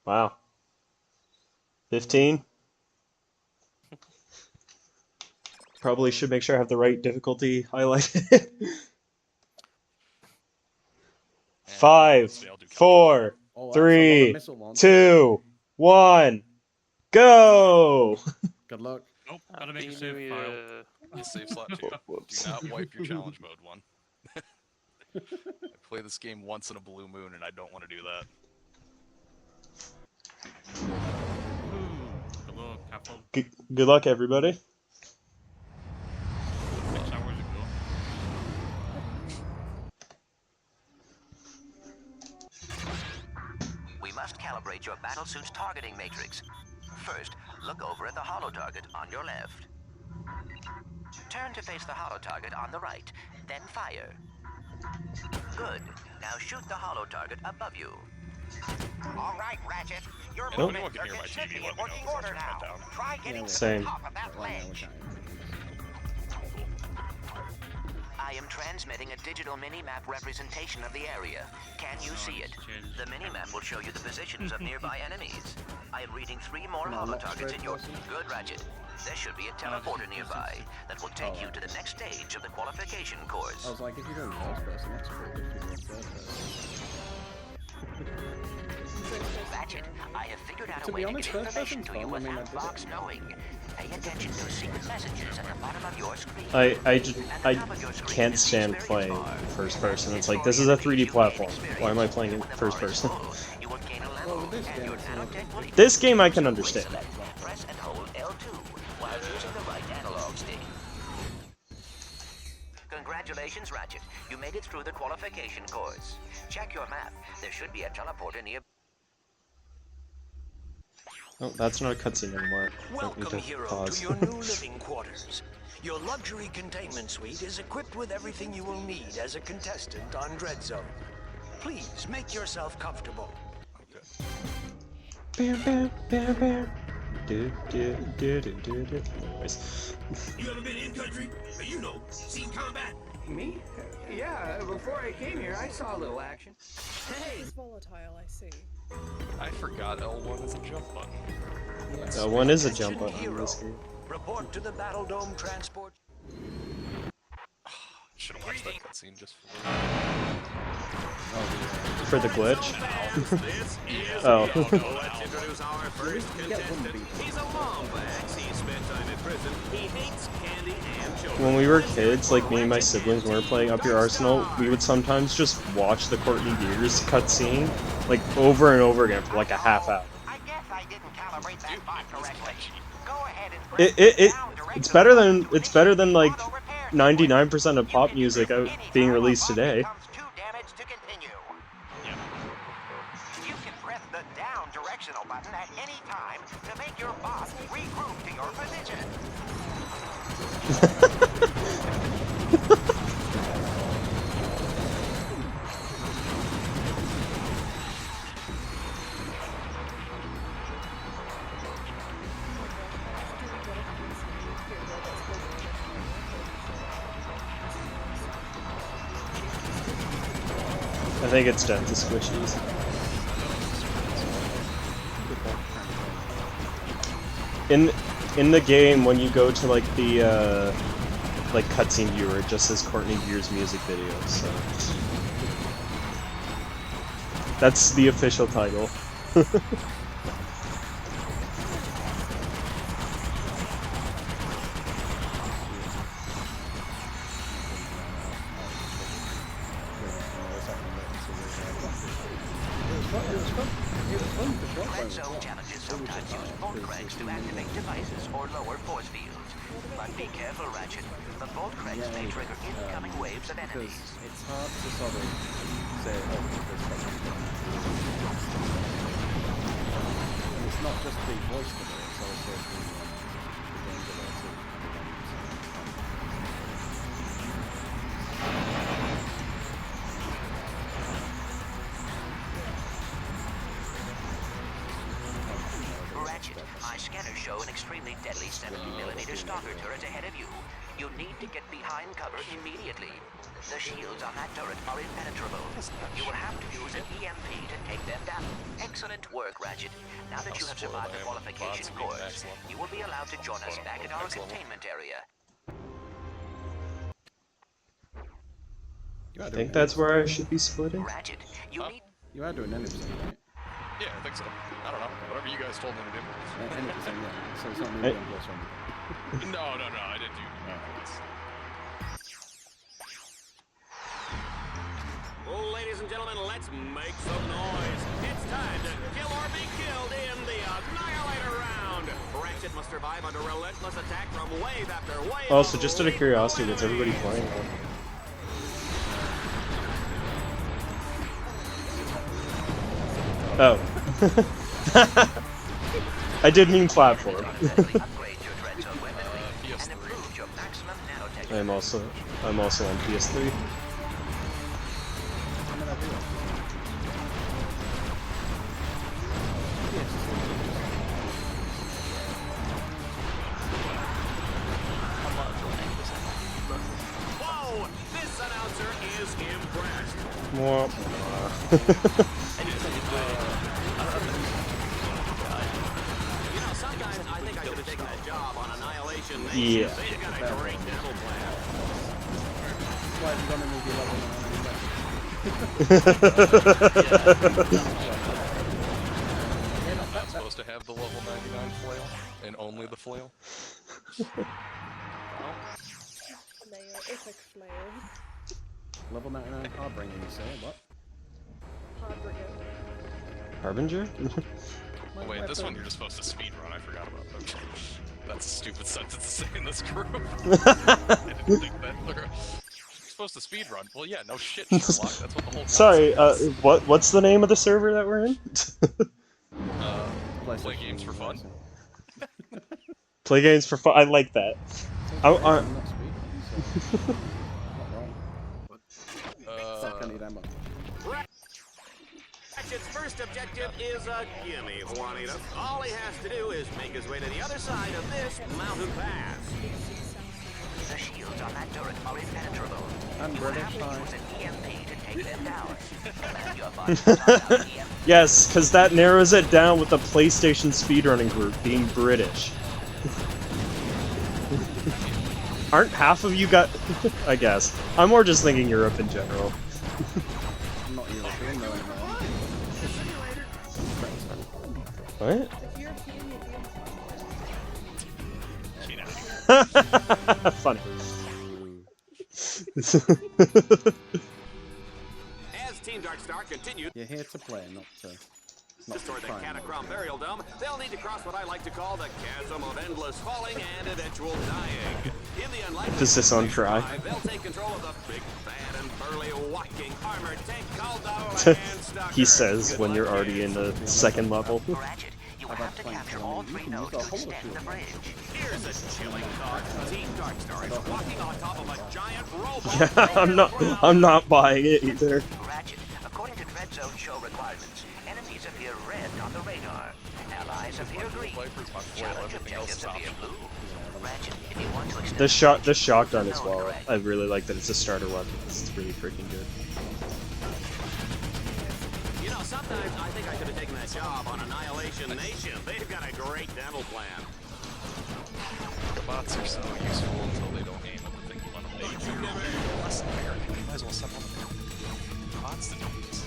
Wow. 15? Probably should make sure I have the right difficulty highlighted. And Five, failed to come to four, Oh, that's a lot of three, missile launches. 2, 1, go! Good luck. Nope, gotta make a Happy save New file. Year. A save slot 2. Whoops. Do not wipe your challenge mode one. I play this game once in a blue moon and I don't want to do that. Good luck, have fun. Good luck, everybody. Which hours ago? We must calibrate your battlesuit's targeting matrix. First, look over at the holo target on your left. Turn to face the holo target on the right, then fire. Good. Now shoot the holo target above you. All right, Ratchet. Your And if movement anyone can hear my should be TV, in let me know, working 'cause I'll order turn now. that down. Try getting to Same. the top of that Right now, we ledge. can't. I am transmitting a digital mini-map representation of the area. Can you see it? The mini-map will show you the positions of nearby enemies. I am reading 3 more No, holo not targets straight in your... person. Good, Ratchet. There should be a teleporter nearby that will take you to the next stage of the qualification course. I was like, if you're doing first person, that's pretty good if you're doing third person. Ratchet, I have figured out To a be way honest, to get first information person's to you fun. I mean, I without did it. box knowing. Pay attention to secret messages at the bottom of your screen. I can't stand playing first person. It's like, this is a 3D platform. Why am I playing in first person? You will gain a level, Well, this and game your is nanotech will This game I can understand. press and hold L2 while using the right analog stick. Congratulations, Ratchet. You made it through the qualification course. Check your map. There should be a teleporter near. Oh, that's not a cutscene anymore. I need Welcome, to hero, pause. to your new living quarters. Your luxury containment suite is equipped with everything you will need as a contestant on Dread Zone. Please make yourself comfortable. Bam, bam, bam, bam. Do, do, do, do, do, do. Anyways. You ever been in country? You know, seen combat? Me? Yeah, before I came here, I saw a little action. Hey! It's volatile, I see. I forgot L1 is a jump button. One is a jump button in this game. Report to the Battle Dome transport. Should have watched that cutscene just for For the glitch? This is Oh. Let's introduce our first contestant. He's a lombax. He spent time in prison. He hates candy and children. When we were kids, like me and my siblings, when we were playing Up Your Arsenal, we would sometimes just watch the Courtney Gears cutscene, like over and over again for like a half hour. I guess I didn't calibrate that bot correctly. Go ahead and It's better than like 99% of pop music being released today. You can press the down directional button at any time to make your bot regroup to your position. I think it's down to squishies. In the game, when you go to like the like cutscene viewer, it just says Courtney Gears music videos. So that's the official title. Red zone challenges sometimes use bolt cranks to activate devices or lower force fields. But be careful, Ratchet. The bolt cranks may trigger incoming waves of Because enemies. it's hard to sort of say, oh, this and it's not just the voice delay, it's also the game delay too. Ratchet, my scanners show an extremely deadly 70mm stalker turret ahead of you. You need to get behind cover immediately. The shields on that turret are impenetrable. You will have to use an EMP to take them down. Excellent work, Ratchet. Now that you have survived the qualification course, you will be allowed to join us back at our containment area. I think that's where I should be splitting. Ratchet, you need... You are doing 90%, right? Yeah, I think so. I don't know. Whatever you guys told me to do. 90%, yeah. So it's not me doing plus one. No, I didn't do Well, ladies and gentlemen, let's make some noise. It's time to kill or be killed in the Annihilator round. Ratchet must survive under relentless attack from wave after wave. Also, just out of curiosity, what's everybody playing on? Oh. I did mean platform. I'm also on PS3. Whoa! This announcer is impressed. Mwah. You know, sometimes I think I could have taken that job on Annihilation Nation. Yeah. They've got a great dental plan. Why have you gone in with your level 9? I'm not supposed to have the level 99 flail, and only the flail. Flail, epic flail. Level 99 Harbringer, you say? What? Harbringer. Harbinger? Wait, this one you're just supposed to speedrun. I forgot about that. That's a stupid sentence to say in this group. I didn't think that through. You're supposed to speedrun. Well, yeah, no shit, Sherlock. That's what the whole Sorry, what's the name of the server that we're in? Play games for fun. Play games for fun. I like that. I'm not speaking, so... not wrong. I need ammo. Ratchet's first objective is a gimme, Juanita. All he has to do is make his way to the other side of this mountain pass. The shields on that turret are impenetrable. I'm British, fine. Use an EMP to take them down. Your body will knock out the EMP. Yes, because that narrows it down with the PlayStation speedrunning group being British. Aren't half of you got... I guess. I'm more just thinking Europe in general. I'm not European though anymore. What? Funny. As Team Darkstar continues You're here to play, not to toward the try and Catacrom Burial Dome, they'll need to cross what I like to call the chasm of endless falling and eventual dying. In the unlikely Emphasis on try. they'll take control of the big, bad, and burly walking armored tank called the Landstalker. He says when you're already in the second level. Ratchet, you will have to capture all three nodes to extend the bridge. Here's a chilling thought. Team Darkstar is walking on top of a giant robot. Yeah, I'm not buying it either. Ratchet, according to Dread Zone show requirements, enemies appear red on the radar. Allies appear green. Challenge objectives appear blue. Ratchet, if you want to extend The shotgun as well. I really like that it's a starter weapon. It's really freaking good. You know, sometimes I think I could have taken that job on Annihilation Nation. They've got a great dental plan. The bots are so useful until they don't aim at the thing you want to make. You're less than American. You might as well send all the bots to do this.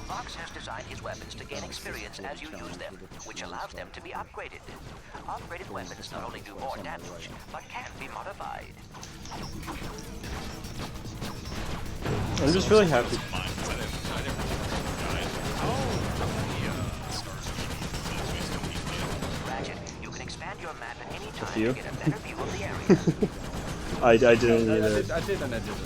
Fox has designed his weapons to gain experience as you use them, which allows them to be upgraded. Upgraded weapons not only do more damage, but can be modified. I'm just really happy. Ratchet, you can expand your map at any time you? to get a better view of the area. I didn't either. I did and I didn't.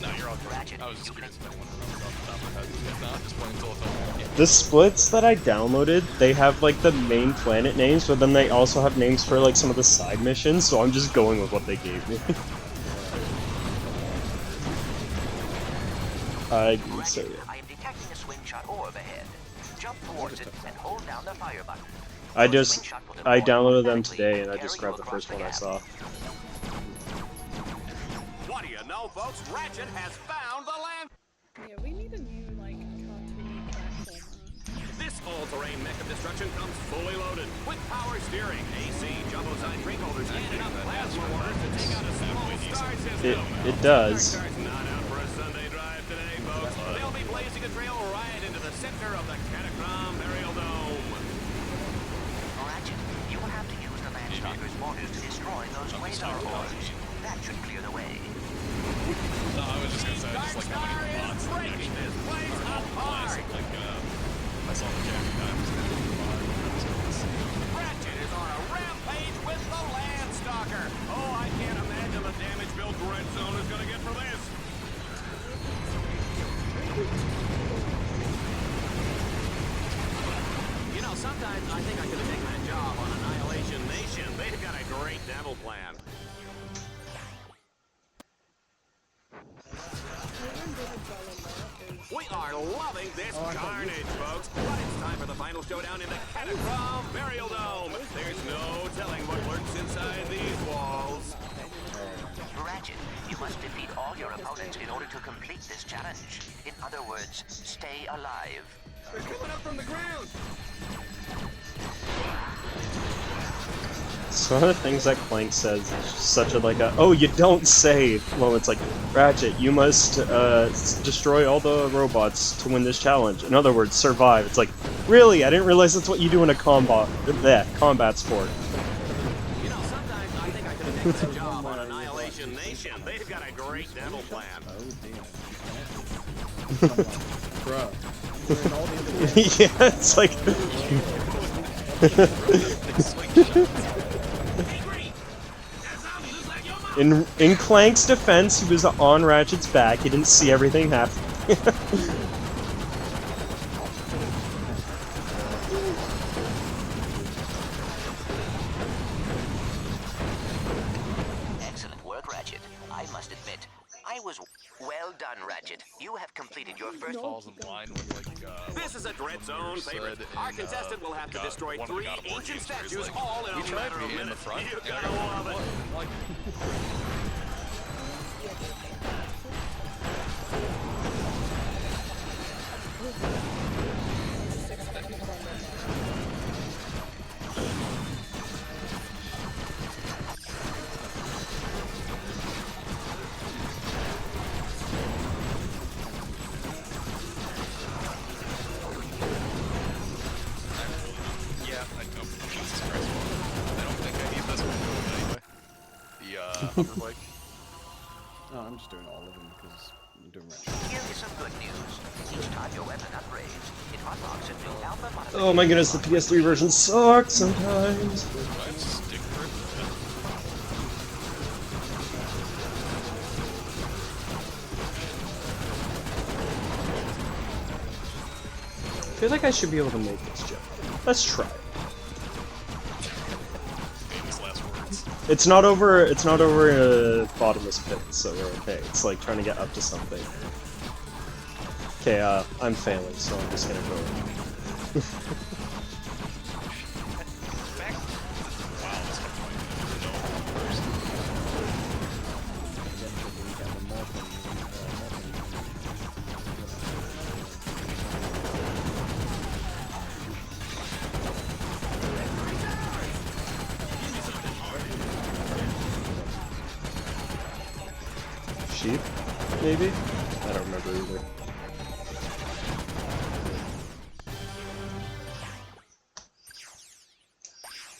No, you're all good. Ratchet, I was just you can curious if anyone remembers off the top of their head. If not, just wait until it's over. The splits that I downloaded, they have like the main planet names, but then they also have names for like some of the side missions, so I'm just going with what they gave me. I would say Ratchet, I am detecting a swing shot orb ahead. Jump towards it and hold down the fire button. I Your just swing shot will I deploy downloaded them automatically today and I carry just you grabbed the across first one I gap. saw. What do you know, folks? Ratchet has found the land. Yeah, we need a new, like, cartoony platformer. This all-terrain mech of destruction comes fully loaded with power steering, AC, jumbo-sized drink holders, and enough plasma waters to take out a small star system. It does. Star's not out for a Sunday drive today, folks. They'll be blazing a trail right into the center of the Catacomb Burial Dome. Ratchet, you will have to use the Landstalker's mortars to destroy those quasar orbs. That should clear the way. No, I was just gonna say, just like how many bots are breaking this place apart. like, I saw the Jack times. Ratchet is on a rampage with the Landstalker. Oh, I can't imagine the damage Bill Dread Zone is gonna get for this. You know, sometimes I think I could have taken that job on Annihilation Nation. They've got a great devil plan. We are loving this carnage, folks. But it's time for the final showdown in the Catacomb Burial Dome. There's no telling what lurks inside these walls. Ratchet, you must defeat all your opponents in order to complete this challenge. In other words, stay alive. They're coming up from the ground. So one of the things that Clank says is just such a like a oh you don't save. Well, it's like Ratchet, you must destroy all the robots to win this challenge. In other words, survive. It's like really, I didn't realize that's what you do in a combat sport. You know, sometimes I think I could have taken that job on Annihilation Nation. They've got a great devil plan. Bruh. We're in all the other games. Yeah, it's like in Clank's defense, he was on Ratchet's back. He didn't see everything happen. Excellent work, Ratchet. I must admit, I was well done, Ratchet. You have completed your first. Falls in line with like This is a Dread Zone favorite. said Our in, contestant will have to destroy one of the 3 God of War ancient games where he's statues like, all in "We a tried matter to of be in the minutes. front." You And I gotta go, love it. "What?" Like, yeah, I know. Jesus Christ. I don't think I need this one anyway. The hover bike. No, I'm just doing all of them because I'm doing Ratchet. Here is some good news. Each time your weapon upgrades, it unlocks a new alpha modification. Oh my goodness, the PS3 version sucks sometimes. Stick grip. I feel like I should be able to make this joke. Let's try it. Famous last words. It's not over a bottomless pit, so we're okay. It's like trying to get up to something. Okay, I'm failing, so I'm just gonna go. Wow, this one point. No, first. Eventually we have a morphing Sheep? Maybe? I don't remember either.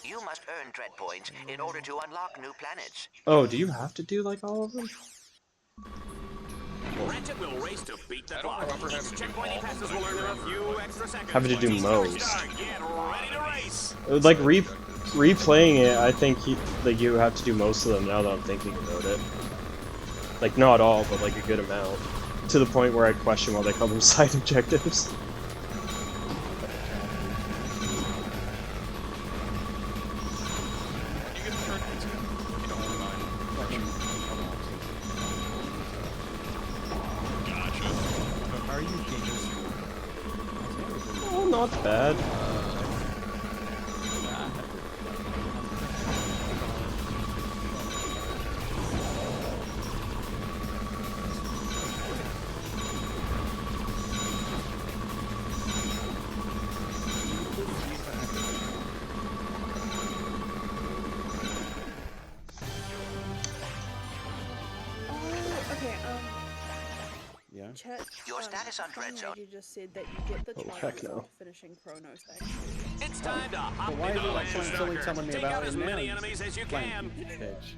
You must earn dread points in order to unlock new planets. Oh, do you have to do like all of them? Ratchet will race to beat the I don't clock. remember having Each to do checkpoint he all of passes them, will but I earn him a do few remember extra seconds. Having to do Once he's ready to most. start, get ready to race. Like replaying it, I think like you have to do most of them now that I'm thinking about it. Like not all, but like a good amount. To the point where I question why they call them side objectives. You get the turn points again. You don't mind. Gotcha. not bad. Okay, Yeah. Chet, Your status on Funny Dread Zone. You just said that you get the Oh, trials heck no. after finishing Chrono section. It's time to hop But why into is the it land like silly telling me Take about out it as now? many you enemies as you blank, can. you bitch.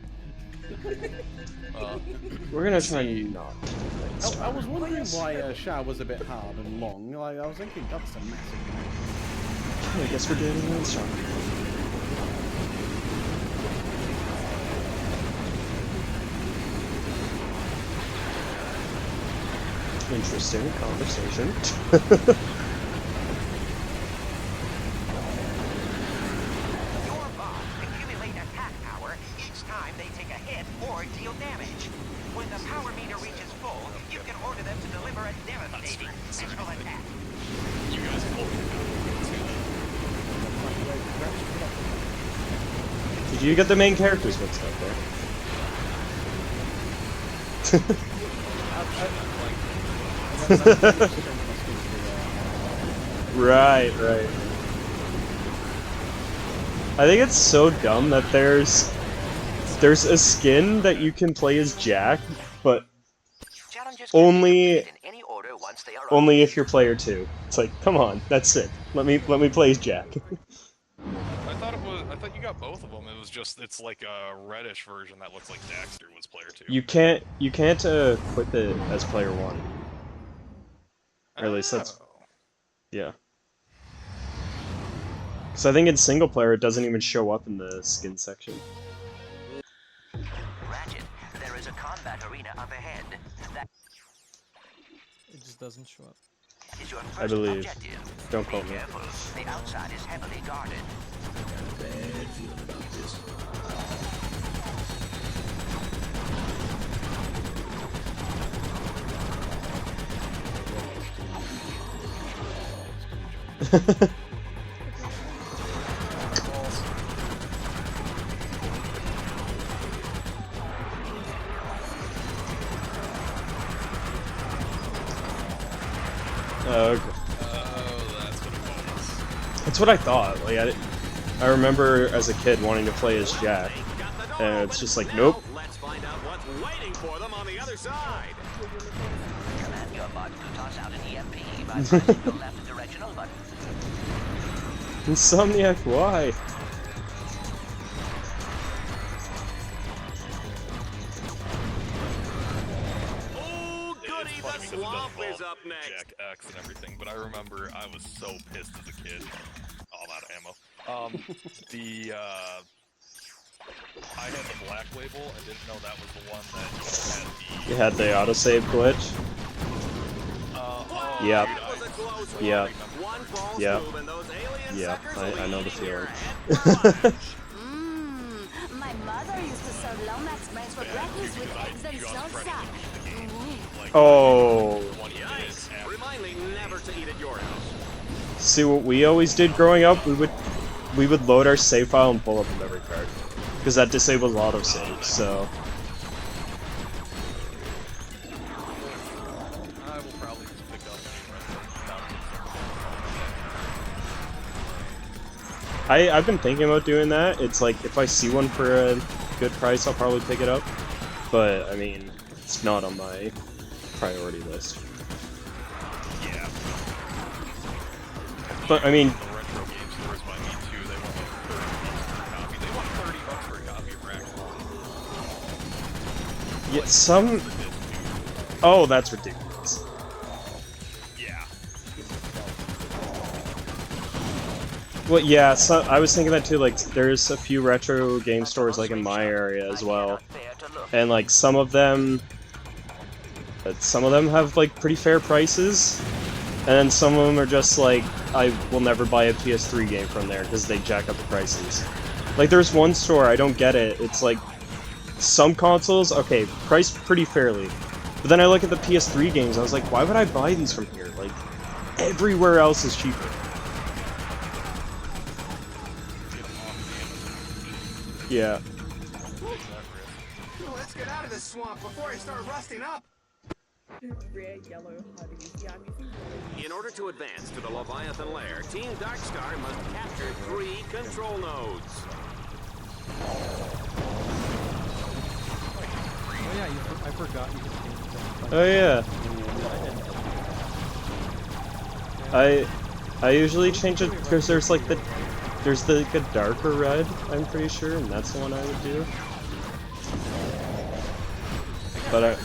We're gonna try not. I was wondering why Sha was a bit hard and long. Like, I was thinking that's a massive match. I guess we're doing it strong. Interesting conversation. Your bots accumulate attack power each time they take a hit or deal damage. When the power meter reaches full, you can order them to deliver a devastating special attack. You guys both Did you get the main characters mixed up there? Right. I think it's so dumb that there's a skin that you can play as Jack, but Challenges can be only completed in any order once they are only if you're player 2. It's like, come on, that's it. Let me play as Jack. I thought you got both of them. It was just it's like a reddish version that looks like Daxter was player 2. You can't equip it as player 1. Or at least that's yeah. Because I think in single player it doesn't even show up in the skin section. Ratchet, there is a combat arena up ahead. That It just doesn't show up. is your first I believe. objective. Don't Be quote me. careful. The outside is heavily guarded. Oh, okay. Oh, that's what it was. That's what I thought. Like I remember as a kid wanting to play as Jack, and it's just like, nope. Let's find out what's waiting for them on the other side. Command your bot to toss out an EMP by pressing the left directional button. Insomniac, why? Oh, goody, It's funny the because it swamp does is up next. Jack X and everything, but I remember I was so pissed as a kid. Oh, I'm out of ammo. I had the black label and didn't know that was the one that You had the autosave glitch? Yep. That was a close one. Yep. One false Yep. move and those alien Yeah, suckers I know the leave your feeling. head My mother used to serve Lomax brains for breakfast with eggs and salsa. Oh. Yikes. Remind me never to eat at your house. See what we always did growing up? We would load our save file and pull up a memory card. Because that disables autosave, so... I will probably just pick up I've been thinking about doing that. It's like, if I see one for a good price, I'll probably pick it up. But, I mean, it's not on my priority list. Yeah. But, I mean... The retro game stores by me too, they want like $30 for a copy. They want $30 for a copy of Ratchet. Yeah, some... Oh, that's ridiculous. Yeah. Well, yeah, so I was thinking that too, like, there's a few retro game stores, like, in my area as well. And, like, some of them have, like, pretty fair prices. And then some of them are just like, I will never buy a PS3 game from there because they jack up the prices. Like, there's one store, I don't get it. It's like, some consoles, okay, priced pretty fairly. But then I look at the PS3 games, I was like, why would I buy these from here? Like, everywhere else is cheaper. Yeah. Let's get out of this swamp before I start rusting up. Rare yellow honey. Yeah, I'm using yellow. In order to advance to the Leviathan lair, Team Darkstar must capture 3 control nodes. Oh yeah, I forgot you could change them. Oh yeah. I usually change it because there's like the like a darker red, I'm pretty sure, and that's the one I would do. But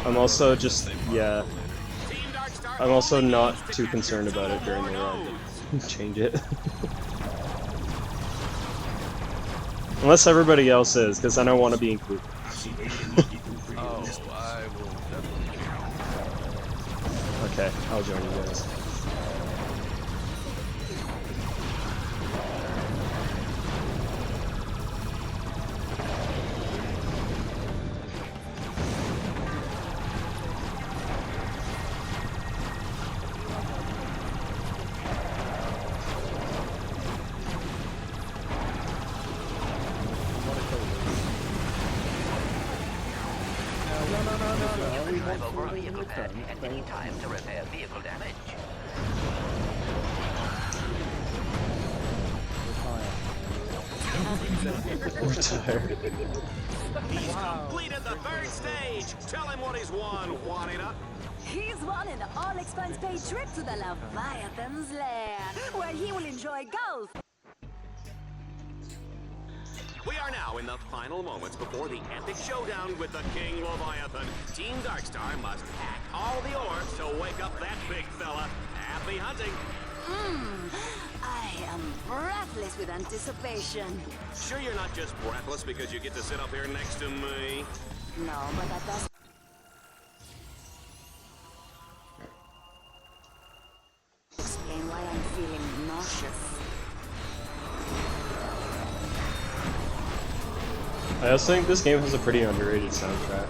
I'm also just, yeah, I'm also not too concerned about it during the run. Change it. Unless everybody else is, because I don't want to be included. Oh, I will definitely. Okay, I'll join you guys. Drive over a vehicle pad at any time to repair vehicle damage. Retire. He's completed the 3rd stage. Tell him what he's won, Juanita. He's won an all-expense-paid trip to the Leviathan's lair, where he will enjoy golf. We are now in the final moments before the epic showdown with the King Leviathan. Team Darkstar must hack all the orbs to wake up that big fella. Happy hunting! I am breathless with anticipation. Sure you're not just breathless because you get to sit up here next to me? No, but that doesn't... explain why I'm feeling nauseous. I also think this game has a pretty underrated soundtrack. I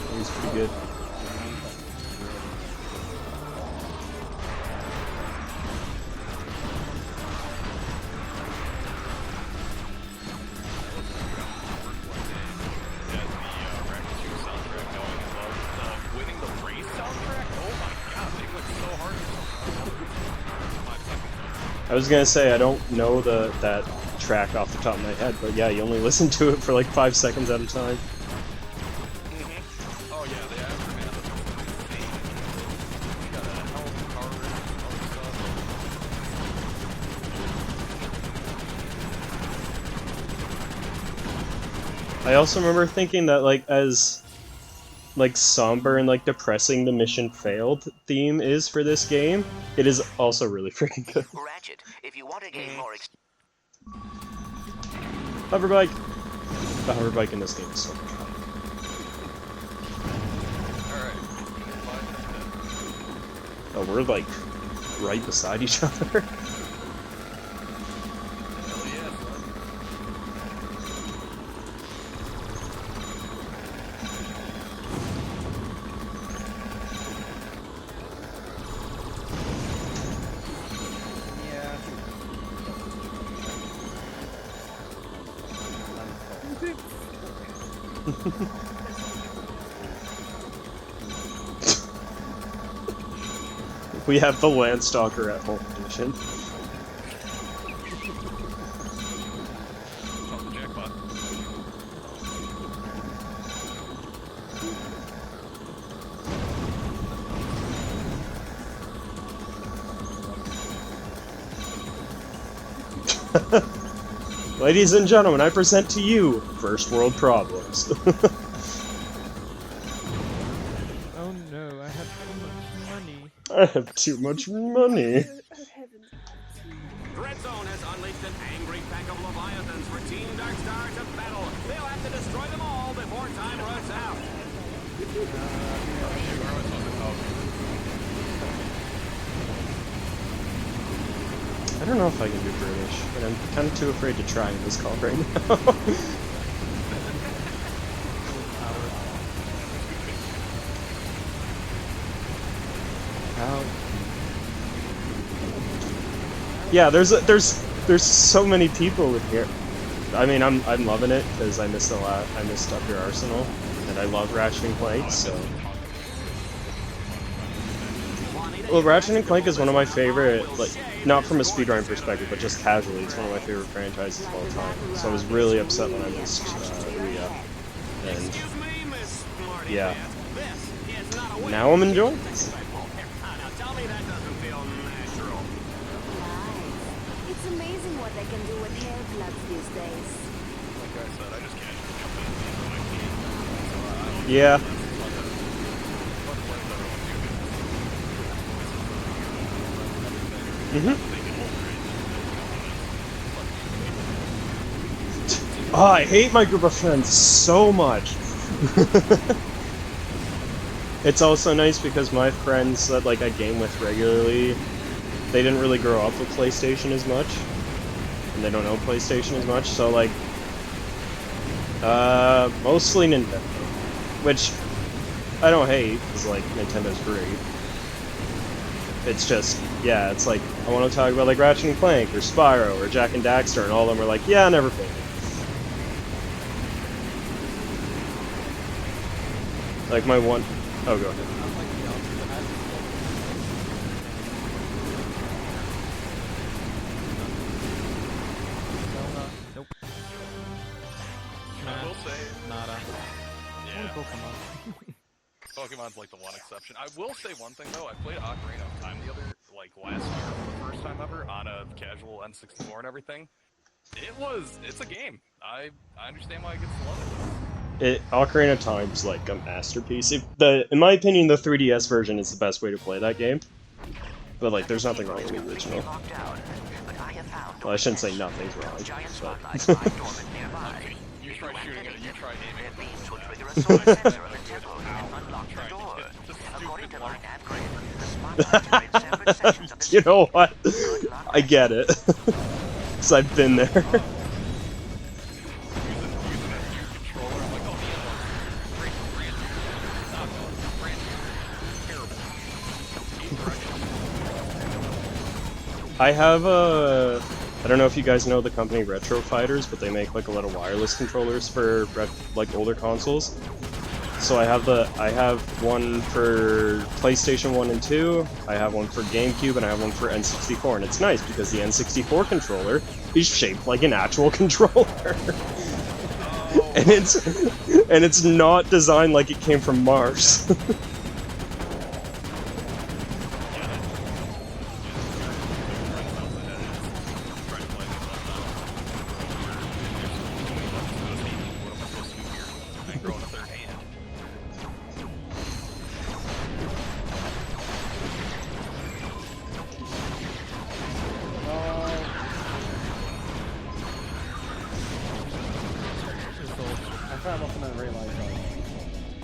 think it's pretty good. I was gonna say, I don't know that track off the top of my head, but yeah, you only listen to it for like 5 seconds at a time. Oh yeah, they have man. Got a hell of a car rig, all the I also remember thinking that like as like somber and like depressing the mission failed theme is for this game, it is also really freaking good. Ratchet, if you want to gain more Hover bike. The hover bike in this game is so much fun. Oh, we're like right beside each other. We have the Landstalker at home edition. Ladies and gentlemen, I present to you First World Problems. Oh no, I have too much money. I have too much money. Dread Zone has unleashed an angry pack of Leviathans for Team Darkstar to battle. They'll have to destroy them all before time runs out. I don't know if I can do British, but I'm kind of too afraid to try in this call right now. Yeah, there's There's so many people in here. I mean, I'm loving it because I missed I missed Up Your Arsenal, and I love Ratchet and Clank. So, well, Ratchet and Clank is one of my favorite, like, not from a speedrun perspective, but just casually, it's one of my favorite franchises of all time. So I was really upset when I missed Re-Up, and yeah, now I'm enjoying this. It's amazing what they can do with hair plugs these days. Like I said, I just can't jump in when I can. Yeah. Oh, I hate my group of friends so much. It's also nice because my friends that like I game with regularly, they didn't really grow up with PlayStation as much, and they don't know PlayStation as much. So like, mostly Nintendo, which I don't hate because like Nintendo's great. It's just, yeah, it's like I want to talk about like Ratchet and Clank or Spyro or Jak and Daxter, and all of them are like, yeah, I never played it. Like my one... Oh, go ahead. Nope. I will say... Nada. Yeah. Pokemon. Pokemon's like the one exception. I will say one thing though, I played Ocarina of Time the other, like last year for the first time ever, on a casual N64 and everything. It's a game. I understand why I get to love it. Ocarina of Time's like a masterpiece. In my opinion, the 3DS version is the best way to play that game. But like, there's nothing wrong with the original. Well, I shouldn't say nothing's wrong, but... You try shooting it, you try aiming. You know what? I get it. Because I've been there. I have a... I don't know if you guys know the company Retro Fighters, but they make like a lot of wireless controllers for like older consoles. So I have one for PlayStation 1 and 2, I have one for GameCube, and I have one for N64, and it's nice because the N64 controller is shaped like an actual controller. and it's not designed like it came from Mars.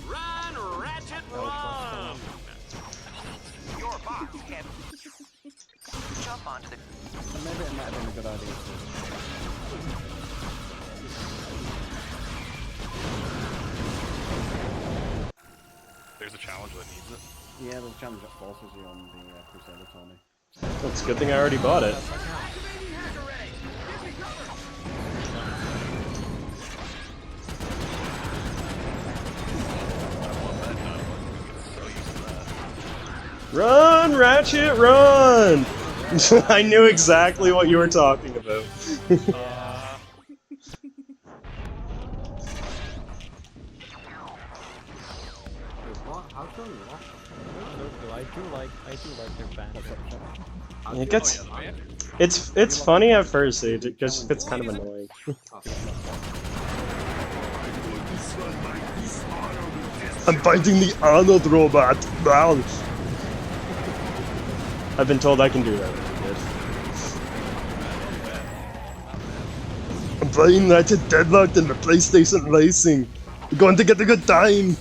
Run, Ratchet, run! Your box can jump onto the... Maybe it might have been a good idea. There's a challenge that needs it. Yeah, there's a challenge that forces you on the Crusader Tony. Well, it's a good thing I already bought it. Run, Ratchet, run! I knew exactly what you were talking about. I do like their band. It gets, it's funny at first, it just gets kind of annoying. I'm fighting the Arnold robot! Wow! I've been told I can do that really good. I'm playing Ratchet Deadlocked in the PlayStation Racing. We're going to get a good time!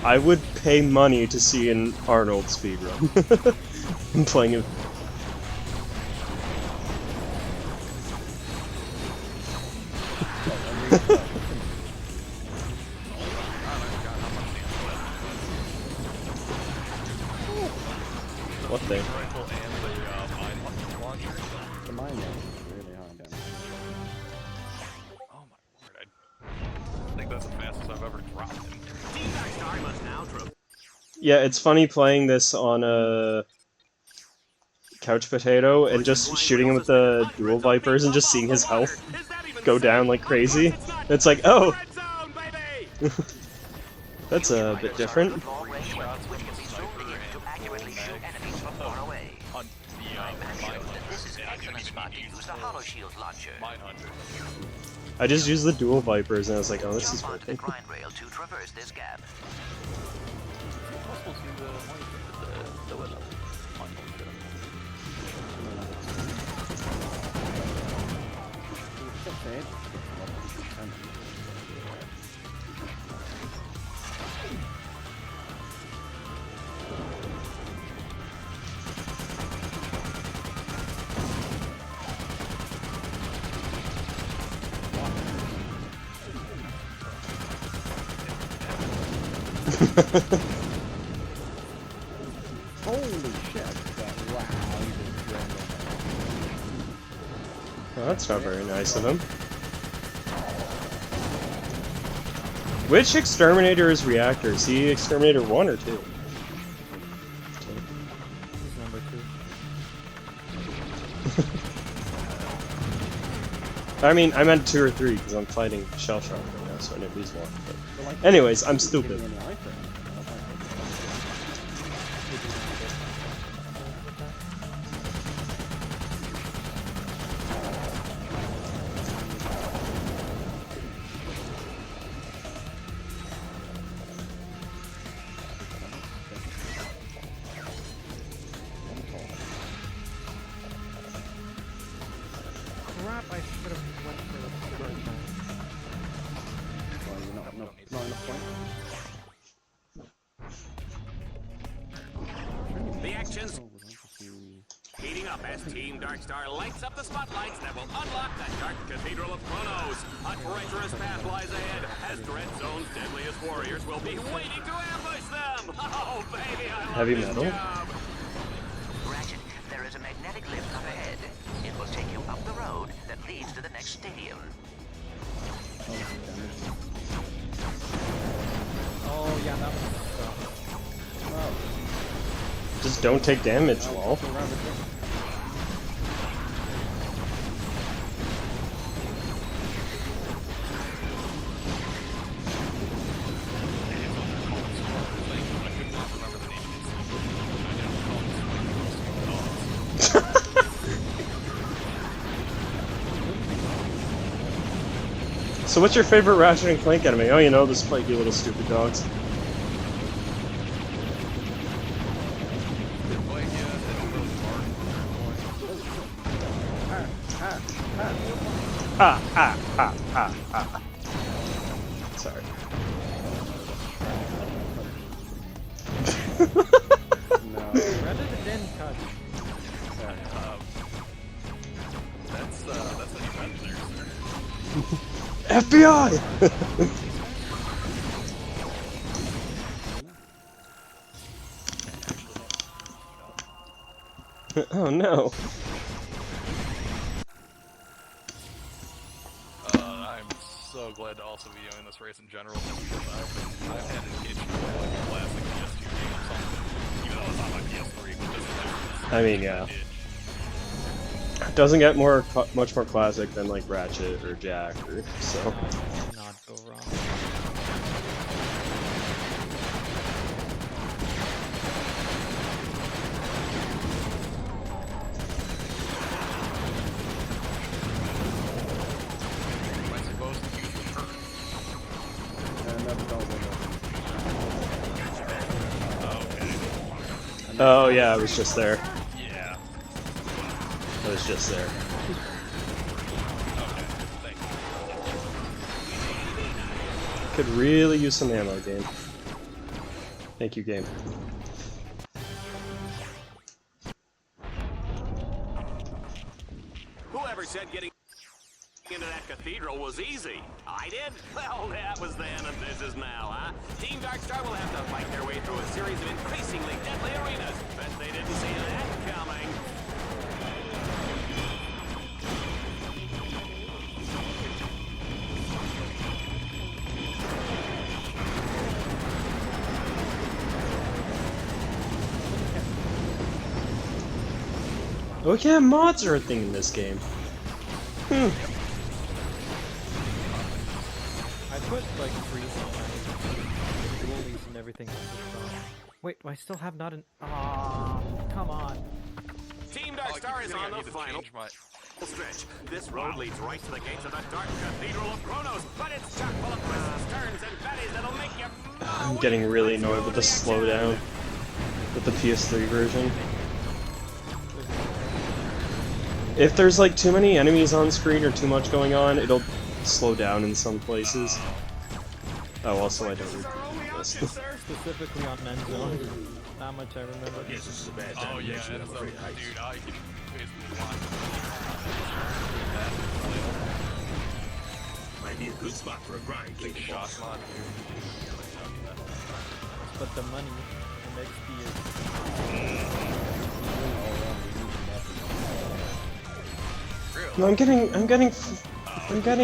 I would pay money to see an Arnold speedrun. I'm playing it. they? Rifle and the mine launcher. The mine launcher is really hard damage. Oh my word! I think that's the fastest I've ever dropped him. Team Darkstar must now trophy. Yeah, it's funny playing this on a couch potato and just shooting him with the dual vipers and just seeing his health go down like crazy. It's like, oh, that's a bit different. I just used the dual vipers and I was like, oh, this is working. grind rail to traverse this gap. Holy shit! Wow, you just drowned it. Well, that's not very nice of him. Which exterminator is reactor? Is he exterminator 1 or 2? He's number 2. I mean, I meant 2 or 3 because I'm fighting Shell Shock right now, so I know he's 1. But anyways, I'm stupid. Crap, I should have went for the first time. Well, you're not enough points. The action's heating up as Team Darkstar lights up the spotlights that will unlock the Dark Cathedral of Chronos. A treacherous path lies ahead as Dread Zone's deadliest warriors will be waiting to ambush them. Oh, baby, I love Heavy this metal. job. Ratchet, there is a magnetic lift up ahead. It will take you up the road that leads to the next stadium. Oh yeah, that was Just don't take damage, lol. So what's your favorite Ratchet and Clank enemy? Oh, you know, the spiky little stupid dogs. Sorry. No. rather than touch. That's an event there, sir. FBI! Oh no. I'm so glad to also be doing this race in general because I've had an itch for like a classic PS2 game or something, even though it's not my PS3, but this is like I mean, yeah. It doesn't get much more classic than like Ratchet or Jack, or so. Not go wrong. Am I supposed to use return? Oh yeah, I was just there. Yeah. I was just there. Okay, thank you. Could really use some ammo, game. Thank you, game. Whoever said getting into that cathedral was easy? I did? Well, that was then and this is now, huh? Team Darkstar will have to fight their way through a series of increasingly deadly arenas. Bet they didn't see that. Oh yeah, mods are a thing in this game. I put like freeze dualies and everything. Wait, I still have not an. Ah, come on. Team Darkstar is on the final stretch. This road leads right to the gates of the Dark Cathedral of Chronos, but it's chock full of twists, turns, and valleys that'll make you. I'm getting really annoyed with the slowdown with the PS3 version. If there's like too many enemies on screen or too much going on, it'll slow down in some places. Oh, also I don't read this. Specifically on End Zone. Not much I remember. Oh yeah, that's dude, I can basically watch. Might be a good spot for a grind. Big shot mod. But the money and XP is. No, I'm getting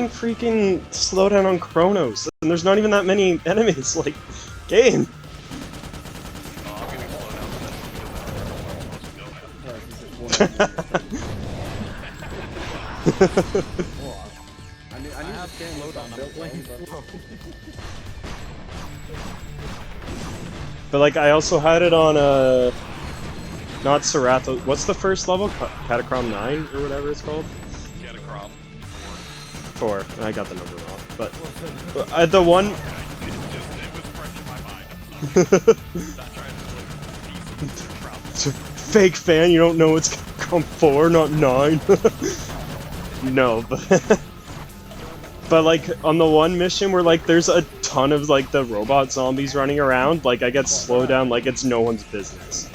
freaking slowdown on Chronos, and there's not even that many enemies. Like, game. I need to scan load on built. But like, I also had it on not Serato. What's the first level? Catacrom 9 or whatever it's called. Catacrom 4. I got the number wrong, but the one. It was fresh in my mind. Fake fan, you don't know it's Catacrom 4, not 9. No, but like on the one mission where like there's a ton of like the robot zombies running around, like I get slowed down like it's no one's business.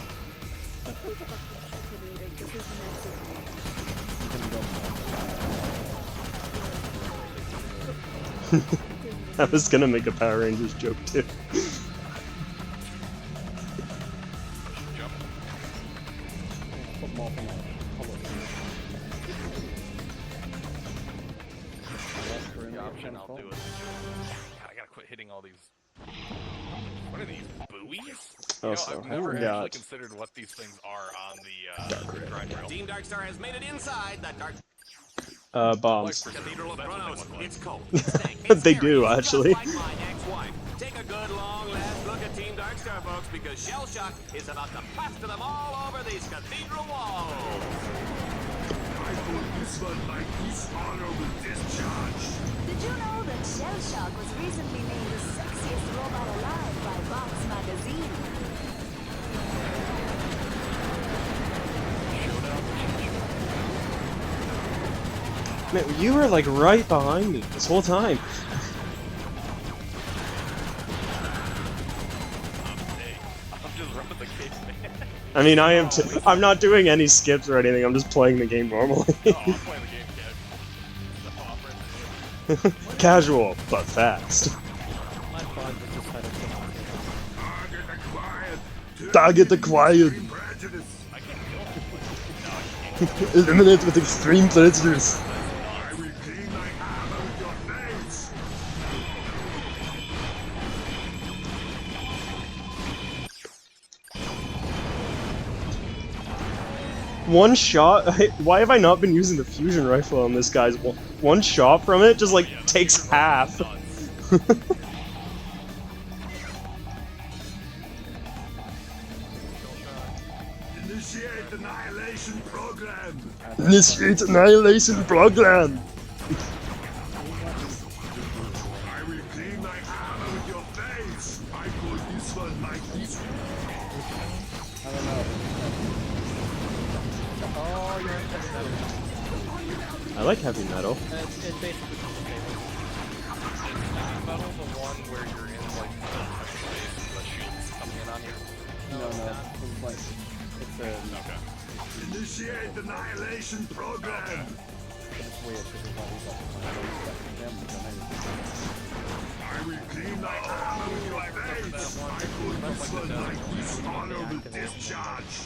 I was gonna make a Power Rangers joke too. I'll do it. God, I gotta quit hitting all these. What are these? Buoys? Oh, I've never actually considered what these things are on the grind rail. Team Darkstar has made it inside the Dark Bombs. Cathedral of Chronos. It's cold. They do, actually. Just like my ex-wife. Take a good long last look at Team Darkstar, folks, because shell shock is about to plaster them all over these cathedral walls. Did you know that Shell Shock was recently named the sexiest robot alive by Vox magazine? Man, you were like right behind me this whole time. I mean, I am. I'm not doing any skips or anything. I'm just playing the game normally. Casual, but fast. Target acquired. Eliminate with extreme prejudice. One shot? Why have I not been using the fusion rifle on this guy's? One shot from it just like takes half. Initiate annihilation program. Initiate annihilation program. I will clean my armor with your face. I call this one my piece. I don't know. Oh, you're in heavy metal. I like heavy metal. It's basically the same. Is metal the one where you're in like the shields coming in on you? No. It's like it's a. Okay. Initiate annihilation program. It's weird because it's like I will clean my armor with your face. I call this one my dishonorable discharge.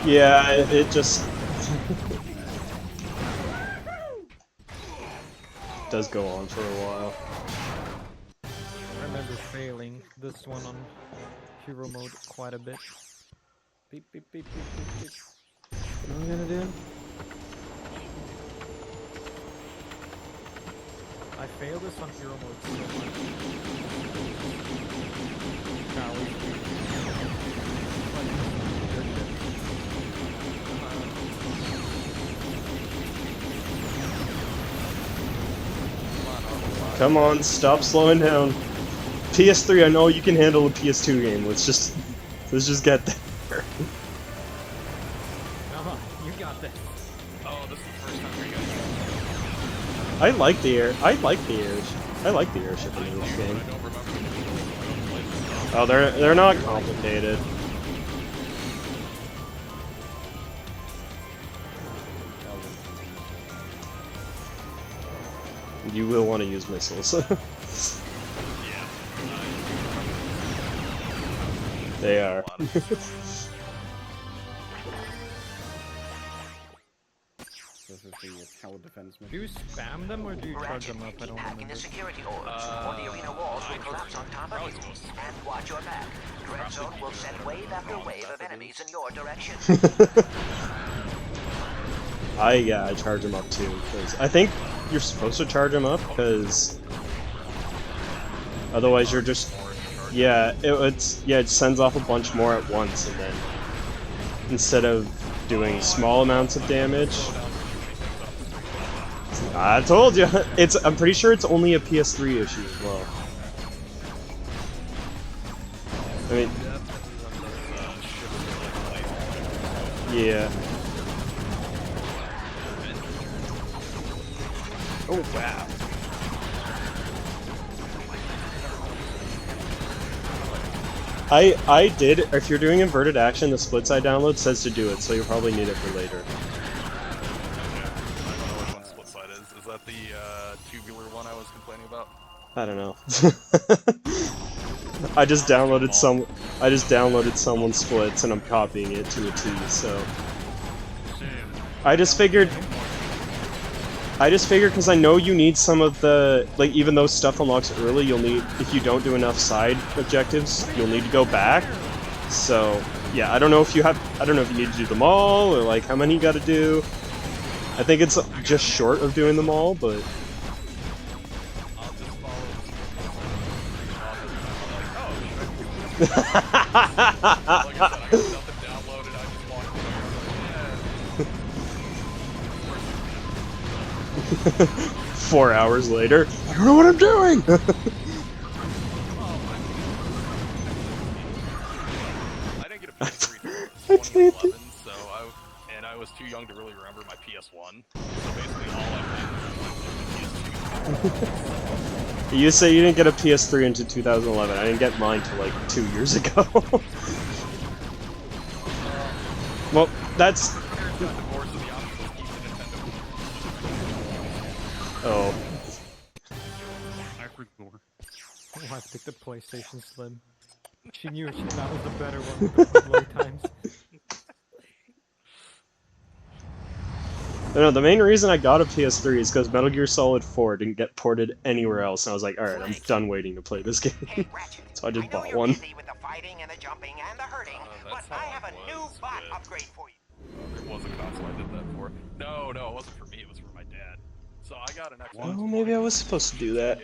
Yeah, it just does go on for a while. I remember failing this one on hero mode quite a bit. Beep, beep, beep, beep, beep, beep. What am I gonna do? I failed this on hero mode so much. Come on, stop slowing down. PS3, I know you can handle a PS2 game. Let's just get there. Come on, you got this. Oh, this is the first time for you guys. I like the airship in this game. Oh, they're not complicated. You will want to use missiles. They are. This is the tower defense Do you spam them or do you charge them up? I don't Hacking remember. the security orbs, or the arena walls will collapse on top of you. And watch your back. Dread Zone will send wave after wave of enemies in your direction. I charge them up too, because I think you're supposed to charge them up, because otherwise you're just it sends off a bunch more at once, and then instead of doing small amounts of damage. I told you, I'm pretty sure it's only a PS3 issue as well. I mean, yeah. Oh wow. I did, if you're doing inverted action, the split side download says to do it, so you'll probably need it for later. Split side is that the tubular one I was complaining about? I don't know. I just downloaded someone's splits and I'm copying it to a T, so I just figured because I know you need some of the, like, even though stuff unlocks early, you'll need, if you don't do enough side objectives, you'll need to go back. So, yeah, I don't know if you need to do them all, or, like, how many you gotta do. I think it's just short of doing them all, but... Four hours later, I don't know what I'm doing! I didn't get a PS3 until 2011, so I was too young to really remember my PS1. So basically all I played was You say you didn't get a PS3 until 2011. I didn't get mine till like 2 years ago. Well, that's... Oh. I picked the PlayStation Slim. She knew that was the better one with the load times. No, the main reason I got a PS3 is because Metal Gear Solid 4 didn't get ported anywhere else, and I was like, alright, I'm done waiting to play this game. So I just bought one. With the fighting and the jumping and the hurting, but I have a new bot upgrade for you. It was a console I did that for. No, it wasn't for me, it was for my dad. So I got an Xbox. Well, maybe I was supposed to do that.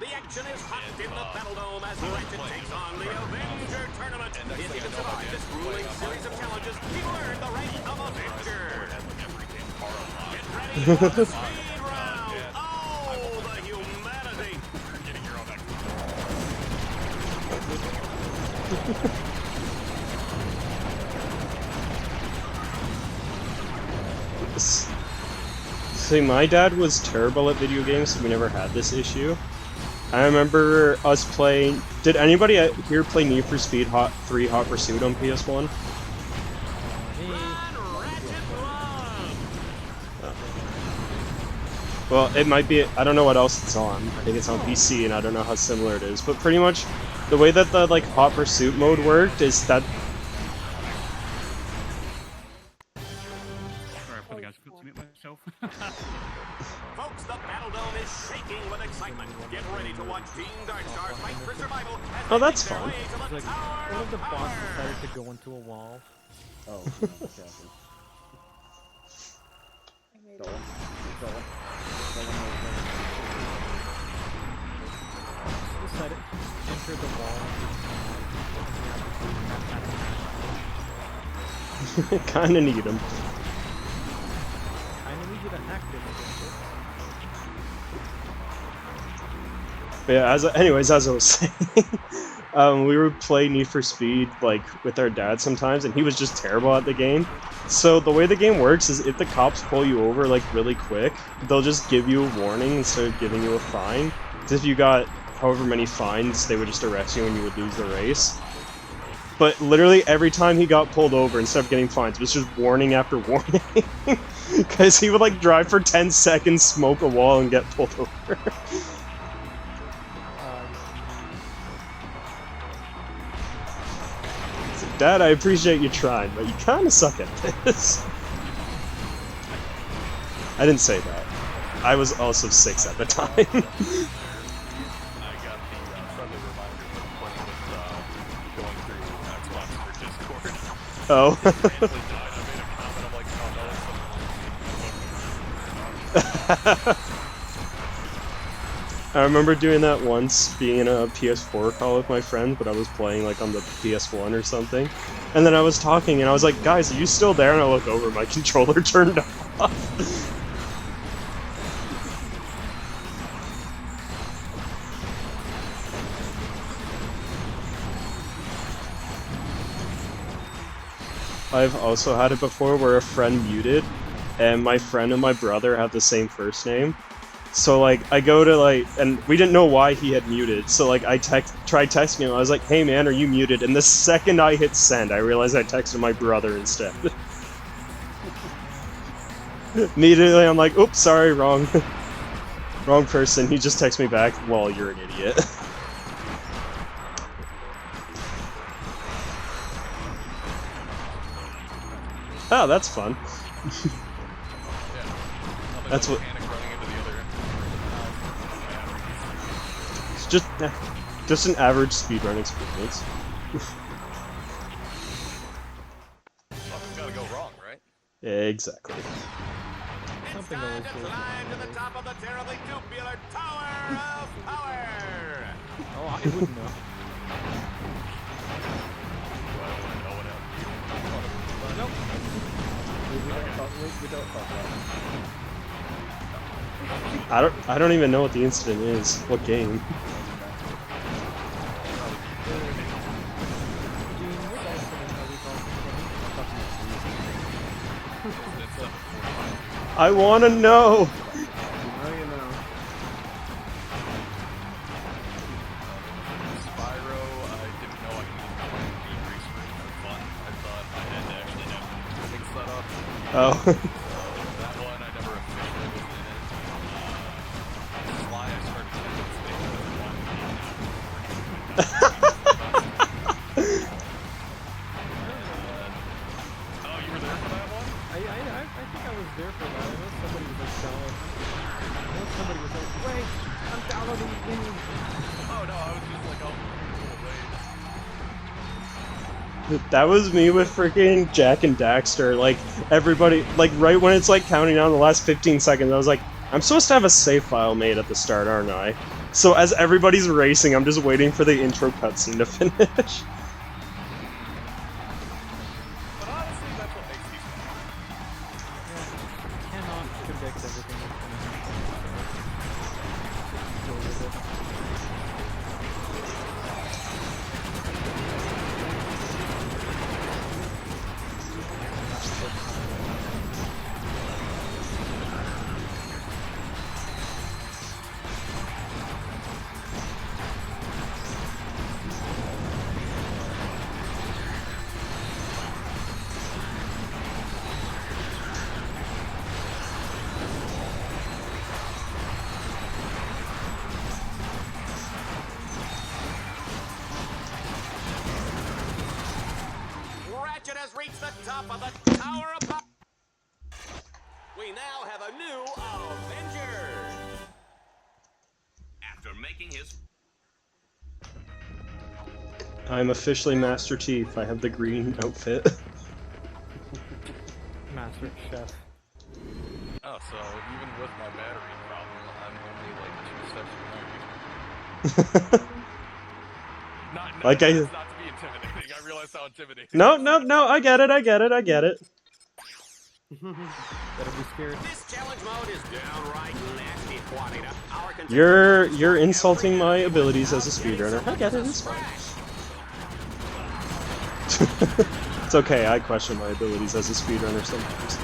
The action is hot in the Battle Dome as Ratchet takes on the Avenger Tournament. If he can survive this grueling series of challenges, he will earn the rank of Avenger. Get ready for the speed round! Oh, the humanity! You're getting your own See, my dad was terrible at video games, so we never had this issue. I remember us playing... Did anybody here play Need for Speed 3 Hot Pursuit on PS1? Oh. Well, it might be... I don't know what else it's on. I think it's on PC, and I don't know how similar it is. But pretty much, the way that the, like, Hot Pursuit mode worked is that... Sorry, I forgot to mute myself. Folks, the battle Oh, that's fun. It's like, what if the boss decided to go into a wall? Oh, yeah, okay. I made Go it. on. Go on. Decided to enter the wall. Kinda need him. I need you to hack this. But yeah, anyways, as I was saying, we would play Need for Speed like with our dad sometimes, and he was just terrible at the game. So the way the game works is if the cops pull you over like really quick, they'll just give you a warning instead of giving you a fine. Because if you got however many fines, they would just arrest you and you would lose the race. But literally every time he got pulled over, instead of getting fines, it was just warning after warning. Because he would like drive for 10 seconds, smoke a wall, and get pulled over. Dad, I appreciate you trying, but you kind of suck at this. I didn't say that. I was also 6 at the time. I got the friendly reminder from playing with going through Xbox for Discord. Oh. It randomly died. I made a comment. I'm like, oh no, it's I remember doing that once, being in a PS4 call with my friend, but I was playing like on the PS1 or something. And then I was talking and I was like, guys, are you still there? And I look over, my controller turned off. I've also had it before where a friend muted, and my friend and my brother have the same first name. So, like, I go to, like, and we didn't know why he had muted, so, like, I tried texting him, I was like, hey man, are you muted? And the second I hit send, I realized I texted my brother instead. Immediately, I'm like, oops, sorry, wrong person. He just texts me back, well, you're an idiot. Oh, that's fun. That's what... It's just an average speedrun experience. Something's gotta go wrong, right? Exactly. Something always goes Climb to the top of the terribly tubular Tower of Power! Oh, I wouldn't know. Nope. We don't talk about it. I don't even know what the incident is. What game? I wanna know! Now you know. Spyro, I didn't know I needed to decrease for fun. I thought I had to actually have things set up. Oh. That one, I never officially was in it. Sly, I started to think Oh, you were there for that one? I think I was there for that. I know somebody was like telling. I know somebody was like, wait, I'm downloading the game. Oh no, I was just like, oh, cool, wait. That was me with freaking Jack and Daxter. Like, everybody, like, right when it's like counting down the last 15 seconds, I was like, I'm supposed to have a save file made at the start, aren't I? So as everybody's racing, I'm just waiting for the intro cutscene to finish. But honestly, that's what makes these fun. Yeah, cannot predict everything that's going to happen. Just go with it. Ratchet has reached the top of the Tower of Power! We now have a new Avenger! After making his... I'm officially Master Chief. I have the green outfit. Master Chef. Oh, so even with my battery problem, I'm only like 2 steps behind you. Not, Like it's not to be intimidating. I realize how intimidating. No, I get it. Better be scared. This challenge mode is downright nasty, Juanita. Our You're insulting my abilities as a speedrunner. I get it, it's fine. It's okay, I question my abilities as a speedrunner sometimes.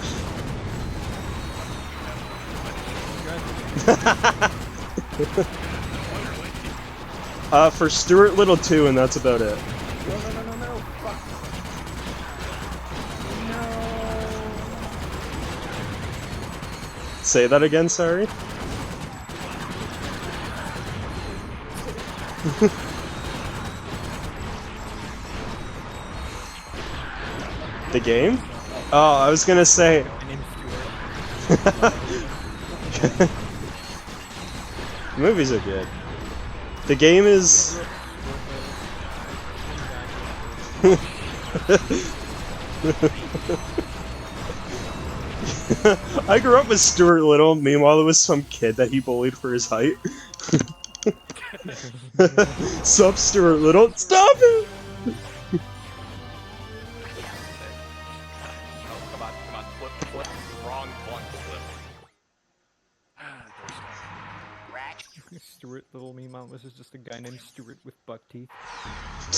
For Stuart Little 2, and that's about it. No, fuck. Say that again, sorry? The game? Oh, I was gonna say... The movies are good. The game is... I grew up with Stuart Little, meanwhile there was some kid that he bullied for his height. Sup, Stuart Little? Stop it! Flip. Wrong one, flip. Stuart Little, meanwhile, this is just a guy named Stuart with buck teeth.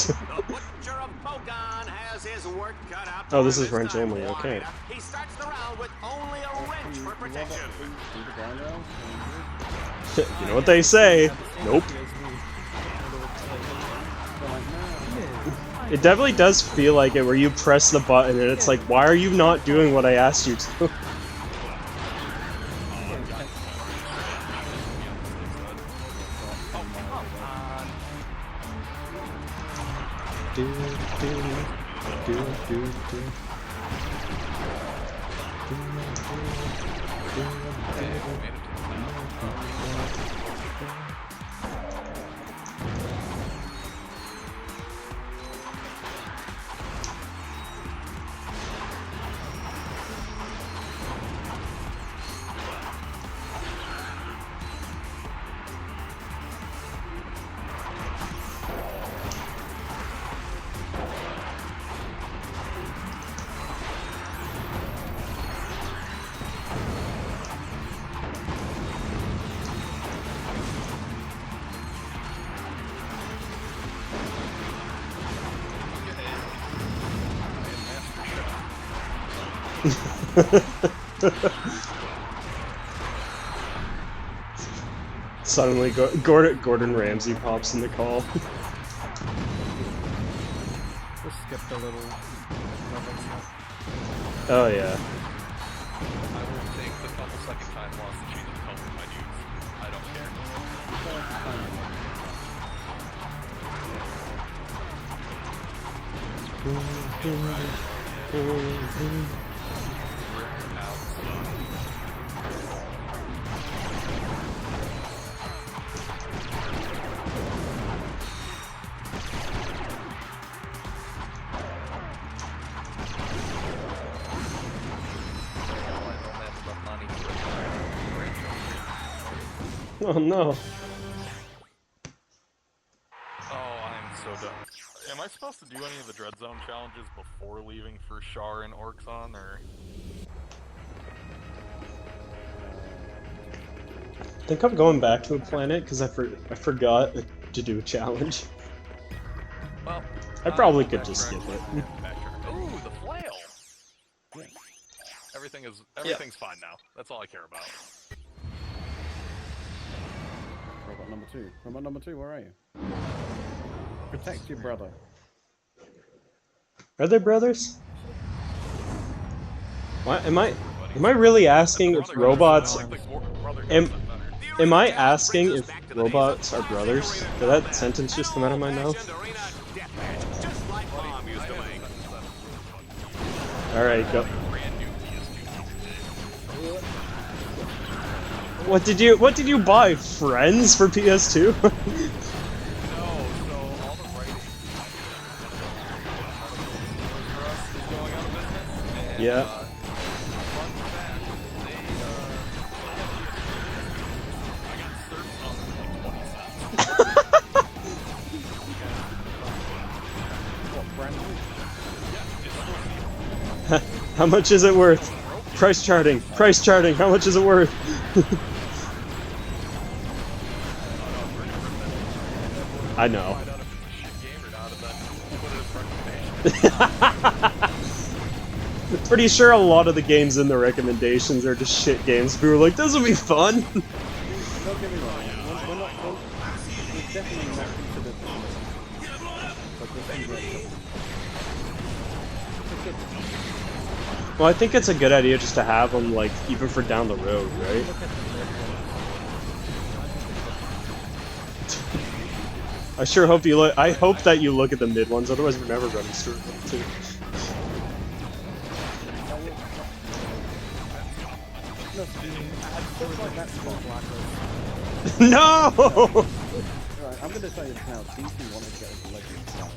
The butcher of Pogon has his work cut out. Oh, this is wrench only, okay. He starts the round with only a wrench for protection. You know what they say? Nope. It definitely does feel like it, where you press the button and it's like, why are you not doing what I asked you to? Suddenly, Gordon Ramsay pops in the call. Just skipped a little. Oh yeah. I will take the couple second time loss to change the color of my dudes. I don't Oh no. Oh, I'm so done. Am I supposed to do any of the Dread Zone challenges before leaving for Shar and Orxon, or...? I think I'm going back to a planet because I forgot to do a challenge. Well, I probably could just skip it. Ooh, the flail! Everything's fine now. That's all I care about. Robot number two, where are you? Protect your brother. Are they brothers? What am I really asking if robots? Am I asking if robots are brothers? Did that sentence just come out of my mouth? All right, go. What did you buy? Friends for PS2? Yeah. fun fact, they, I got served up for like 20 cents. What, brand new? How much is it worth? Price charting. Price charting. How much is it worth? I know. Find out if it's a shit game or not, and then put it as recommendation. Pretty sure a lot of the games in the recommendations are just shit games. We were like, this will be fun. Don't get me wrong. We're definitely not considered like the thing. Well, I think it's a good idea just to have them, like, even for down the road, right? I sure hope you look. I hope that you look at the mid ones, otherwise we're never running through them too. No! Right, I'm gonna tell you this now. DC wanted to get us a legend style.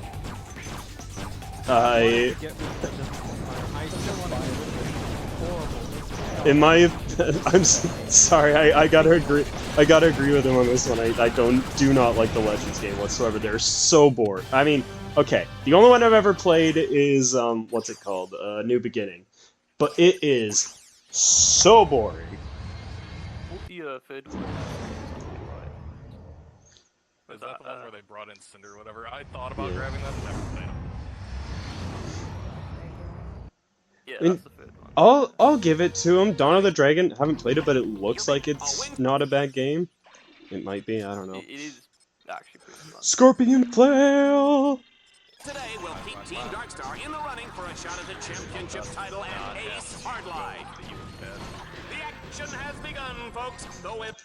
In my, sorry, I gotta agree. I gotta agree with him on this one. I do not like the Legends game whatsoever. They're so bored. I mean, okay, the only one I've ever played is what's it called? New Beginning, but it is so boring. The third one. Is that the one where they brought in Cinder or whatever? I thought about grabbing that, but never played them. Yeah, I mean, that's the third one. I'll give it to him. Dawn of the Dragon. Haven't played it, but it looks like it's not a bad game. It might be. I don't know. It is actually pretty fun. Scorpion Flail. Today, we'll keep Team Darkstar in the running for a shot at the championship title and Ace Hardline. The action has begun, folks. The wind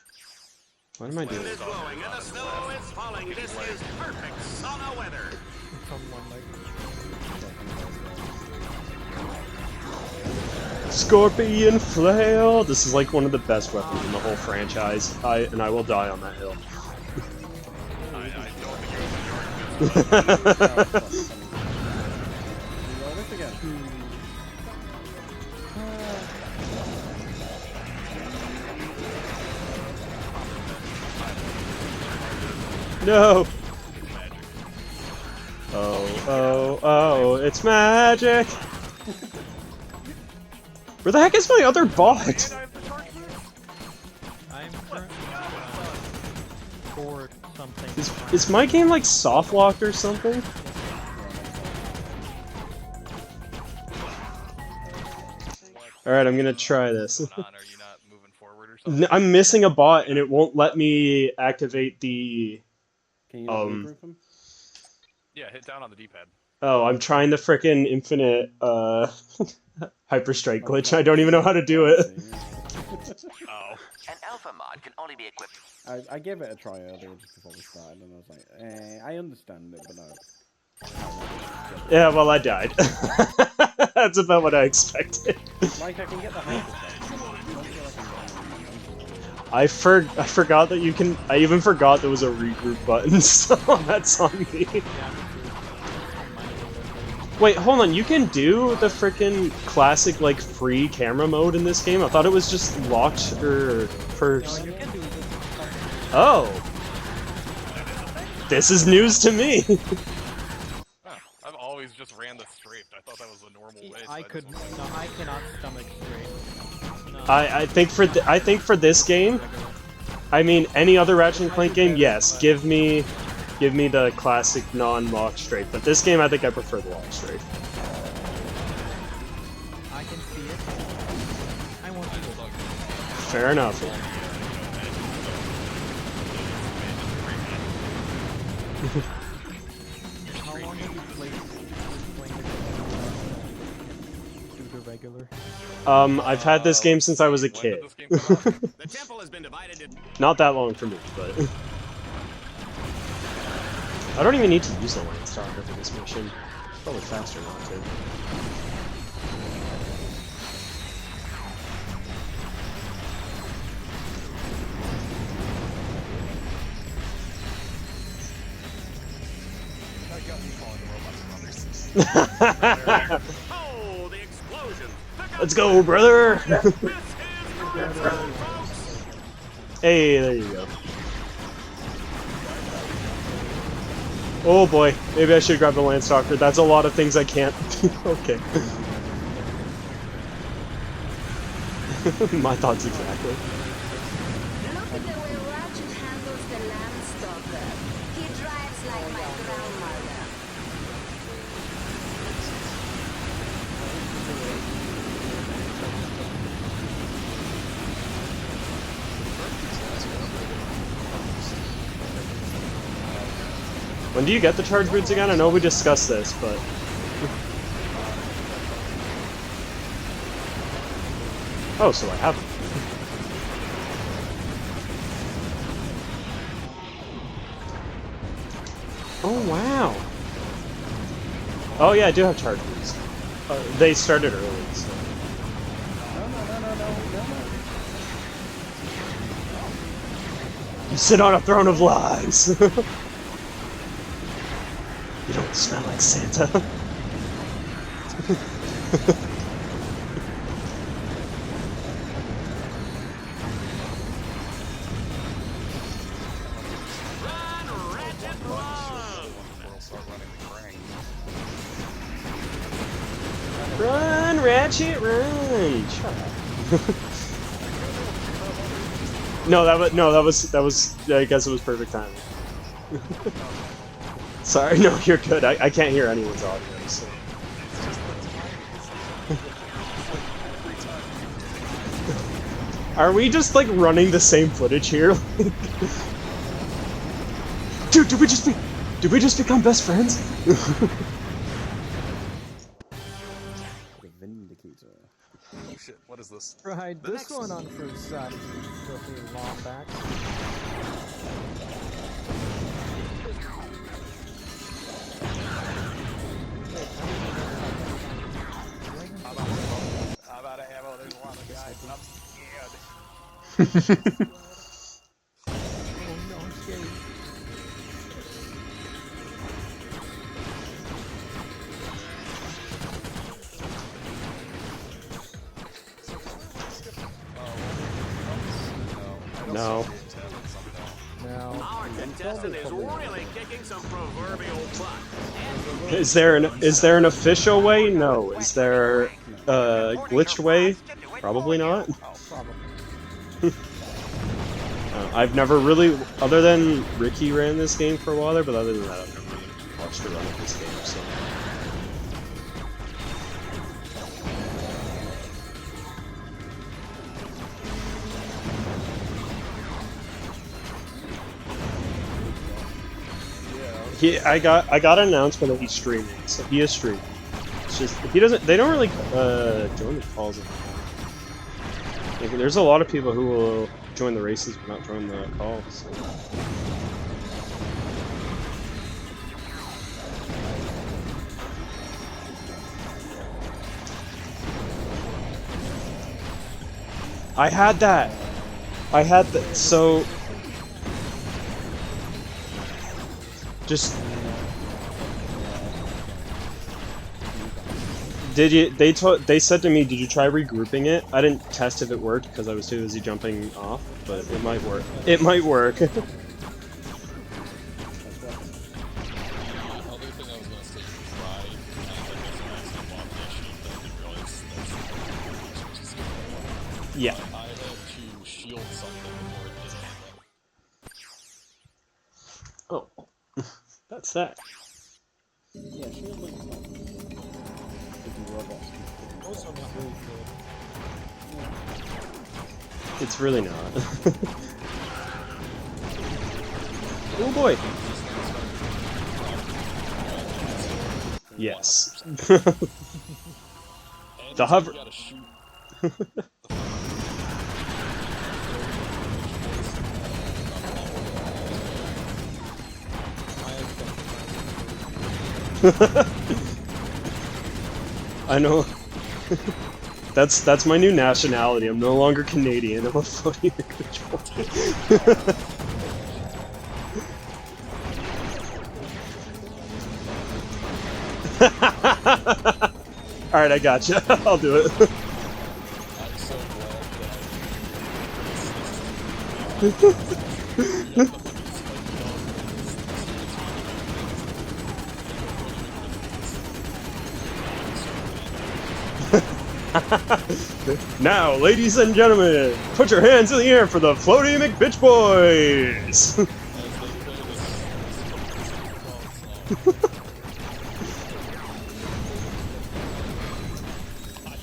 What am I doing? is blowing and the snow is falling. This is perfect sauna weather. Scorpion Flail. This is like one of the best weapons in the whole franchise. I will die on that hill. No! Oh, it's magic! Where the heck is my other bot? I'm currently for something. Is my game like soft locked or something? Alright, I'm gonna try this. I'm missing a bot and it won't let me activate the... Can you not regroup them? Yeah, hit down on the D-pad. Oh, I'm trying the frickin' infinite, Hyper Strike glitch. I don't even know how to do it. Oh. An alpha mod can only be equipped. I gave it a try earlier just before we started, and I was like, I understand it, but no. Yeah, well, I died. That's about what I expected. Like, I can get the hyper I forgot that you can. I even forgot there was a regroup button, so that's on me. Wait, hold on. You can do the frickin' classic, like, free camera mode in this game? I thought it was just locked or first. Oh! This is news to me! I've always just ran the strafed. I thought that was the normal way. So I cannot stomach straight. No. I think for this game, I mean, any other Ratchet and Clank game, yes, give me the classic non-lock strafe. But this game, I think I prefer the lock strafe. I can see it. I want to look. Fair enough. How long have you playing the regular? I've had this game since I was a kid. The temple has been divided in... Not that long for me, but... I don't even need to use the Lance Talker for this mission. It's probably faster not to. Oh, the explosion! Let's go, brother! Hey, there you go. Oh boy, maybe I should grab the Landstalker. That's a lot of things I can't. Okay. My thoughts exactly. Look at the way Ratchet handles the Landstalker. He drives like my grandmother. When do you get the charge boots again? I know we discussed this, but... Oh, so I have them. Oh, wow. Oh, yeah, I do have charge boots. They started early, so... You sit on a throne of lies! You don't smell like Santa. Run, Ratchet, run! Shut up. that was. I guess it was perfect timing. Sorry, no, you're good. I can't hear anyone's audio, so. Are we just, like, running the same footage here? Dude, did we just become best friends? Vindicator. Oh shit, what is this? Right, this one on Fruit's side is filthy long back. I'm out of ammo, there's a lot of guys, and I'm scared. Oh no, I'm scared. No. Our contestant is really kicking some proverbial butt. Is there an official way? No. Is there a glitched way? Probably not. I've never really, other than Ricky ran this game for a while there, but other than that, I've never really watched her run of this game. So. I got an announcement that he's streaming, so he is streaming. It's just he doesn't. They don't really join the calls. Like, there's a lot of people who will join the races but not join the calls. So. I had that. So. Just did you? They said to me, "Did you try regrouping it?" I didn't test if it worked because I was too busy jumping off, but it might work. It might work. Yeah. I had to shield something before it did anything. Oh, that's that. Yeah, shield links up. Taking robots. Also not really good. It's really not. Oh boy. Yes. The hover. I know. That's my new nationality. I'm no longer Canadian. I'm a floating individual. Alright, I gotcha. I'll do it. Now, ladies and gentlemen, put your hands in the air for the Floaty McBitch Boys!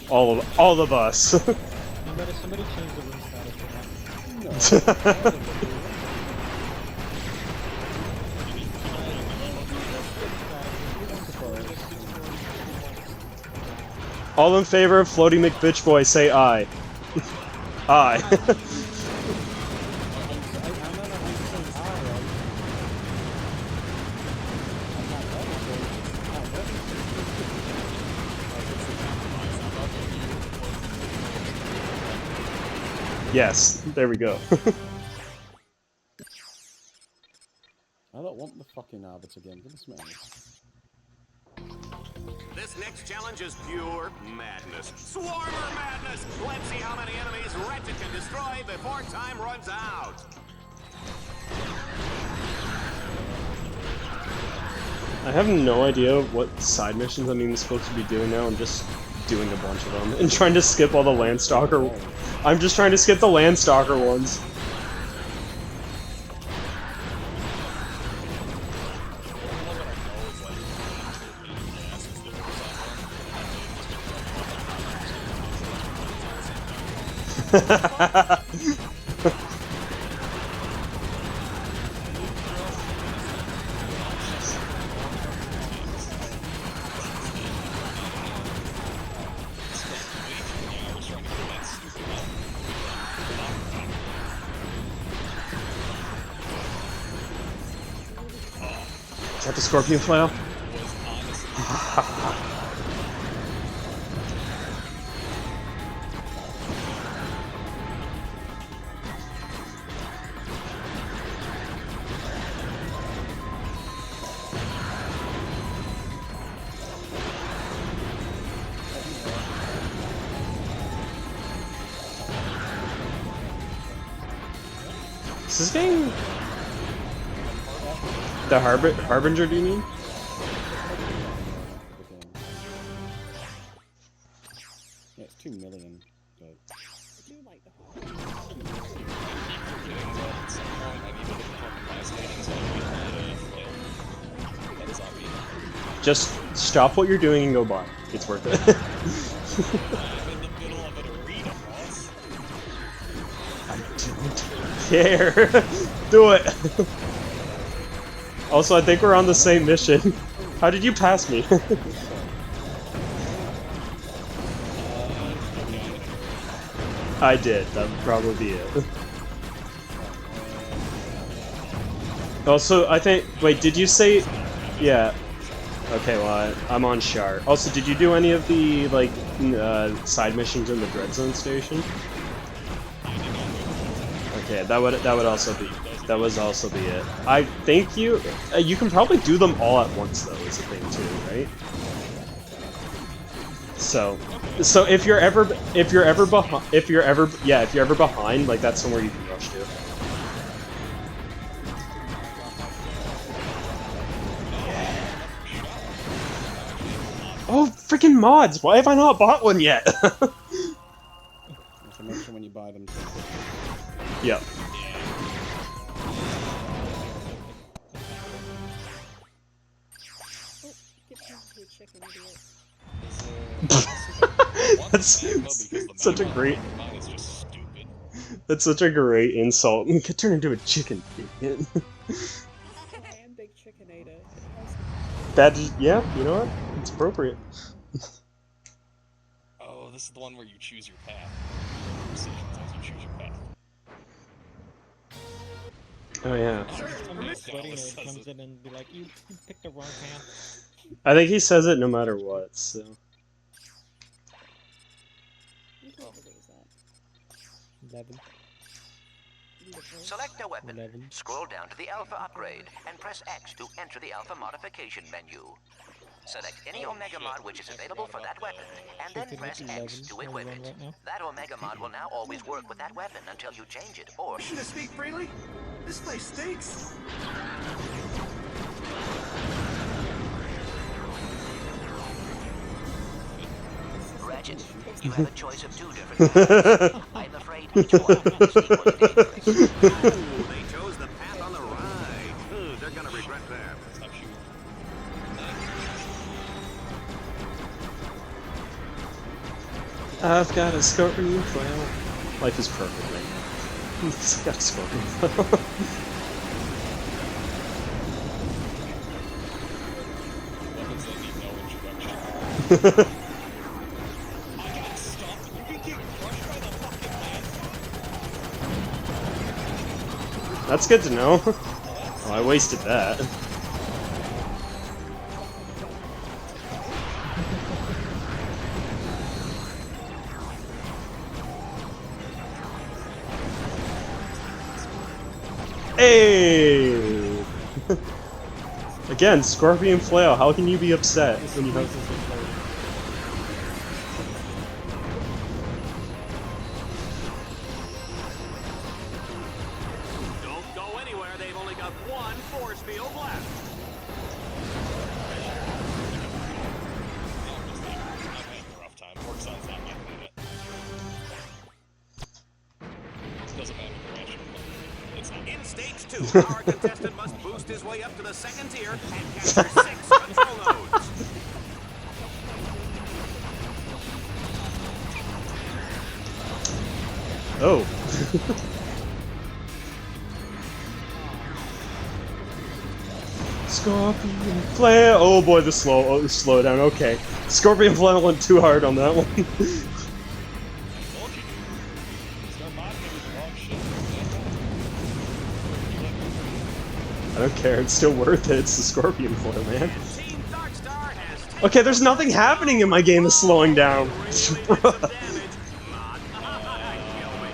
all of us. Somebody change the room status for that. All in favor of Floaty McBitch Boy, say aye. Aye. Yes, there we go. I don't want the fucking arbiter again. Give us a minute. This next challenge is pure madness. Swarmer madness! Let's see how many enemies Ratchet can destroy before time runs out. I have no idea what side missions I'm even supposed to be doing now. I'm just doing a bunch of them and trying to skip all the Landstalker. I'm just trying to skip the Landstalker ones. Is that the Scorpion Flail? Is this game the Harbinger, do you mean? Yeah, it's 2 million. But... I do like the Just stop what you're doing and go by. It's worth it. I don't care. Do it. Also, I think we're on the same mission. How did you pass me? I did. That would probably be it. Also, I think... Wait, did you say... Yeah. Okay, well, I'm on Shar. Also, did you do any of the, like, side missions in the Dread Zone station? Okay, that would also be... That was also be it. I think you can probably do them all at once though, is the thing too, right? So if you're ever behind, like that's somewhere you can rush to. Oh, freaking mods! Why have I not bought one yet? So make sure when you buy them. Yep. That's such a great. That's such a great insult. You could turn into a chicken. I am big chickenator. That yeah, you know what? It's appropriate. Oh, this is the one where you choose your path. Decisions as you choose your path. Oh yeah. Comes in and be like, you picked the wrong path. I think he says it no matter what. So. Select a weapon, scroll down to the Alpha upgrade, and press X to enter the Alpha modification menu. Select any Omega mod which is available for that weapon, and then press X to equip it. That Omega mod will now always work with that weapon until you change it, or... Should I speak freely? This place stinks. Ratchet, you have a choice of 2 different paths. I'm afraid each one is equally dangerous. Ooh, they chose the path on the right. Ooh, they're gonna regret that. Stop shooting. I've got a scorpion flail. Life is perfect right now. I've got a scorpion flail. Weapons that need no introduction. I got stuck. You can get crushed by the fucking man. That's good to know. Oh, I wasted that. Hey! Again, Scorpion Flail, how can you be upset when you have... Don't go anywhere. They've only got 1 force field left. I'm having a rough time. Work sounds not like it. It doesn't matter the direction. It's not. In stage 2, our contestant must boost his way up to the 2nd tier and capture 6 control nodes. Oh. Scorpion Flail! Oh boy, the slow down, okay. Scorpion Flail went too hard on that one. I told you, dude. Start modding it with the wrong shit. I don't care, it's still worth it, it's the Scorpion Flail, man. And Team Darkstar has taken Okay, there's nothing happening in my game that's slowing down. really some damage. Mod. Kill me.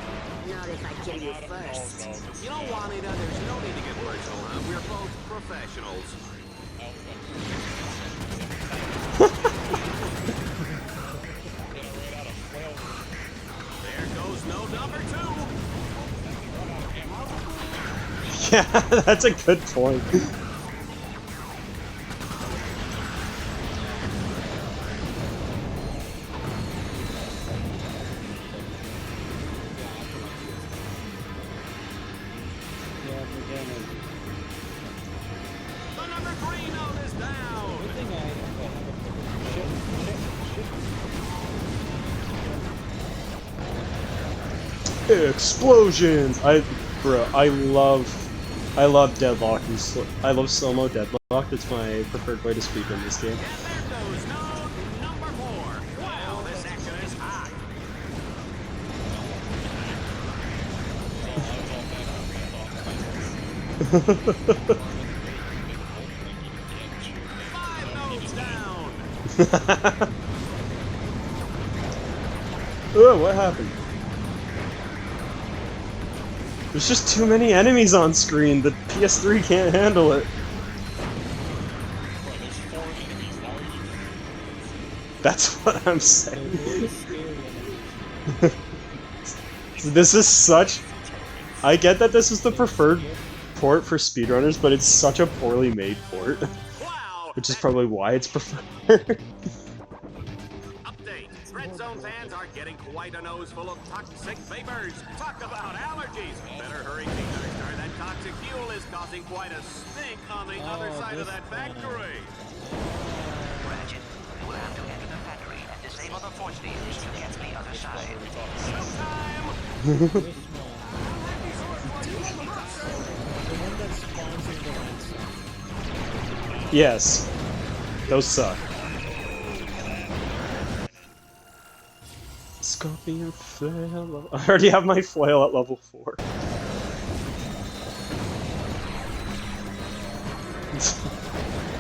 Not if I kill you first. You know, Juanita, there's no need to get personal, huh? We're both professionals. There goes no number 2. Yeah, that's a good point. Yeah, again, The number 3 node is down. good thing I have a Explosions! Bro, I love Deadlock. I love slow-mo Deadlock. It's my preferred way to speedrun this game. And there goes node number 4. Wow, this action is hot. Five nodes down. Oh, what happened? There's just too many enemies on screen. The PS3 can't handle it. Bro, there's 4 enemies. Why are you... That's what I'm saying. really scary. This is such... I get that this is the preferred port for speedrunners, but it's such a poorly made port. Wow. Which is probably why it's preferred. Update. Red Zone fans are getting quite a nose full of toxic vapors. Talk about allergies. Better hurry, King Darkstar. That toxic fuel is causing quite a stink on the other side of that factory. Ratchet, you will have to enter the factory and disable the force fields to get to the other side. Showtime. This one. The one that spawns in the ransom. Yes. Those suck. Scorpion flail. I already have my flail at level 4.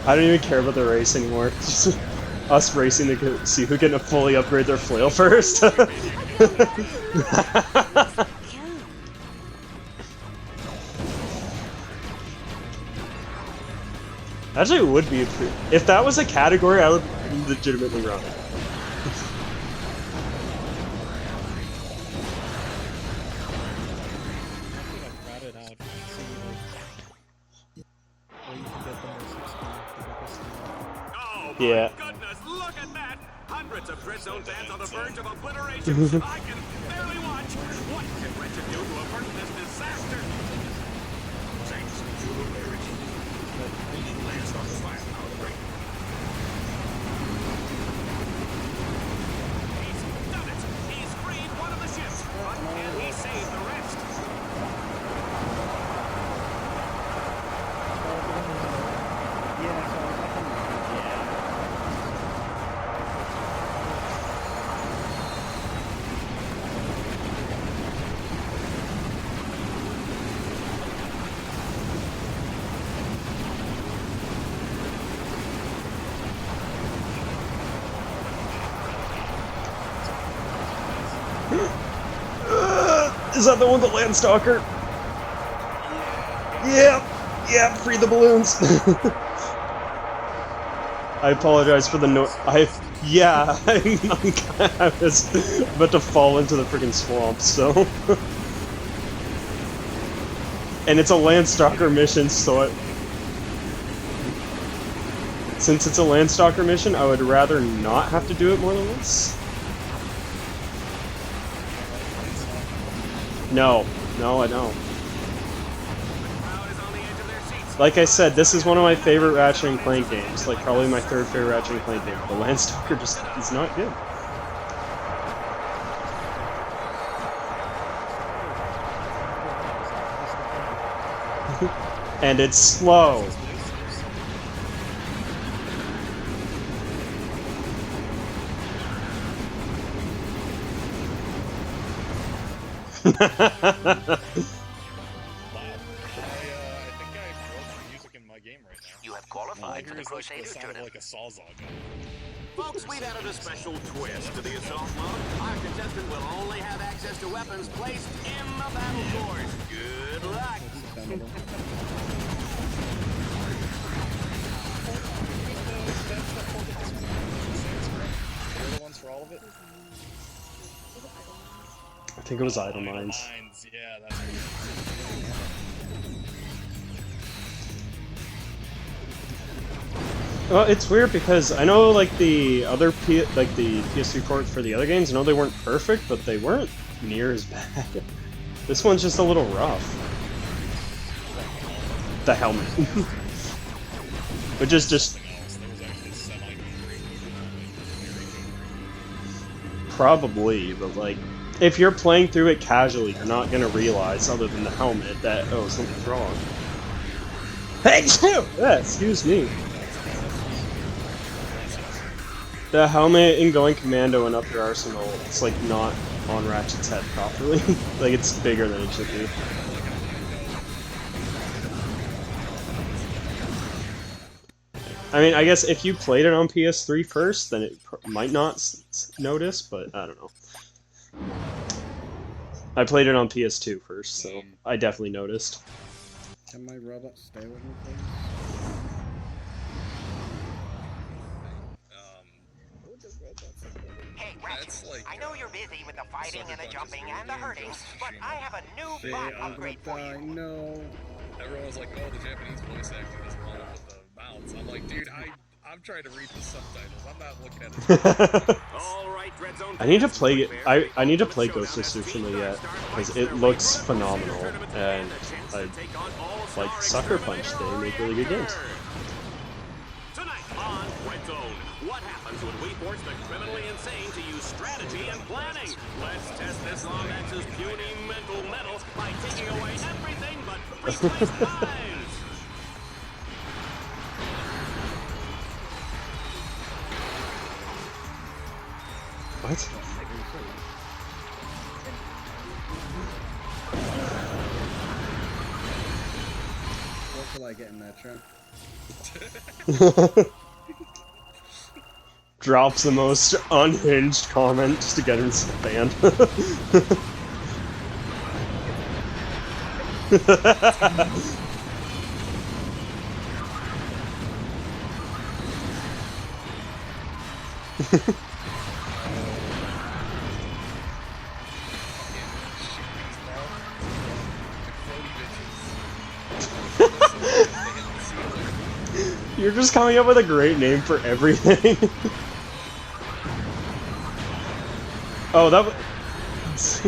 I don't even care about the race anymore. It's just us racing to see who can fully upgrade their flail first. Actually, it would be if that was a category, I would legitimately run it. Yeah. Goodness, look at that! Hundreds of Dreadzone fans on the verge of obliteration. I can barely watch. What can Ratchet do to avert this disaster? Thanks to the lyrics. Lance on the firepower break. He's done it! He's freed one of the ships, but can he save the rest? Is that the one with the Landstalker? Yeah, yeah, free the balloons. I apologize for the yeah, I was about to fall into the freaking swamp, so. And it's a Landstalker mission, so since it's a Landstalker mission, I would rather not have to do it more than once. No, I don't. Like I said, this is one of my favorite Ratchet and Clank games. Like, probably my third favorite Ratchet and Clank game. The Landstalker just is not good. And it's slow. You have qualified for the Crusaders tournament. Like a Sawzall gun. Folks, we've added a special twist to the assault mode. Our contestant will only have access to weapons placed in the battle course. Good luck. They're the ones for all of it? I think it was Idle Minds. Yeah, that's Well, it's weird because I know like the other the PS3 ports for the other games, I know they weren't perfect, but they weren't near as bad. This one's just a little rough. The helmet. Which is just probably, but like if you're playing through it casually, you're not gonna realize, other than the helmet, that oh, something's wrong. Hey, yeah, excuse me. The helmet in Going Commando and Up Your Arsenal, it's like not on Ratchet's head properly. Like it's bigger than it should be. I mean, I guess if you played it on PS3 first, then it might not notice, but I don't know. I played it on PS2 first, so I definitely noticed. Can my robot stay with me, please? Hey, Ratchet, I know you're busy with the fighting and the jumping and the hurting, but I have a new bot upgrade for you. No. Everyone was like, oh, the Japanese voice acting is wrong with the mouths. I'm like, dude, I'm trying to read the subtitles. I'm not looking at it. I need to play I need to play Ghost of Tsushima yet, because it looks phenomenal, and I like Sucker Punch. They make really good games. Tonight on Red Zone, what happens when we force the criminally insane to use strategy and planning? Let's test this Lombax's puny mental metal by taking away everything but replaced lines. What? What will I get in that trap? Drops the most unhinged comment just to get himself banned. You're just coming up with a great name for everything. Oh, that was...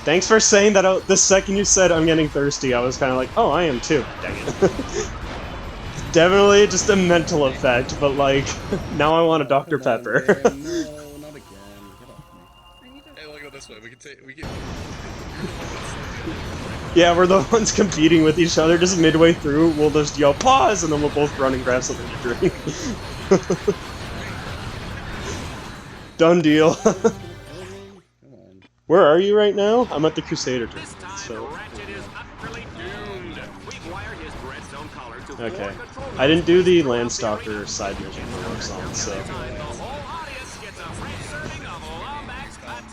Thanks for saying that. The second you said I'm getting thirsty, I was kind of like, oh, I am too. Dang it. Definitely just a mental effect, but like, now I want a Dr. Pepper. No, not again. Get off me. Hey, look at it this way. We can. Yeah, we're the ones competing with each other. Just midway through, we'll just yell pause, and then we'll both run and grab something to drink. Done deal. Where are you right now? I'm at the Crusader turn. So. Ratchet is utterly doomed. Require his Dread Zone collar to Okay. form control. I didn't do the Landstalker side mission for works on, so. The whole audience gets a free serving of Lombax Pate.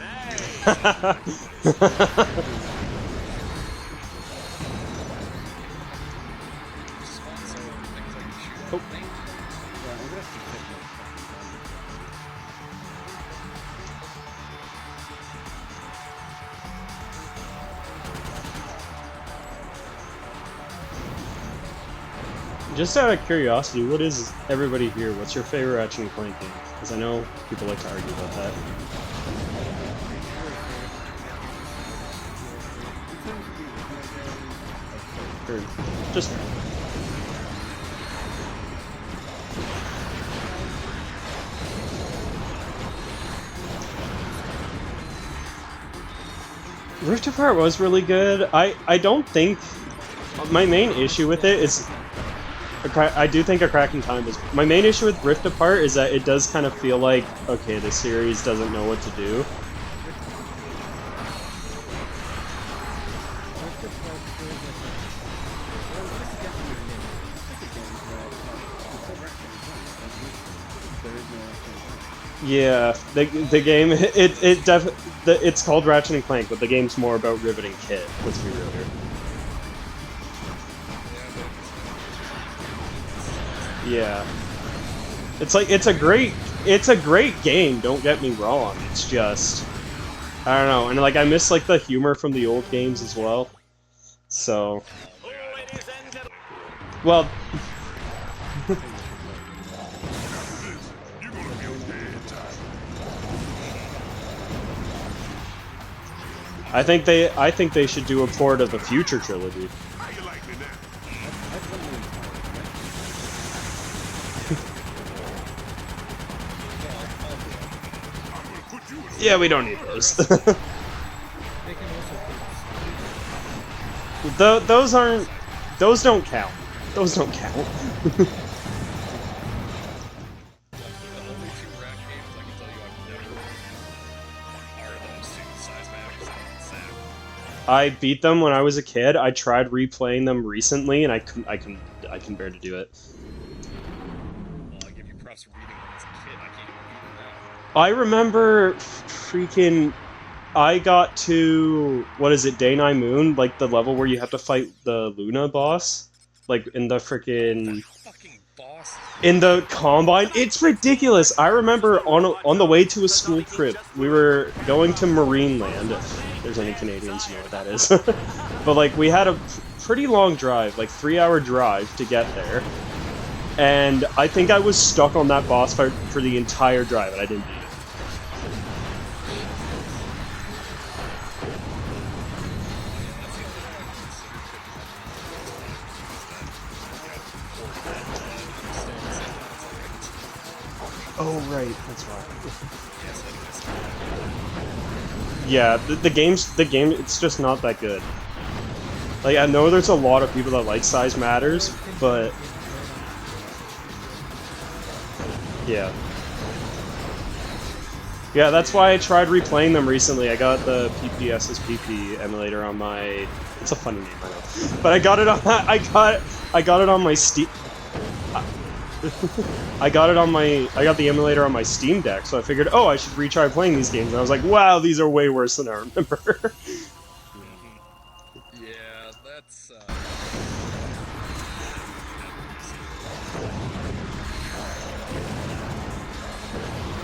Oh. Just out of curiosity, what is everybody here? What's your favorite Ratchet and Clank game? Because I know people like to argue about that. Or just Rift Apart was really good. I don't think my main issue with it is I do think A Crack in Time is my main issue with Rift Apart is that it does kind of feel like, okay, the series doesn't know what to do. Yeah, the game it's called Ratchet and Clank, but the game's more about riveting Kit. Let's be real here. Yeah, it's like it's a great game. Don't get me wrong. It's just I don't know, and like I miss like the humor from the old games as well. So, well. I think they should do a port of the future trilogy. Yeah, we don't need those. Those don't count. Those don't count. I beat them when I was a kid. I tried replaying them recently, and I can bear to do it. Well, I give you props for beating them as a kid. I can't even beat them now. I remember freaking. I got to what is it, Day 9 Moon, like the level where you have to fight the Luna boss, like in the freaking. In the Combine. It's ridiculous. I remember on the way to a school trip, we were going to Marineland. If there's any Canadians who know what that is. But like we had a pretty long drive, like 3-hour drive to get there. And I think I was stuck on that boss fight for the entire drive and I didn't beat it. Oh right, that's why. Yeah, the game, it's just not that good. Like, I know there's a lot of people that like Size Matters, but... Yeah. Yeah, that's why I tried replaying them recently. I got the PPSSPP emulator on my... It's a funny name, I know. But I got it on... I got it on my Steam... I got the emulator on my Steam Deck, so I figured, oh, I should retry playing these games. And I was like, wow, these are way worse than I remember. Yeah, that's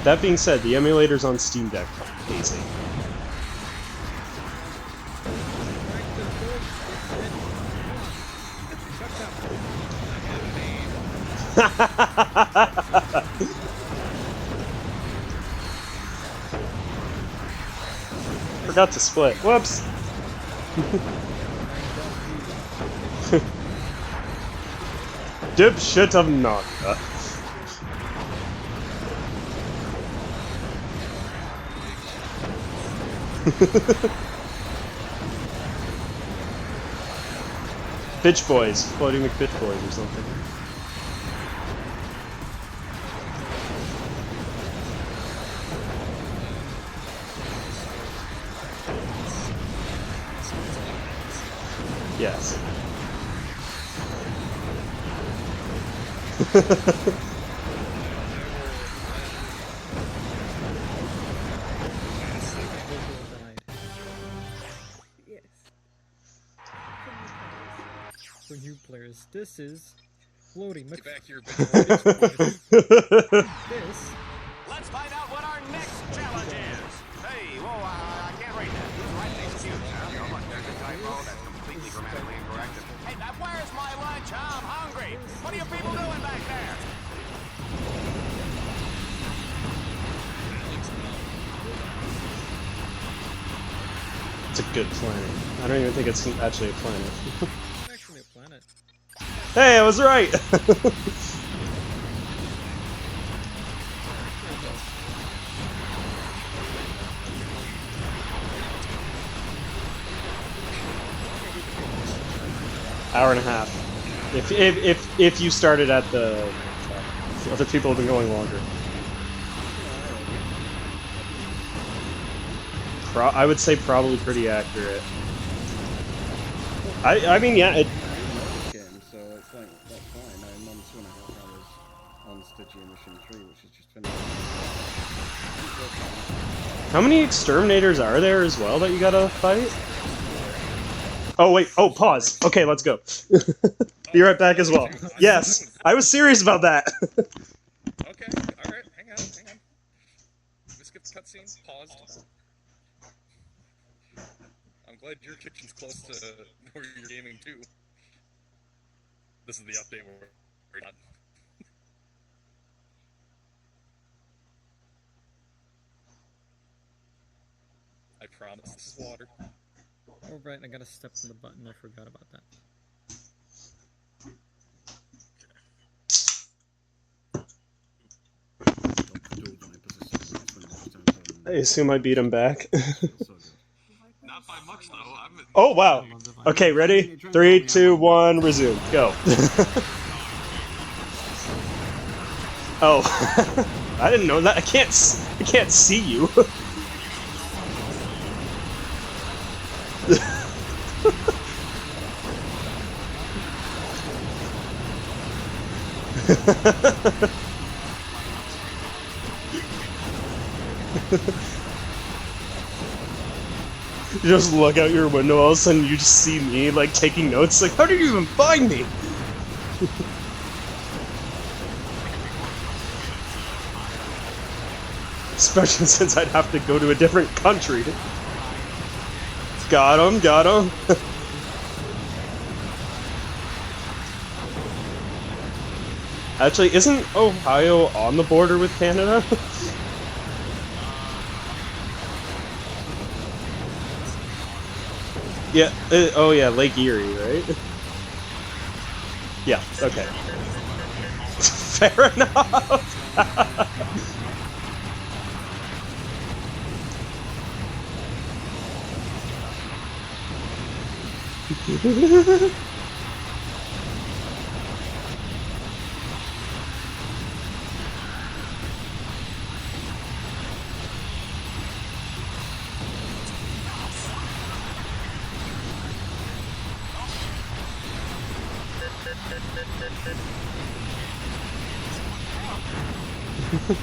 That being said, the emulators on Steam Deck are amazing. Forgot to split. Whoops. Dipshit of Naka. Bitch Boys. Floating McBitch Boys or something. Yes. Yes. For new players, this is floating. get back here, bitch. This. Let's find out what our next challenge is. Hey, whoa, I can't read that. Who's writing these cues? No, look, there's a typo that's completely grammatically incorrect. Hey, where's my lunch? I'm hungry. What are you people doing back there? It's a good planet. I don't even think it's actually a planet. It's actually a planet. Hey, I was right! Hour and a half. If you started at the other people have been going longer. I would say probably pretty accurate. I mean, yeah. Game, so it's like that's fine. I'm on 2.5 hours on Stygia Mission 3, which is just finished. How many exterminators are there as well that you gotta fight? Oh wait, oh pause. Okay, let's go. Be right back as well. Yes, I was serious about that. Okay, alright, hang on. We skipped the cutscene, paused. I'm glad your kitchen's close to where you're gaming too. This is the update where we're done. I promise this is water. Oh right, I gotta step on the button. I forgot about that. I assume I beat him back. Not by much though. Oh wow. Okay, ready? 3, 2, 1, resume. Go. Oh, I didn't know that. I can't see you. You just look out your window, all of a sudden you just see me, like, taking notes, like, how did you even find me? Especially since I'd have to go to a different country. Got him, got him. Actually, isn't Ohio on the border with Canada? Yeah, oh yeah, Lake Erie, right? Yeah, okay. Fair enough! can't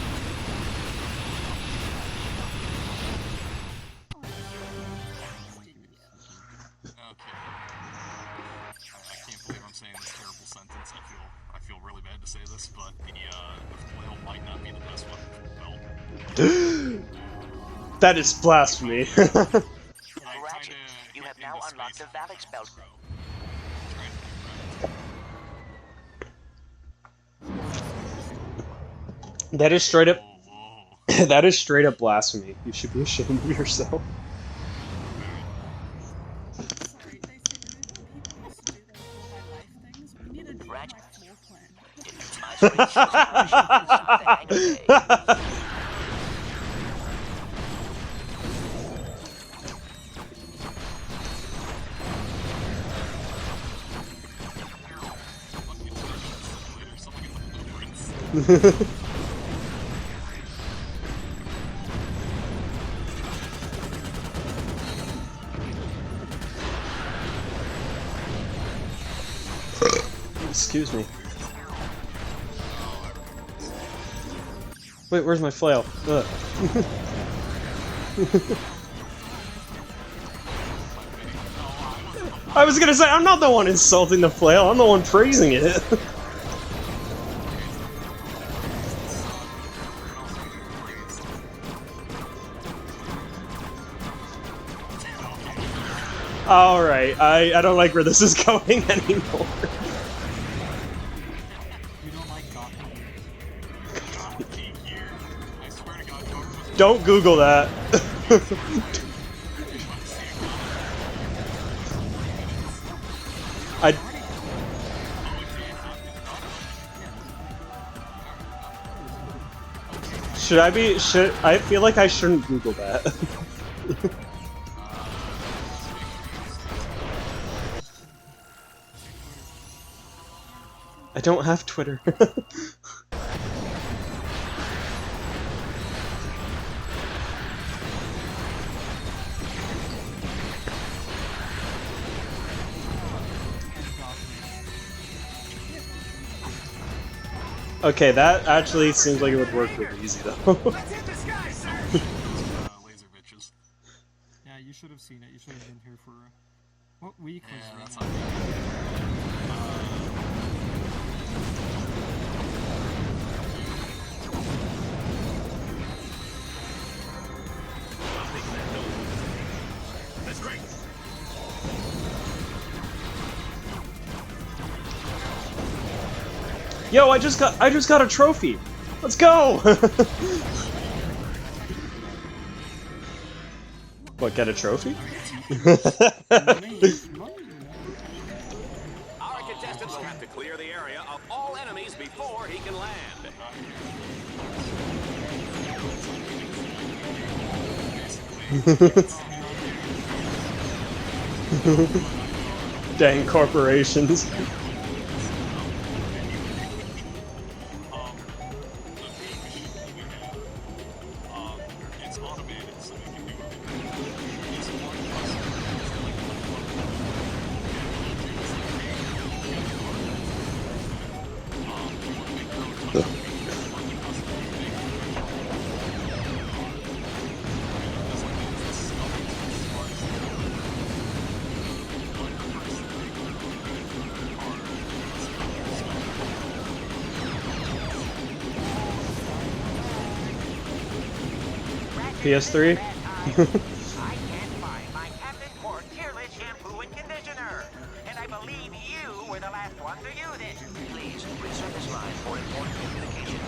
believe I'm saying this terrible sentence. I feel really bad to say this, but the flail might not be the best weapon for the belt. That is blasphemy. Ratchet, you have now unlocked the Valix belt. That is straight up. That is straight up blasphemy. You should be ashamed of yourself. Sorry, they said people used to do those all my life things. We need to do my floor plan. Excuse me. Wait, where's my flail? Ugh. I was gonna say, I'm not the one insulting the flail, I'm the one praising it. Alright, I don't like where this is going anymore. Don't Google that. I feel like I shouldn't Google that. I don't have Twitter. Okay, that actually seems like it would work really easy though. Laser bitches. Yeah, you should have seen it. You should have been here for what week was that's That's great. Yo, I just got a trophy. Let's go. What, get a trophy? Our contestant will have to clear the area of all enemies before he can land. Dang corporations. PS3? I can't find my Captain Cork Tearless shampoo and conditioner. And I believe you were the last one to use it. Please, reserve this line for important communication.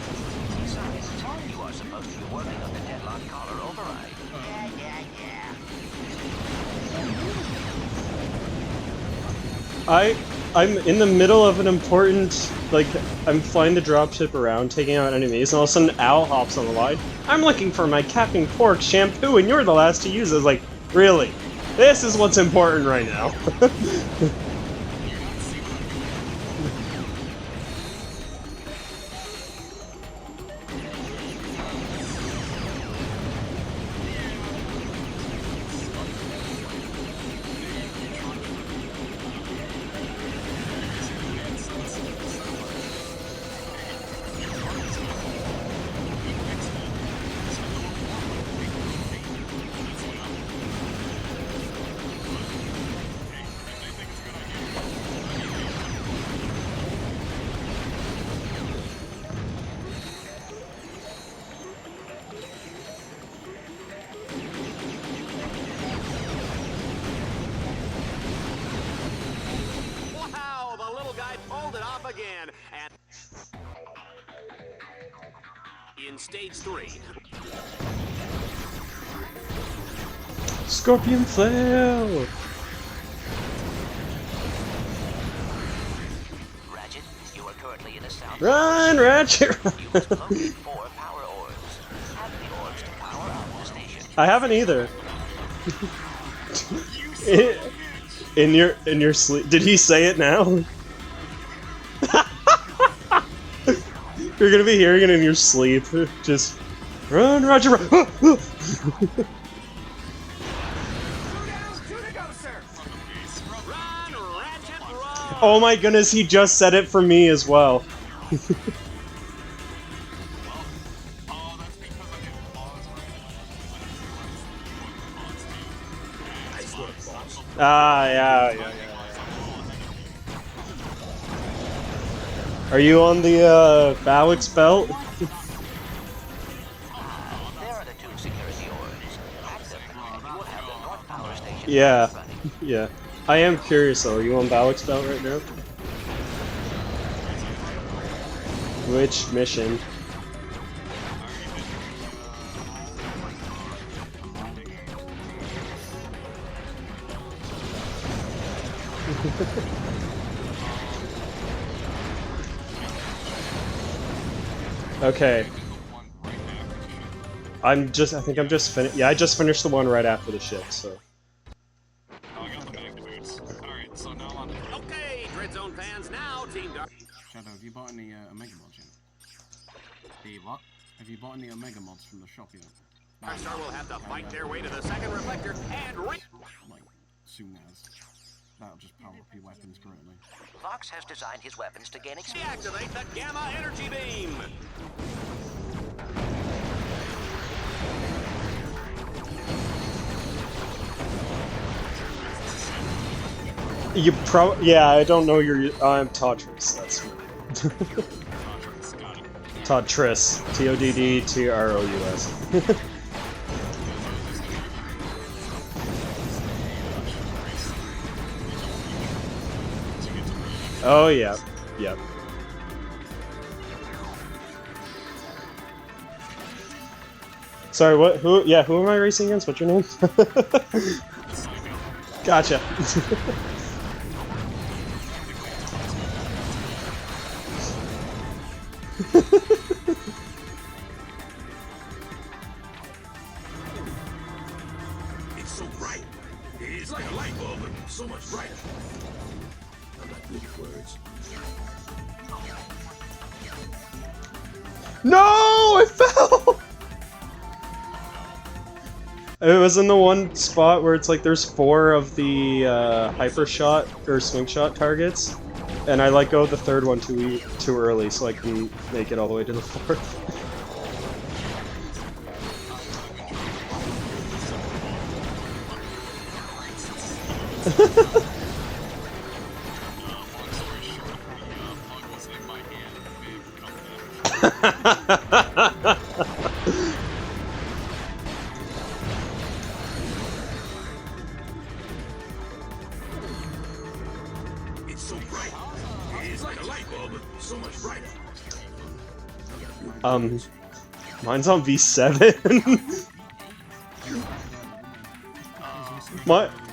Besides, you are supposed to be working on the Deadlocked collar override. Yeah. I'm in the middle of an important, like, I'm flying the dropship around, taking out enemies, and all of a sudden Al hops on the line. I'm looking for my Captain Cork shampoo, and you're the last to use it. I was like, really? This is what's important right now. off again. And in stage 3, Scorpion flail. Ratchet, you are currently in a sound. Run, Ratchet! You must locate 4 power orbs. Have the orbs to power up the station. I haven't either. In your sleep. Did he say it now? You're gonna be hearing it in your sleep. Just run, Roger, run! Oh my goodness, he just said it for me as well. Ah, yeah. Are you on the Balix belt? There are the 2 security orbs. At them, you will have the North Power Station. Yeah, running. yeah. I am curious though. Are you on Balix belt right now? Which mission? Okay. I think I'm just finished. Yeah, I just finished the one right after the ship, so. okay, Dread Zone fans, now Team Dark. Shadow, have you bought any Omega mods yet? The what? Have you bought any Omega mods from the shop yet? Darkstar will have to fight their way to the second reflector and Like, soon as. That'll just power up your weapons currently. Vox has designed his weapons to gain experience. deactivate the Gamma Energy Beam. Yeah, I don't know your. I'm Toddtrous. That's me. Toddtrous. Toddtrous. Oh yeah, yep. Sorry, what? Who? Yeah, who am I racing against? What's your name? Gotcha. It's so bright. It's like a light bulb, but so much brighter. I'm not good at words. No, I fell. It was in the one spot where it's like there's 4 of the hyper shot or swing shot targets, and I let go of the 3rd one too early, so I couldn't make it all the way to the 4th. It's so bright. It's like a light bulb, but so much brighter. Mine's on V7.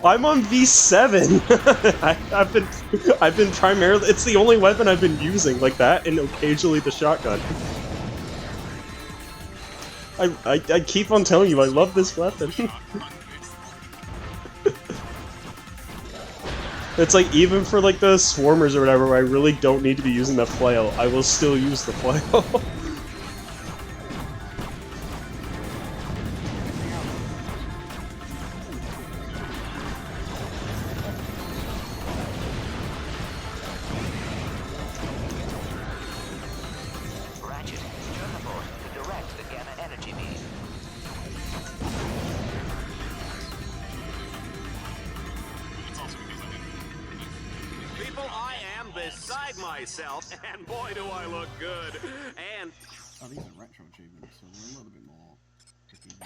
I'm on V7. I've been primarily. It's the only weapon I've been using, like that, and occasionally the shotgun. I keep on telling you I love this weapon. It's like even for like the swarmers or whatever, where I really don't need to be using the flail, I will still use the flail. Ratchet, turn the board to direct the Gamma Energy Beam. People, I am beside myself, and boy do I look good. And Oh, these are retro achievements, so they're a little bit more tricky than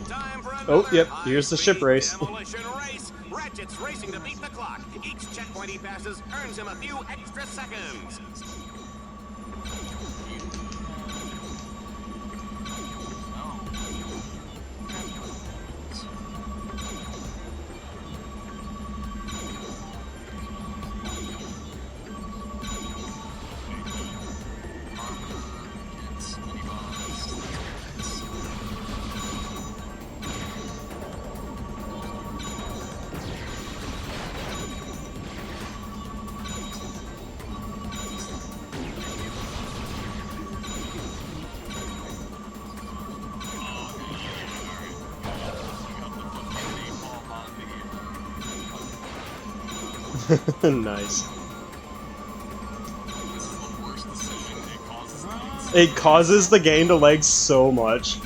time for Oh, another yep, here's the ship high-speed race. demolition race. Ratchet's racing to beat the clock. Each checkpoint he passes earns him a few extra seconds. Nice. It causes the game to lag so much.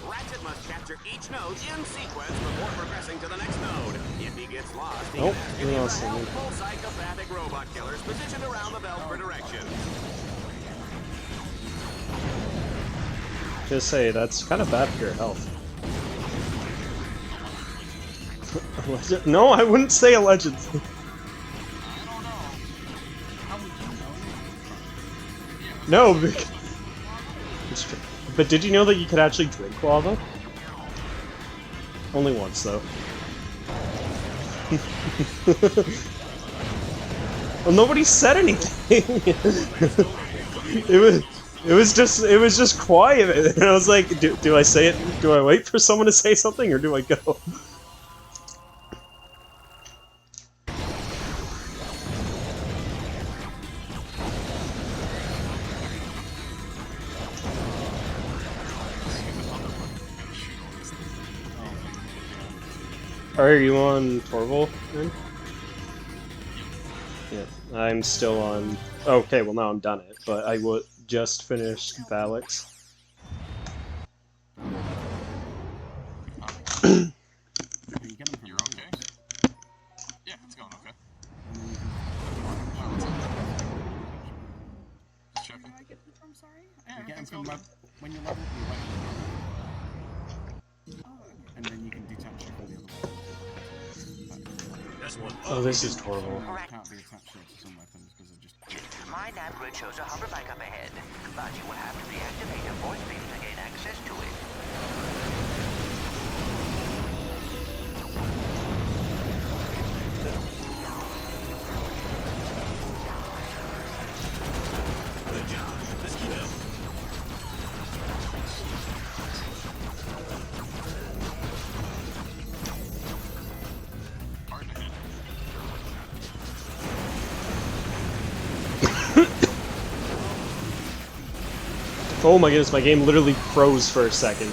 Ratchet must capture each node in sequence before progressing to the next node. If he gets lost, he Nope, can we ask lost any him. helpful psychopathic robot killers positioned around the belt for direction. Just say, that's kind of bad for your health. No, I wouldn't say allegedly. No, it's true. But did you know that you could actually drink lava? Only once, though. Well, nobody said anything. It was just quiet, and I was like, do I say it? Do I wait for someone to say something, or do I go? Are you on Torval, then? Yeah, I'm still on... Okay, well now I'm done it, but I just finished Valix. You're okay? Yeah, it's going okay. Just checking. Where do I get them from? Sorry. You get them from when you're level, and then you can detach it from the other one. Oh, this is Torval. You can't be attached to some weapons because they're just... My nav grid shows a hover bike up ahead, but you will have to deactivate a force field to gain access to it. Good job. Let's keep it up. Oh my goodness, my game literally froze for a second.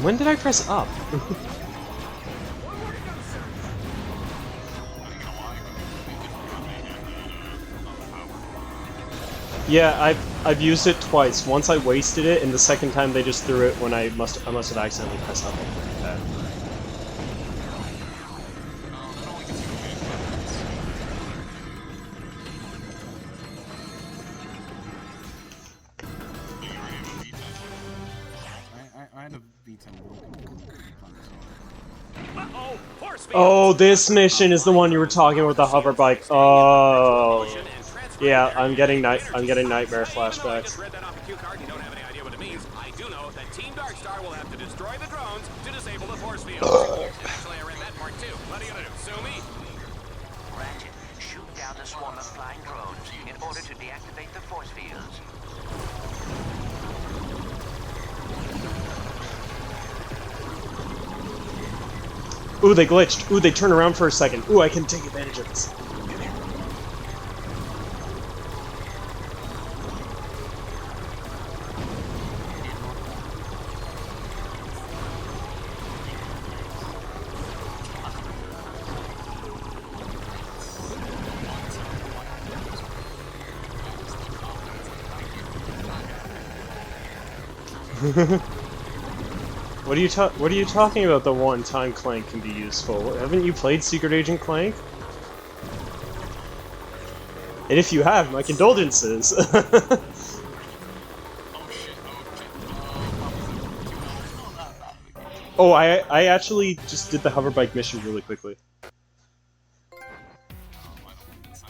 When did I press up? Yeah, I've used it twice. Once I wasted it, and the second time they just threw it when I must have accidentally pressed up. Like that. I had a V10 Oh, this mission is the one you were talking about with the hover bike. Oh, yeah, I'm getting nightmare flashbacks. Read that off the cue card. You don't have any idea what it means. I do know that Team Darkstar will have to destroy the drones to disable the force field. Actually, I read that part too. What are you gonna do? Sue me? Ratchet, shoot down the swarm of flying drones in order to deactivate the force fields. Ooh, they glitched. Ooh, they turned around for a second. Ooh, I can take advantage of this. What are you talking about? The one-time Clank can be useful. Haven't you played Secret Agent Clank? And if you have, my condolences. Oh, I actually just did the hoverbike mission really quickly.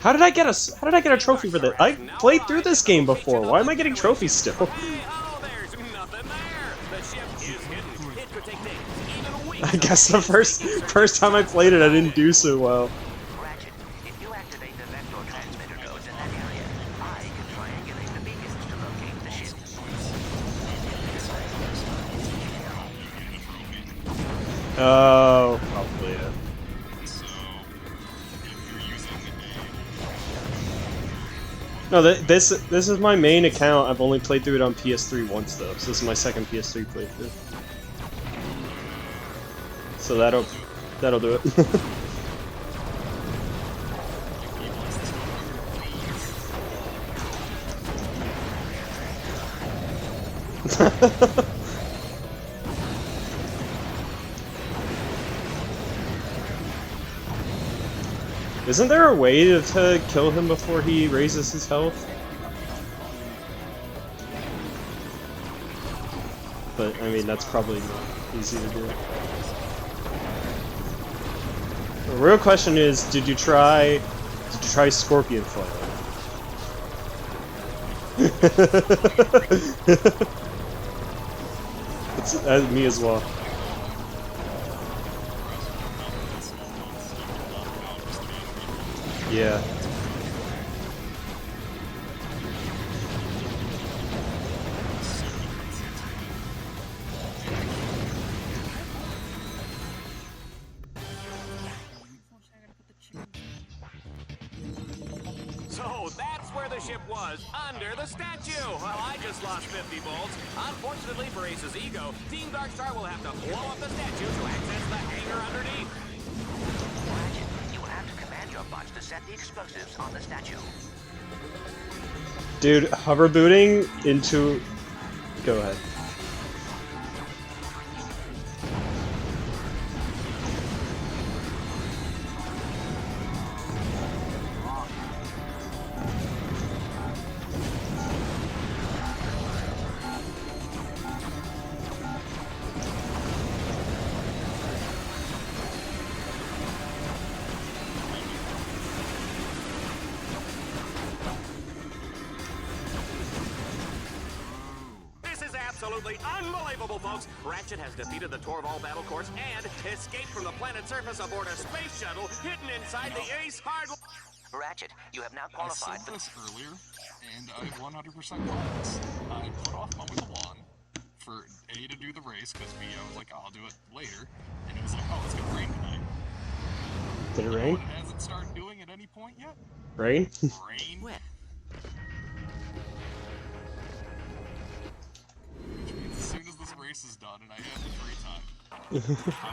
How did I get a trophy for that? I played through this game before. Why am I getting trophies still? I guess the first time I played it, I didn't do so well. Ratchet, if you activate the vector transmitter nodes in that area, I can triangulate the beacons to locate the ship. Oh, probably yeah. No, this is my main account. I've only played through it on PS3 once though, so this is my second PS3 playthrough. So that'll do it. Isn't there a way to kill him before he raises his health? But I mean, that's probably not easy to do. The real question is, did you try Scorpion Flail? It's me as well. Yeah. So that's where the ship was, under the statue. Well, I just lost 50 volts. Unfortunately for Ace's ego, Team Darkstar will have to blow up the statue to access the hangar underneath. Ratchet, you will have to command your bots to set the explosives on the statue. Dude, hover booting into... Go ahead. Absolutely unbelievable, folks! Ratchet has defeated the Torval battle course and escaped from the planet's surface aboard a space shuttle hidden inside the Ace hard... Ratchet, you have now qualified for... I said this earlier, and I 100% confidence. I put off mowing the lawn for A, to do the race, because B, I was like, oh, I'll do it later, and it was like, oh, it's gonna rain tonight. Did it rain? Has it started doing at any point yet? Rain? Rain? When? As soon as this race is done and I have the free time, I'm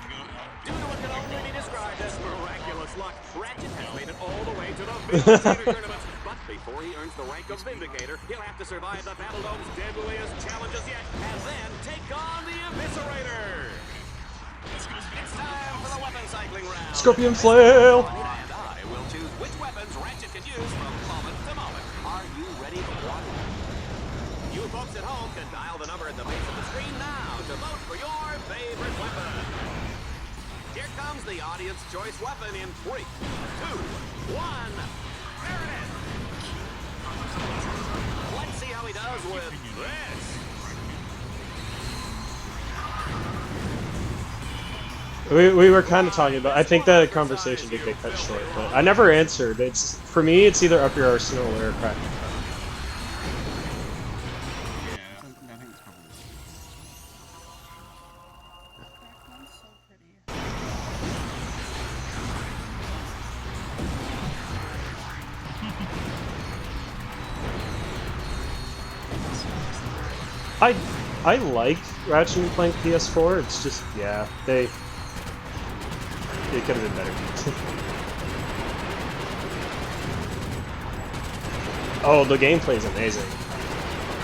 gonna... Due to what can only be described as miraculous luck, Ratchet has made it all the way to the Vindicator tournament. But before he earns the rank of Vindicator, he'll have to survive the Battledome's deadliest challenges yet, and then take on the Eviscerator! It's time for the weapon cycling round. Scorpion Flail! And I will choose which weapons Ratchet can use from moment to moment. Are you ready to watch? You folks at home can dial the number at the base of the screen now to vote for your favorite weapon. Here comes the audience choice weapon in 3, 2, 1. There it is. Let's see how he does with this. We were kind of talking about... I think the conversation did get cut short, but I never answered. For me, it's either Up Your Arsenal or Crack. I like Ratchet and Clank PS4, it's just, yeah, it could have been better. Oh, the gameplay is amazing.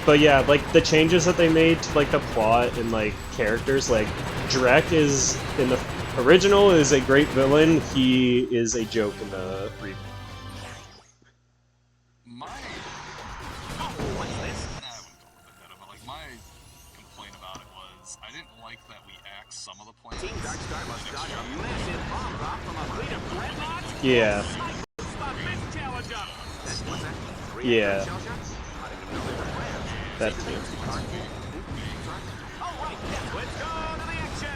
But yeah, like the changes that they made to like the plot and like characters, like Drek is in the original is a great villain. He is a joke in the remake. My... Oh, what's this? I wouldn't go with the meta, but like my complaint about it was I didn't like that we axed some of the plans. Team Darkstar must dodge a massive bomb drop from a fleet of dreadnoughts. Yeah. Challenge up. What's that? Yeah. Shell shock? I didn't even know they were planned. That too. All right, let's go to the action.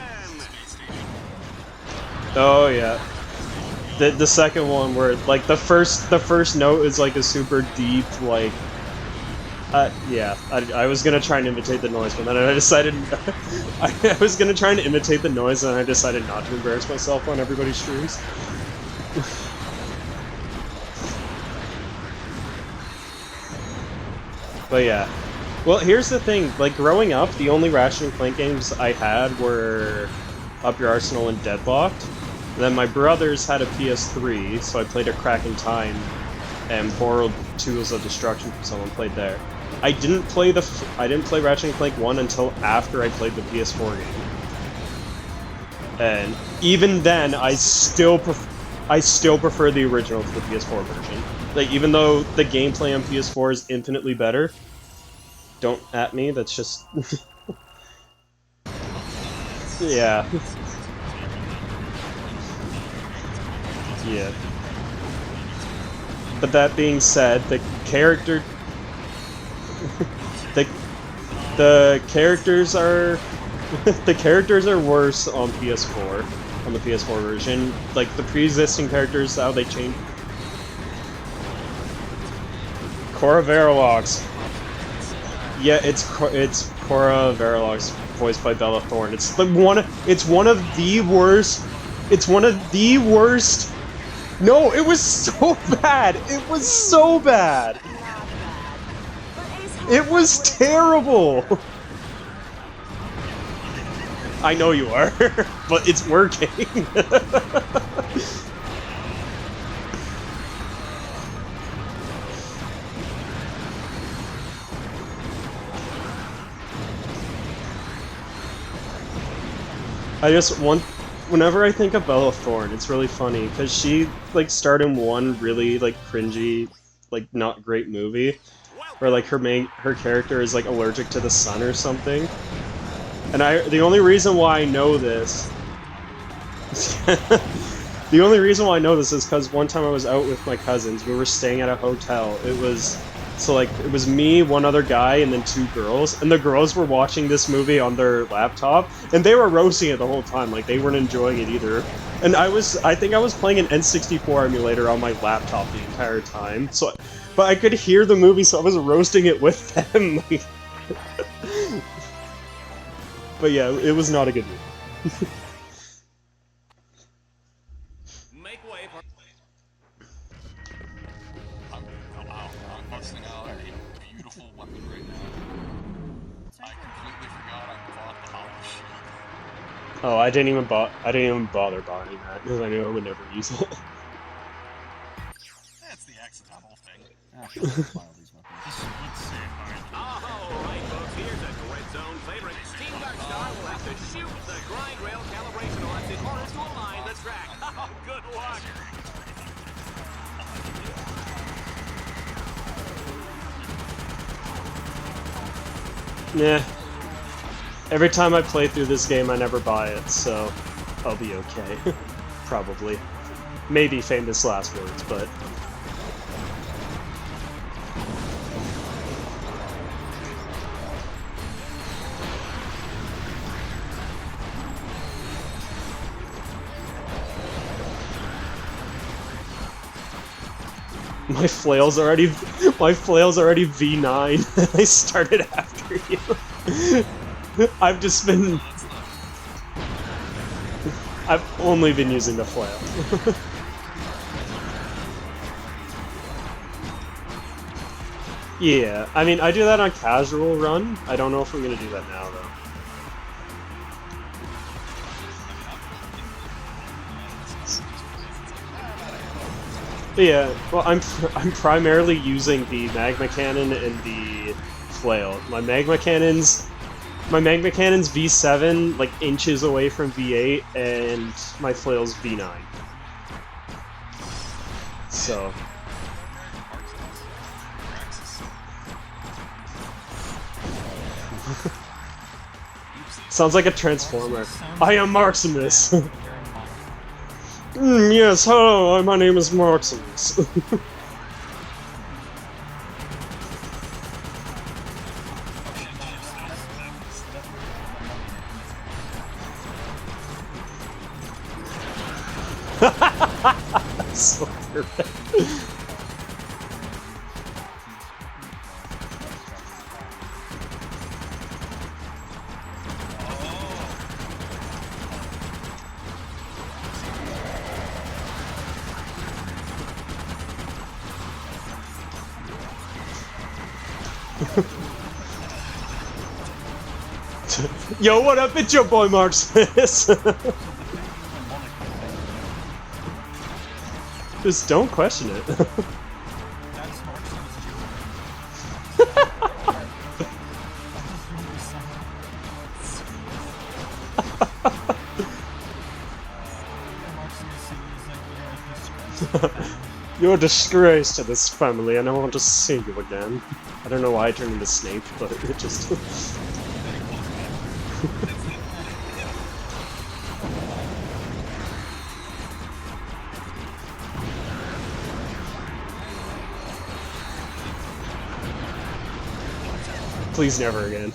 Oh yeah. The second one where like the first note is like a super deep like yeah, I was gonna try and imitate the noise, but then I decided I was gonna try and imitate the noise, and I decided not to embarrass myself on everybody's streams. But yeah. Well, here's the thing, like growing up, the only Ratchet and Clank games I had were Up Your Arsenal and Deadlocked. And then my brothers had a PS3, so I played A Crack in Time and borrowed Tools of Destruction from someone, played there. I didn't play Ratchet and Clank 1 until after I played the PS4 game. And even then, I still prefer the original to the PS4 version. Like, even though the gameplay on PS4 is infinitely better, don't at me, that's just... yeah. Yeah. But that being said, the character... the characters are... the characters are worse on PS4, on the PS4 version. Like, the pre-existing characters, how they change... Cora Veralox. Yeah, it's Cora Veralox, voiced by Bella Thorne. It's like one of the worst. It's one of the worst. No, it was so bad. It was so bad. It was terrible. I know you are, but it's working. Whenever I think of Bella Thorne, it's really funny, because she, like, starred in one really, like, cringy, like, not great movie, where, like, her character is, like, allergic to the sun or something. And the only reason why I know this... the only reason why I know this is because one time I was out with my cousins, we were staying at a hotel, it was me, one other guy, and then two girls, and the girls were watching this movie on their laptop, and they were roasting it the whole time, like, they weren't enjoying it either. And I think I was playing an N64 emulator on my laptop the entire time, but I could hear the movie, so I was roasting it with them. But yeah, it was not a good movie. Make way for... I'm busting out a beautiful weapon right now. I completely forgot I bought the hollow shield. Oh, I didn't even bother buying that, because I knew I would never use it. That's the accidental thing. Alright, folks, here's a Red Zone favorite. Team Darkstar will have to shoot the grind rail calibration odds in order to align the track. Good luck! Nah. Every time I play through this game, I never buy it, so I'll be okay. Probably. Maybe famous last words, but... My flail's already V9. I started after you. I've only been using the flail. Yeah, I mean, I do that on casual run. I don't know if I'm gonna do that now, though. But yeah, well, I'm primarily using the magma cannon and the flail. My magma cannon's V7, like inches away from V8, and my flail's V9. So. Sounds like a transformer. I am Maximus! Yes, hello, my name is Maximus. So perfect. Yo, what up? It's your boy Maximus. Just don't question it. You're a disgrace to this family, and I want to see you again. I don't know why I turned into Snape, but it just... Please never again.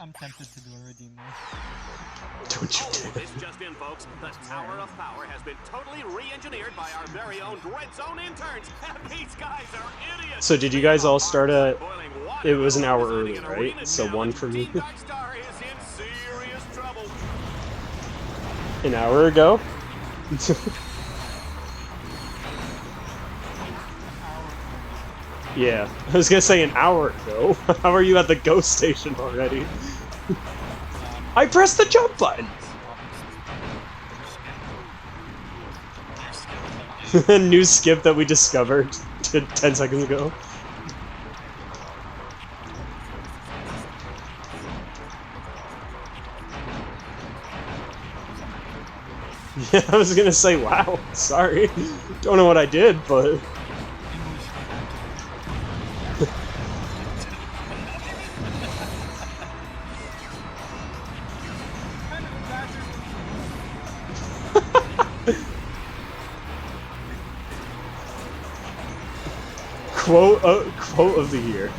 I'm tempted to do a redeemer. Don't you dare. This just in, folks. The Tower of Power has been totally re-engineered by our very own Dread Zone interns. These guys are idiots. So did you guys all start at... It was an hour early, right? So 1 for me. Team Darkstar is in serious trouble. An hour ago? Yeah, I was gonna say an hour ago. How are you at the ghost station already? I pressed the jump button! New skip that we discovered 10 seconds ago. Yeah, I was gonna say, wow, sorry. Don't know what I did, but... Quote of the year.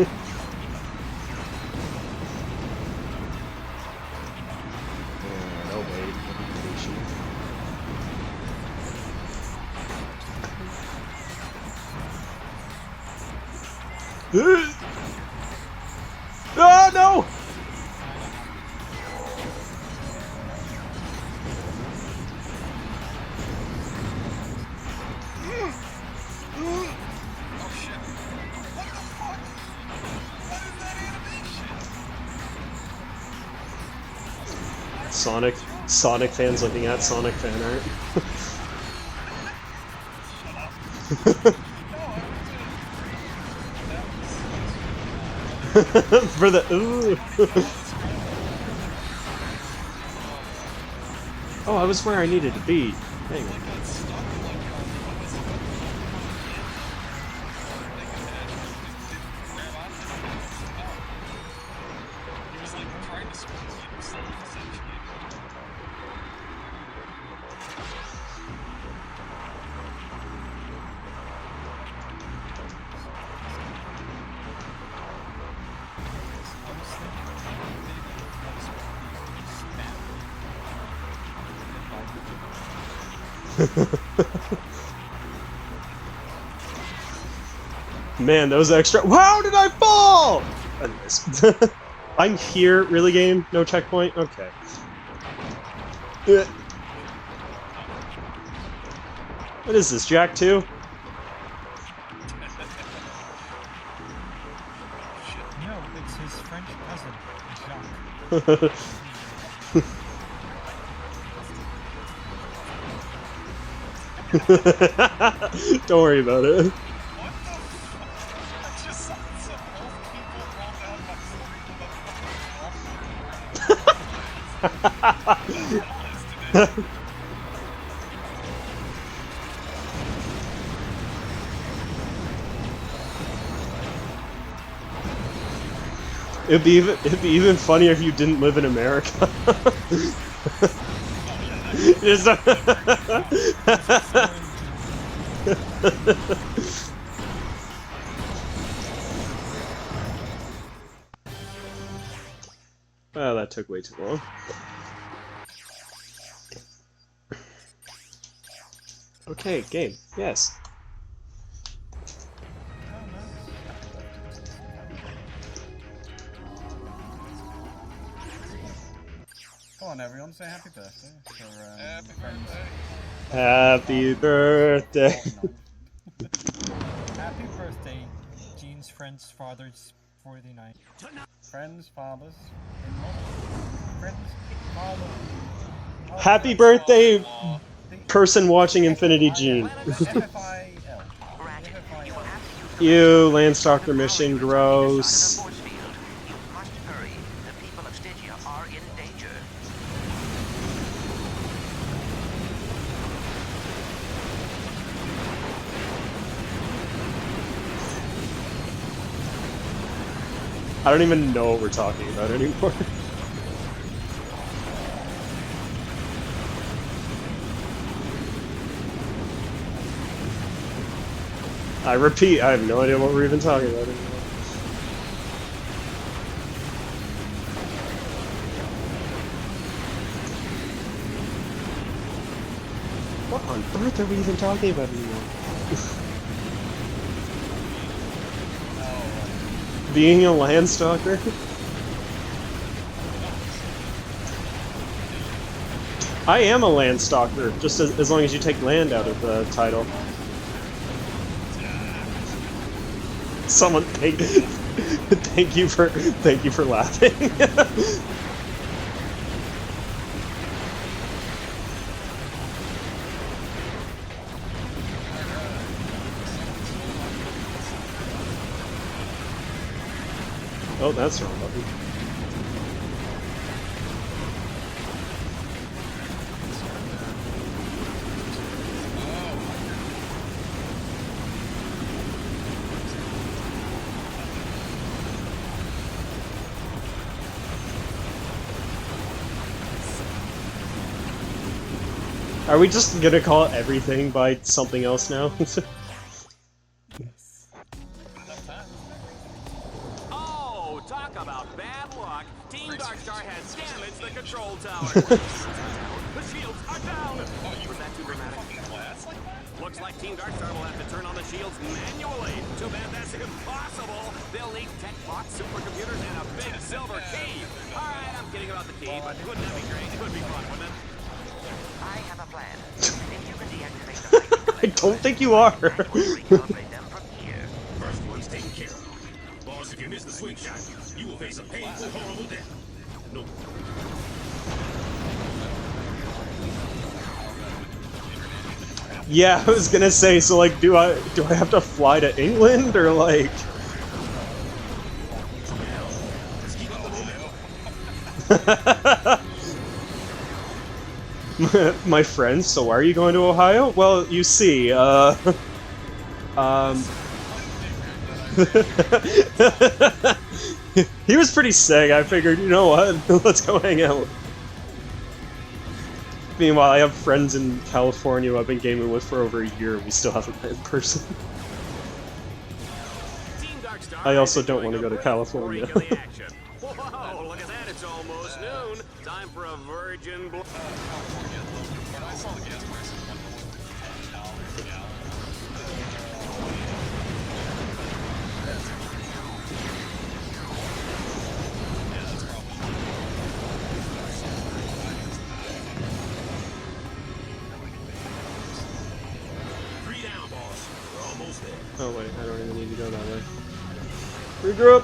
Oh no! Sonic fans looking at Sonic fan art. For the ooh. Oh, I was where I needed to be. Hang on. Man, those extra. How did I fall? Anyways. I'm here, really, game? No checkpoint? Okay. What is this, Jack 2? No, it's his French cousin, Jacques. Don't worry about it. What the fuck? I just saw some old people roll down my street. It'd be even funnier if you didn't live in America. Just- Oh, that took way too long. Okay, game. Yes. Come on, everyone, say happy birthday for Happy friends. birthday. Happy birthday. Happy birthday, Jean's friend's father's 49. Friends, fathers, in-laws. Friends, father. Oh, Happy friends, birthday, father. person watching Infinity Gene. FFIL. You, Landstalker mission, gross. You must hurry. The people of Stygia are in danger. I don't even know what we're talking about anymore. I repeat, I have no idea what we're even talking about anymore. What on earth are we even talking about anymore? Being a Landstalker? I am a Landstalker, just as long as you take land out of the title. Someone thank you for laughing. Oh, that's the wrong button. Are we just gonna call everything by something else now? Oh, talk about bad luck. Team Darkstar has damaged the control tower. The shields are down. Was that too dramatic? Looks like Team Darkstar will have to turn on the shields manually. Too bad that's impossible. They'll need tech box supercomputers and a big silver key. All right, I'm kidding about the key, but wouldn't that be great? It would be fun, wouldn't it? I have a plan. If you can deactivate the lightning I don't think you are. operate them from here. First one's taken care of. Boss, if you miss the swing shot, you will face a painful, horrible death. No. Yeah, I was gonna say, so like, do I have to fly to England, or like... My friends, so why are you going to Ohio? Well, you see, he was pretty sick, I figured, you know what, let's go hang out. Meanwhile, I have friends in California who I've been gaming with for over a year, and we still haven't met in person. I also don't want to go to California. Whoa, look at that, it's almost noon. Time for a virgin blood. When I saw the gas prices went to $1 a gallon. Oh wait, I don't even need to go that way. Regroup!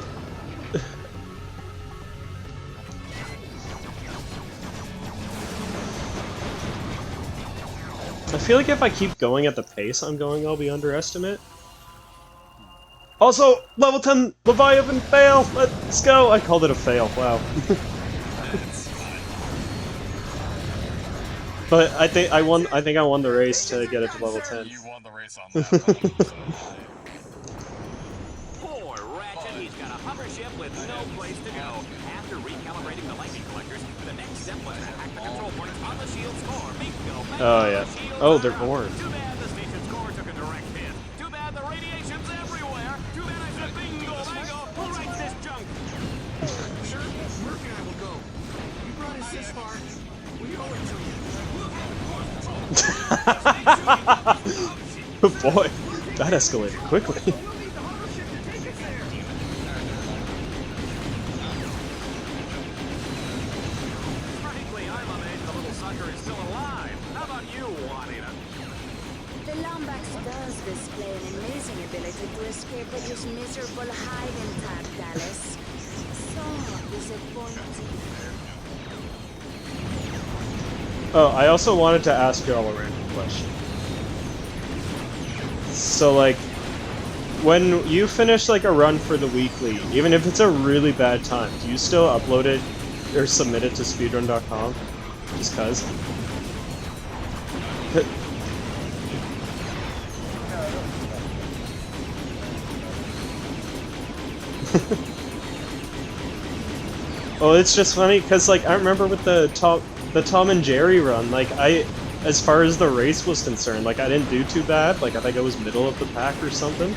I feel like if I keep going at the pace I'm going, I'll be underestimate. Also, level 10 Leviathan fail! Let's go! I called it a fail, wow. But I think I won the race to get it to level 10. You won the race on that. Poor Ratchet, he's got a hover ship with no place to go. After recalibrating the lightning collectors, the next step was to hack the control points on the shield's core. Bingo! Oh yeah. Oh, they're orange. Too bad the station's core took a direct hit. Too bad the radiation's everywhere. Too bad I said bingo, bango. Who writes this junk? Sure, Murphy and I will go. You brought us this far. We owe it to you. Boy, that escalated quickly. Frankly, I'm amazed the little sucker is still alive. How about you, Juanita? The Lombax does display an amazing ability to escape this miserable hiding tag, Dallas. So disappointing. Oh, I also wanted to ask y'all a random question. So, like, when you finish, like, a run for the weekly, even if it's a really bad time, do you still upload it or submit it to speedrun.com? Just cuz? Well, it's just funny, because, like, I remember with the Tom and Jerry run, like, as far as the race was concerned, like, I didn't do too bad, like, I think I was middle of the pack or something.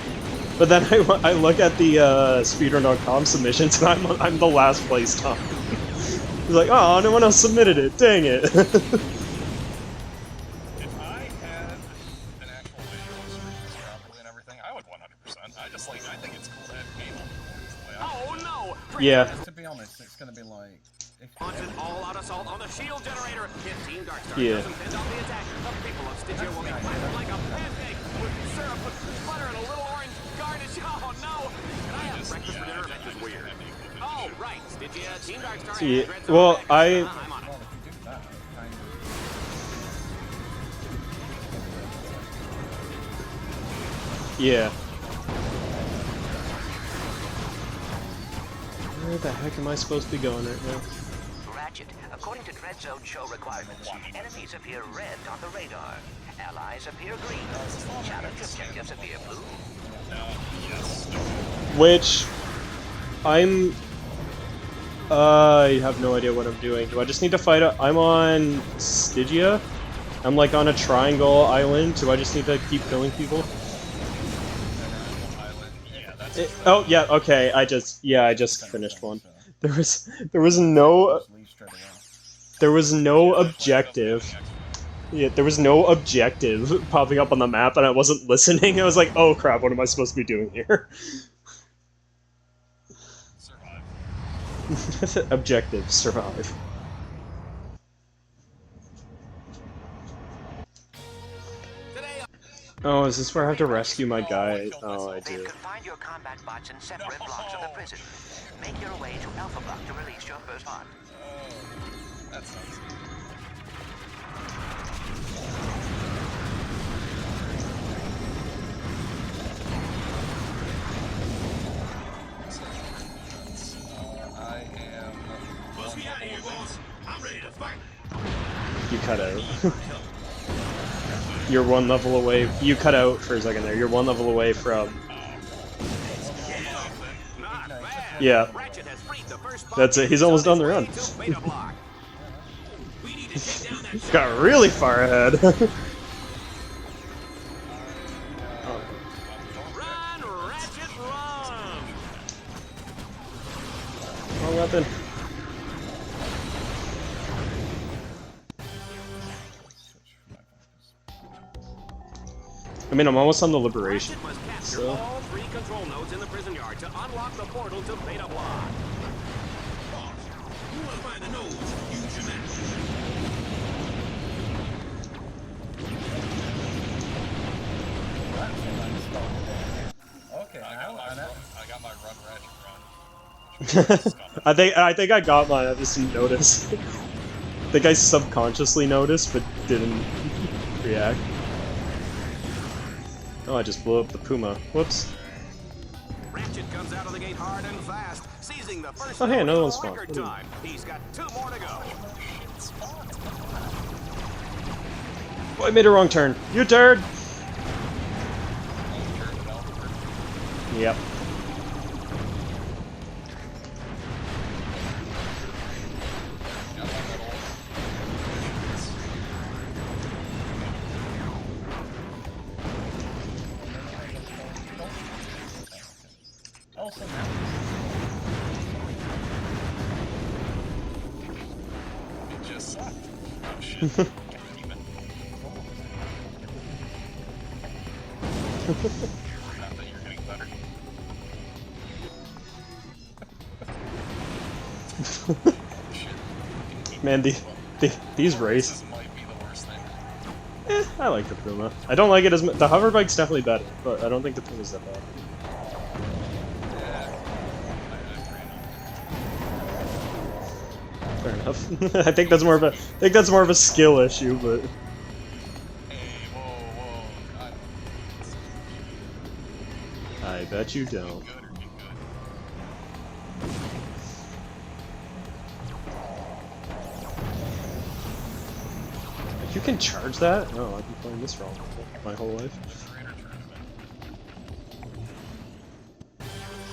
But then I look at the speedrun.com submissions, and I'm the last place Tom. He's like, oh, no one else submitted it, dang it. If I had an actual visual stream properly and everything, I would 100%. I think it's cool to have game on. Oh no! Yeah. To be honest, it's gonna be like... Launch an all-out assault on the shield generator. If Team Darkstar Yeah. doesn't fend off the attack, the people of Stygia will be flattened like a pancake with syrup, butter, and a little orange garnish. Oh no! Can I have breakfast for dinner? That's just weird. Oh right, Stygia, Team Darkstar. Yeah, and Red Zone well, back. I- I'm on it. Well, if you do that, kind of... Yeah. Where the heck am I supposed to be going right now? Ratchet, according to Dread Zone show requirements, enemies appear red on the radar. Allies appear green. Challenge objectives appear blue. Which... I have no idea what I'm doing. Do I just need to fight I'm on Stygia? I'm like on a triangle island. Do I just need to keep killing people? Oh yeah, okay. I just finished one. There was no objective. Yeah, there was no objective popping up on the map, and I wasn't listening. I was like, oh crap, what am I supposed to be doing here? Survive. Objective, survive. Oh, is this where I have to rescue my guy? Oh, I do. Confine your combat bots in separate blocks of the prison. Make your way to Alpha Block to release your first bot. That sounds You cut out. You're one level away. You cut out for a second there. You're one level away from. Yeah. That's it. He's almost done the run. Got really far ahead. Wrong weapon. I mean, I'm almost on the Liberation. So. All 3 control nodes in the prison yard to unlock the portal to Beta Block. You want to find the nodes? Use your map. Okay, I got my run Ratchet run. I think I got mine. I just didn't notice. I think I subconsciously noticed, but didn't. react. Oh, I just blew up the Puma. Whoops. Ratchet comes out of the gate hard and fast, seizing the first Oh, hey, another one record spawned. time. He's got 2 more to go. Oh, I made a wrong turn. You turd! Yep. It just sucked. Oh shit. Not that you're getting better. Man, these races. Might be the worst thing. I like the Puma. I don't like it as much. The hover bike's definitely better, but I don't think the Puma's that bad. Fair enough. I think that's more of a skill issue, but. Hey, whoa. I bet you don't. Good or get good. You can charge that? Oh, I've been playing this wrong my whole life.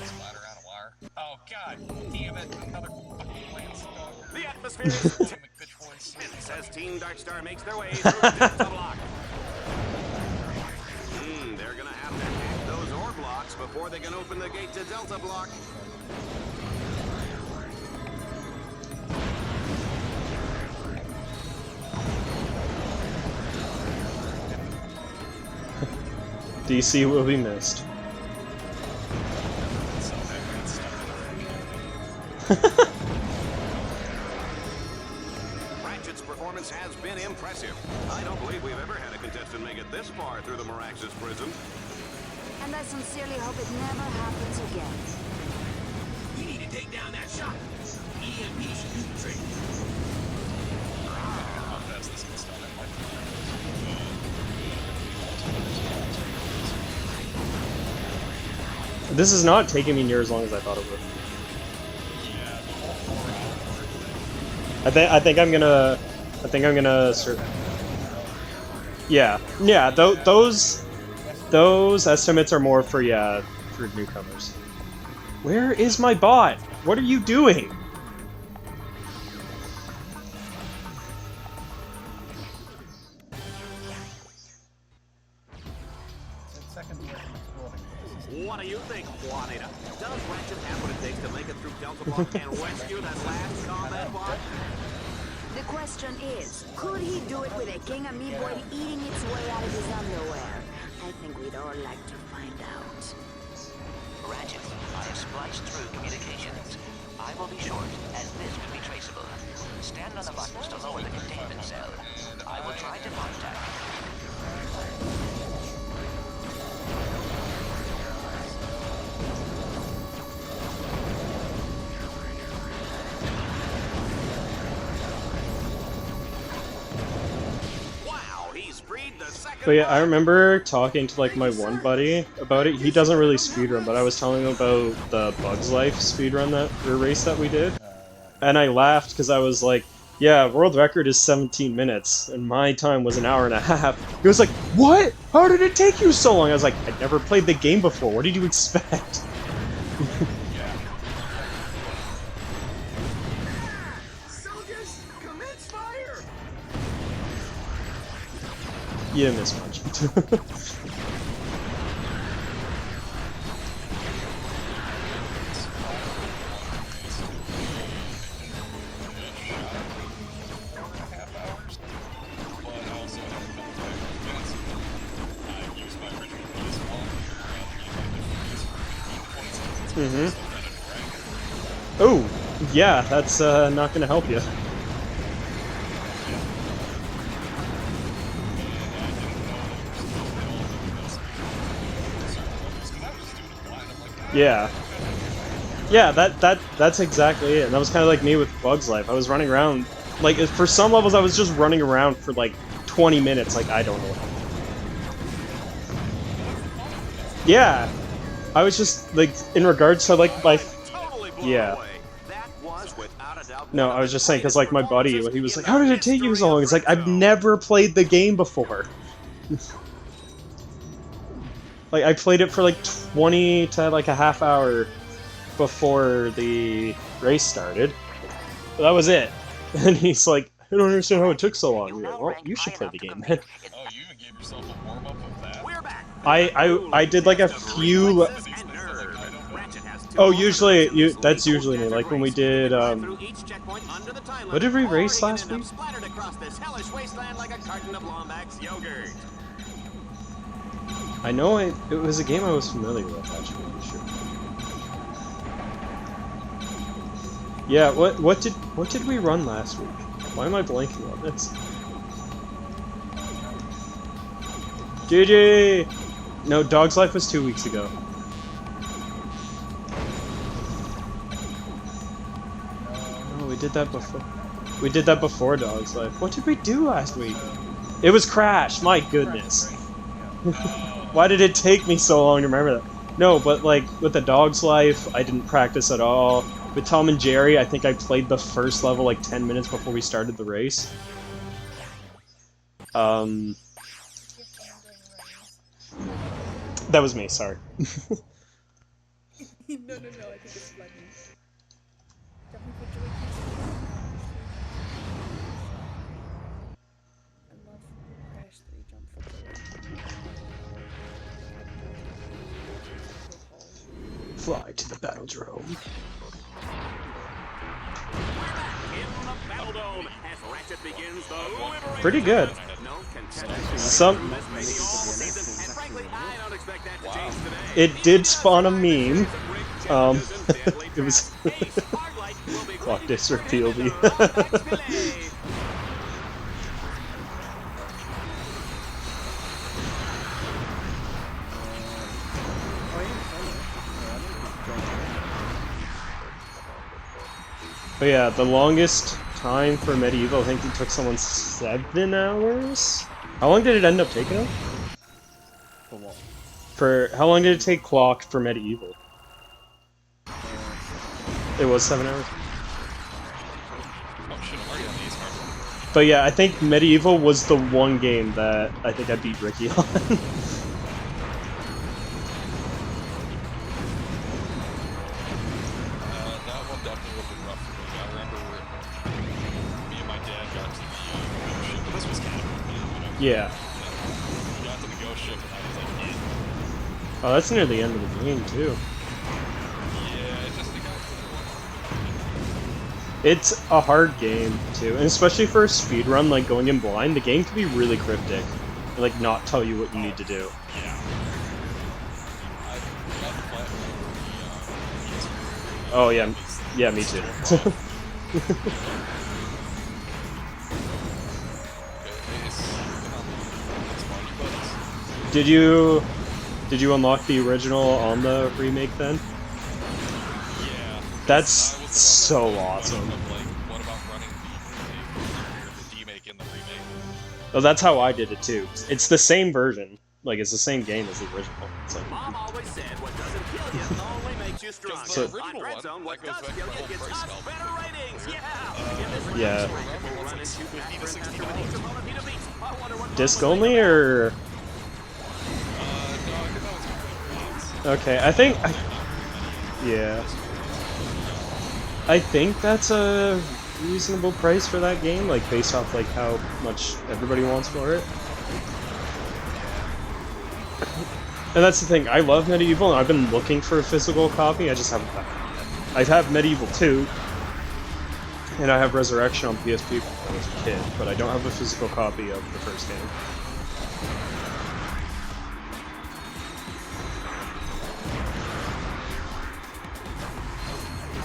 Splatter out a wire. Oh god, damn it! Another fucking lance. The atmosphere is Damn it, bitch boys. tense as Team Darkstar makes their way through Delta Block. They're gonna have to hit those ore blocks before they can open the gate to Delta Block. DC will be missed. Ratchet's performance has been impressive. I don't believe we've ever had a contestant make it this far through the Mirax's prison. And I sincerely hope it never happens again. We need to take down that shot. EMP should do the trick. How fast this gets done. This is not taking me near as long as I thought it would. I think I'm gonna start. Yeah. Those estimates are more for for newcomers. Where is my bot? What are you doing? What do you think, Juanita? Does Ratchet have what it takes to make it through Delta Block and rescue that last combat bot? The question is, could he do it with a king amoeboid eating its way out of his underwear? I think we'd all like to find out. Ratchet, I have spliced through communications. I will be short, as this could be traceable. Stand on the buttons to lower the containment cell. I will try to contact you. But yeah, I remember talking to like my one buddy about it. He doesn't really speedrun, but I was telling him about the Bugs Life speedrun race that we did. And I laughed because I was like, yeah, world record is 17 minutes, and my time was an hour and a half. He was like, what? How did it take you so long? I was like, I'd never played the game before. What did you expect? Soldiers, commence fire! You didn't miss much. Oh, yeah, that's not gonna help you. Yeah. Yeah, that's exactly it. And that was kind of like me with Bugs Life. I was running around, like, for some levels I was just running around for like 20 minutes, like, I don't know what happened. Yeah, I was just, like, in regards to, like, my... Yeah. No, I was just saying, because, like, my buddy, he was like, how did it take you so long? It's like, I've never played the game before. Like, I played it for, like, 20 to, like, a half hour before the race started. But that was it. And he's like, I don't understand how it took so long. Like, well, you should play the game then. Oh, you even gave yourself a warm-up with that? I did, like, a few... Oh, usually, that's usually me. Like, when we did, what did we race last week? I know it was a game I was familiar with, actually, for sure. Yeah, what did we run last week? Why am I blanking on this? GG! No, Dog's Life was 2 weeks ago. No, we did that before. We did that before Dog's Life. What did we do last week? It was Crash, my goodness. Why did it take me so long to remember that? No, but like, with the Dog's Life, I didn't practice at all. With Tom and Jerry, I think I played the first level like 10 minutes before we started the race. That was me, sorry. No, I think it's funny. Definitely put I love Crash 3 Jump for Fly to the Battledrome. Pretty good. It did spawn a meme. It was Clock District POV. But yeah, the longest time for Medieval, I think it took someone 7 hours? How long did it end up taking them? For what? For how long did it take Clock for Medieval? It was 7 hours. Oh shit, I'm already on these cards. But yeah, I think Medieval was the one game that I think I beat Ricky on. That one definitely was a rough for me. I remember me and my dad got to the ghost ship, but this was kind of Yeah. we got to the ghost ship and I was like, yeah. Oh, that's near the end of the game too. Yeah, it's just the guy. It's a hard game too, and especially for a speedrun, like going in blind, the game can be really cryptic, and, like not tell you what you need to do. Yeah. I got the platform. Oh yeah, yeah, me too. Did you unlock the original on the remake then? Yeah. That's so awesome. Like, what about running the remake in the remake? Oh, that's how I did it too. It's the same version. Like, it's the same game as the original. It's like, Mom always said what doesn't kill you only makes you stronger. So- On Red Zone, what does kill you gets us better ratings. yeah. It's like 50 to 60 dollars. Disc only, or? No, I think that was Okay, I think... yeah. I think that's a reasonable price for that game, like, based off, like, how much everybody wants for it. And that's the thing, I love Medieval, and I've been looking for a physical copy, I just haven't found it yet. I have Medieval 2, and I have Resurrection on PSP when I was a kid, but I don't have a physical copy of the first game.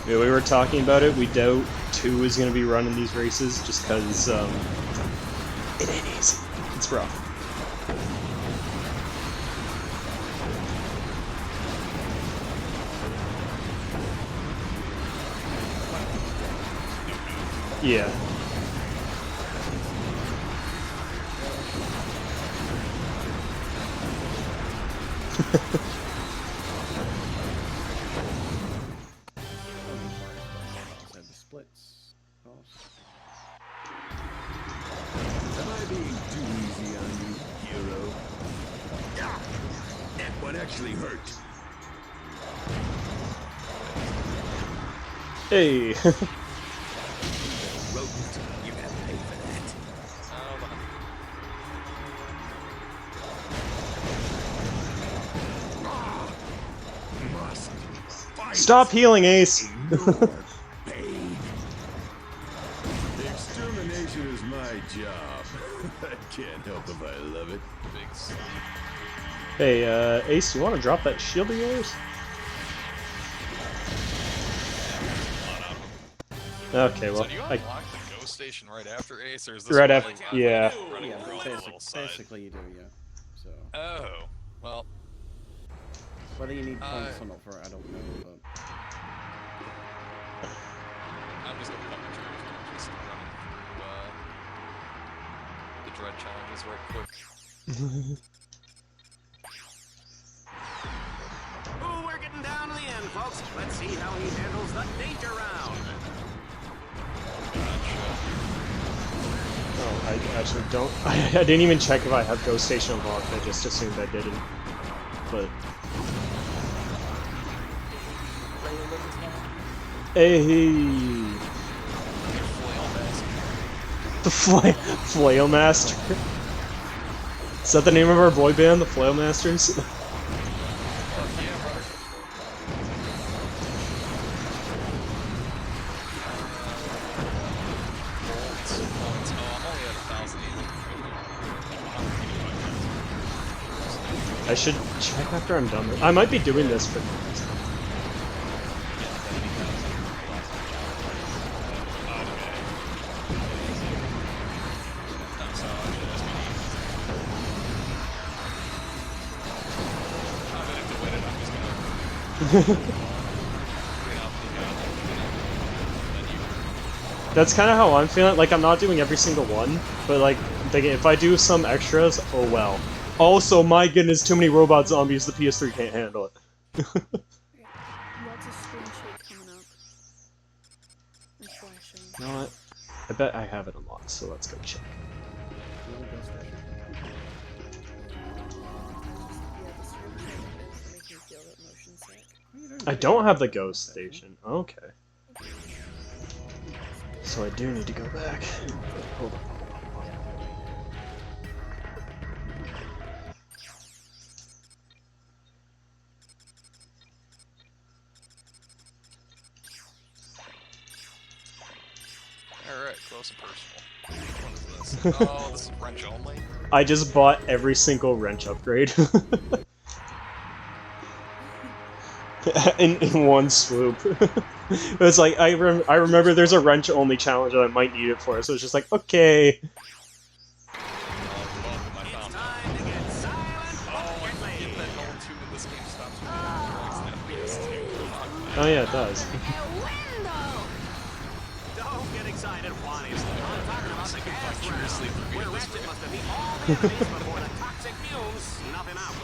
Yeah, we were talking about it, we doubt 2 is going to be running these races, just because, it ain't easy. It's rough. Yeah. So the splits. Am I being too easy on you, hero? Ah! That one actually hurt. Hey. Rodent, you have to pay for that. Must fight. Stop healing, Ace. Pain. Extermination is my job. I can't help if I love it. Big slap. Hey, Ace, you want to drop that shield of yours? Okay, well, So do you unlock the ghost station right after Ace, or is this right one after, like yeah. running Yeah, through like a little side? basically you do, yeah. So Oh, well, whether you need points or not for it, I don't know. But I'm just gonna come to just running through the dread challenges right quick. Ooh, we're getting down to the end, folks. Let's see how he handles the danger round. Oh, I actually don't. I didn't even check if I have Ghost Station unlocked. I just assumed I didn't. But. Hey! The Flail Master? Is that the name of our boy band, the Flail Masters? I should check after I'm done with I might be doing this for That's kind of how I'm feeling. Like, I'm not doing every single one, but like, thinking if I do some extras, oh well. Also, my goodness, too many robot zombies. The PS3 can't handle it. Lots of screenshots coming up. And flashing. You know what? I bet I have it unlocked, so let's go check. I don't have the ghost station. Okay. So I do need to go back. Hold on. Alright, close and personal. What is this? Oh, this is wrench only? I just bought every single wrench upgrade. in one swoop. It was like, I remember there's a wrench only challenge that I might need it for, so it's just like, okay. Oh yeah, it does. Don't get excited, Juan. I'm talking about the gas round, where Ratchet must have beat all the enemies before the toxic fumes snuff him out.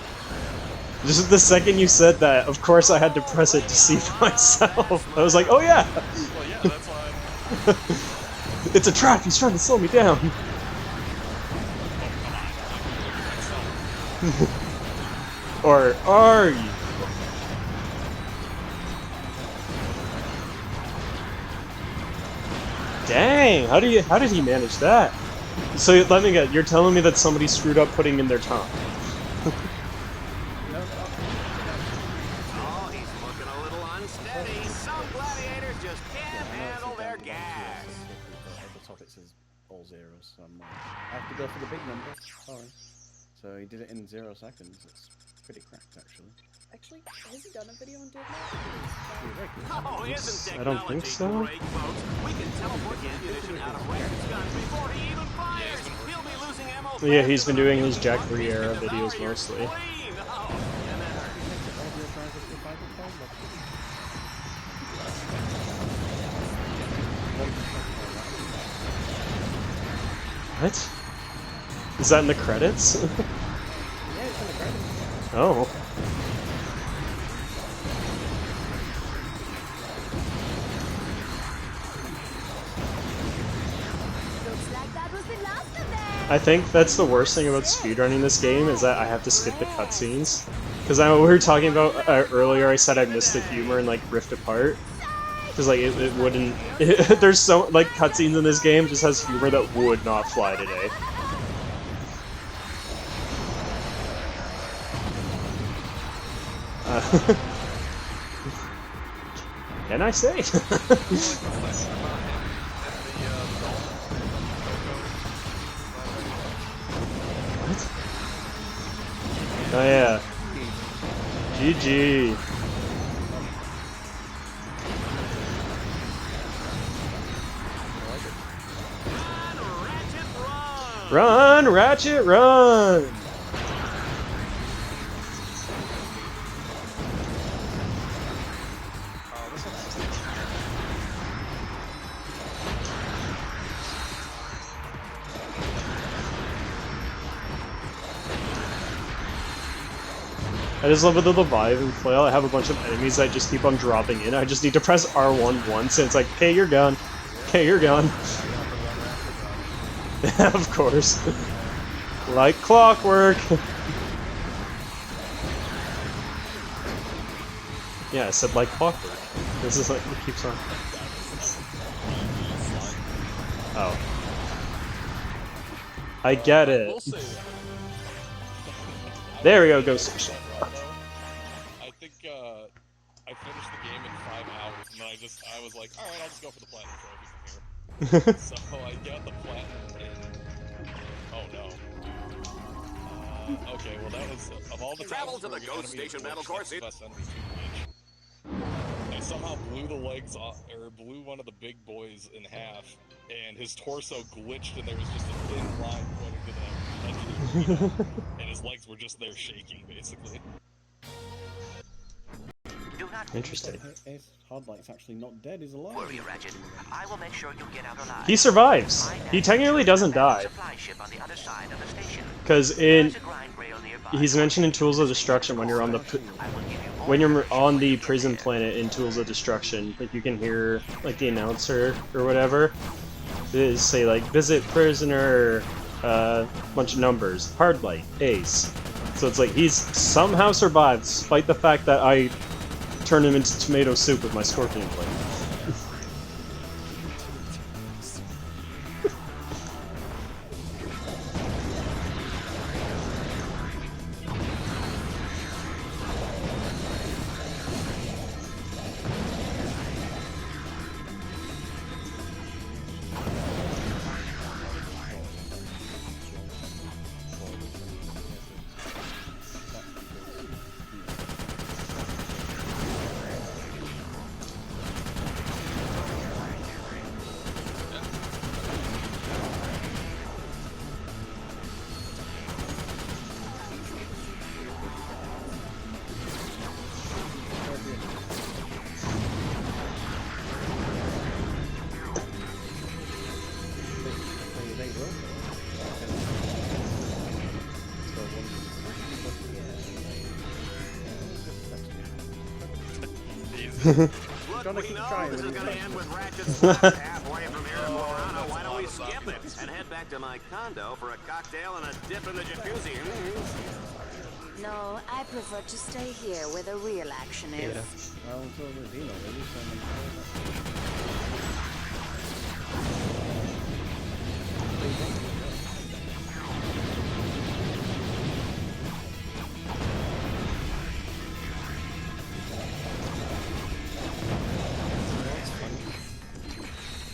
Just the second you said that, of course I had to press it to see for myself. I was like, oh yeah! Well, yeah, that's why. It's a trap, he's trying to slow me down. Or are you? Dang, how did he manage that? So let me get, you're telling me that somebody screwed up putting in their time. Oh, he's looking a little unsteady. Some gladiators just can't handle their gas. At the top it says all zeros, so I have to go for the big number. Sorry. So he did it in 0 seconds. It's pretty cracked, actually. Actually, has he done a video on Deadlocked? Oh, isn't I don't think technology so. great, folks? We can teleport the ammunition out of Ratchet's guns before he even fires. He'll be losing ammo. Yeah, he's been doing his Jack 3 era videos mostly. What? Is that in the credits? Yeah, it's in the credits. Oh. I think that's the worst thing about speedrunning this game is that I have to skip the cutscenes. Because I know we were talking about earlier, I said I missed the humor in like Rift Apart. Because like it wouldn't. There's so like cutscenes in this game just has humor that would not fly today. Can I say? What? Oh yeah. GG. Run, Ratchet, run! I just love with the Leviathan and Flail, I have a bunch of enemies that just keep on dropping in. I just need to press R1 once and it's like, okay, you're gone. Okay, you're gone. Of course. Like clockwork. Yeah, I said like clockwork. This is like, it keeps on. Oh. I get it. There we go, Ghost Station. I think I finished the game in 5 hours, and then I was like, alright, I'll just go for the platinum trophy from here. So I got the platinum in... Oh no. Okay, well that was, of all the Travel to the Ghost Station battle course. Best enemy to glitch. I somehow blew the legs off, or blew one of the big boys in half, and his torso glitched, and there was just a thin line pointing to the edge of the arena, and his legs were just there shaking, basically. Interesting. Ace Hardlight's actually not dead, he's alive. Worry, Ratchet. I will make sure you get out alive. He survives. He technically doesn't die. Because he's mentioned in Tools of Destruction when you're on the prison planet in Tools of Destruction, like you can hear like the announcer or whatever say like visit prisoner, bunch of numbers, Hardlight, Ace. So it's like he's somehow survived despite the fact that I turned him into tomato soup with my scorpion blade. Look, we know this is going to end with Ratchet's halfway from here to Morano. Why don't we skip it and head back to my condo for a cocktail and a dip in the jacuzzi? No, I prefer to stay here where the real action is. Well, until the Dino, really,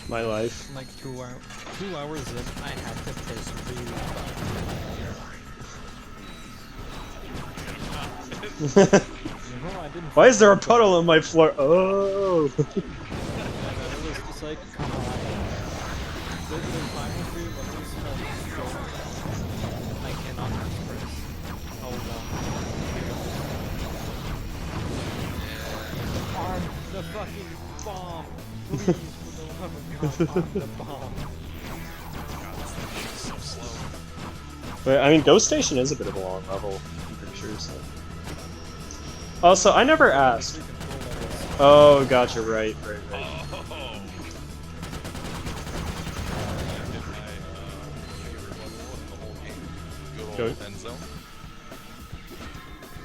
My life. Like 2 hours in, I had to piss really bad. No, I didn't. Why is there a puddle on my floor? Oh! It was just like, come on. The final 3 levels felt so much. I cannot express how long. Arm the fucking bomb! Please, for the love of God, arm the bomb. So slow. But, I mean, Ghost Station is a bit of a long level, I'm pretty sure, so... Also, I never asked. Oh, gotcha, right. Go. End zone.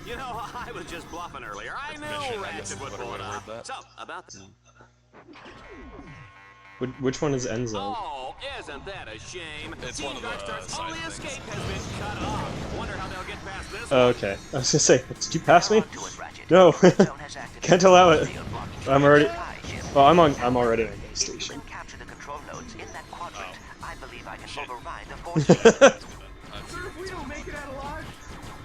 You know, I was just bluffing earlier. I Mission, knew I guess, Ratchet is would what I pull it would've off. heard that. So, about this. Which one is end zone? Oh, isn't that a shame? It's Team one of the Darkstar's side only things. escape has been cut off. Wonder how they'll get past this Oh, one. okay. I was gonna say, did you pass me? No. Can't allow it. I'm already. Well, I'm already on the station. Capture the control nodes in that quadrant. Oh. I believe I can override the force field. Sir, if we don't make it out alive,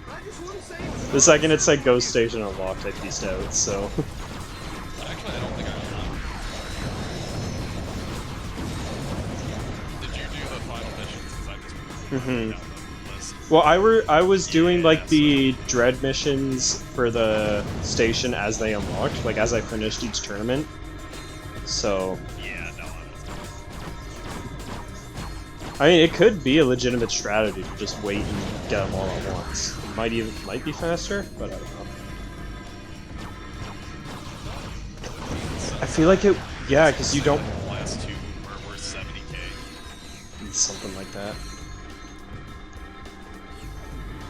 I just want to say it was The second it said Ghost Station unlocked, I pieced out. So. Actually, I don't think I unlocked. Did you do the final missions? 'Cause I just down the list. Well, I was doing like the dread missions for the station as they unlocked, like as I finished each tournament. So. Yeah, no, I mean, it could be a legitimate strategy to just wait and get them all at once. It might be faster, but I don't know. I feel like it, yeah, because you don't. The last two were 70k. Something like that.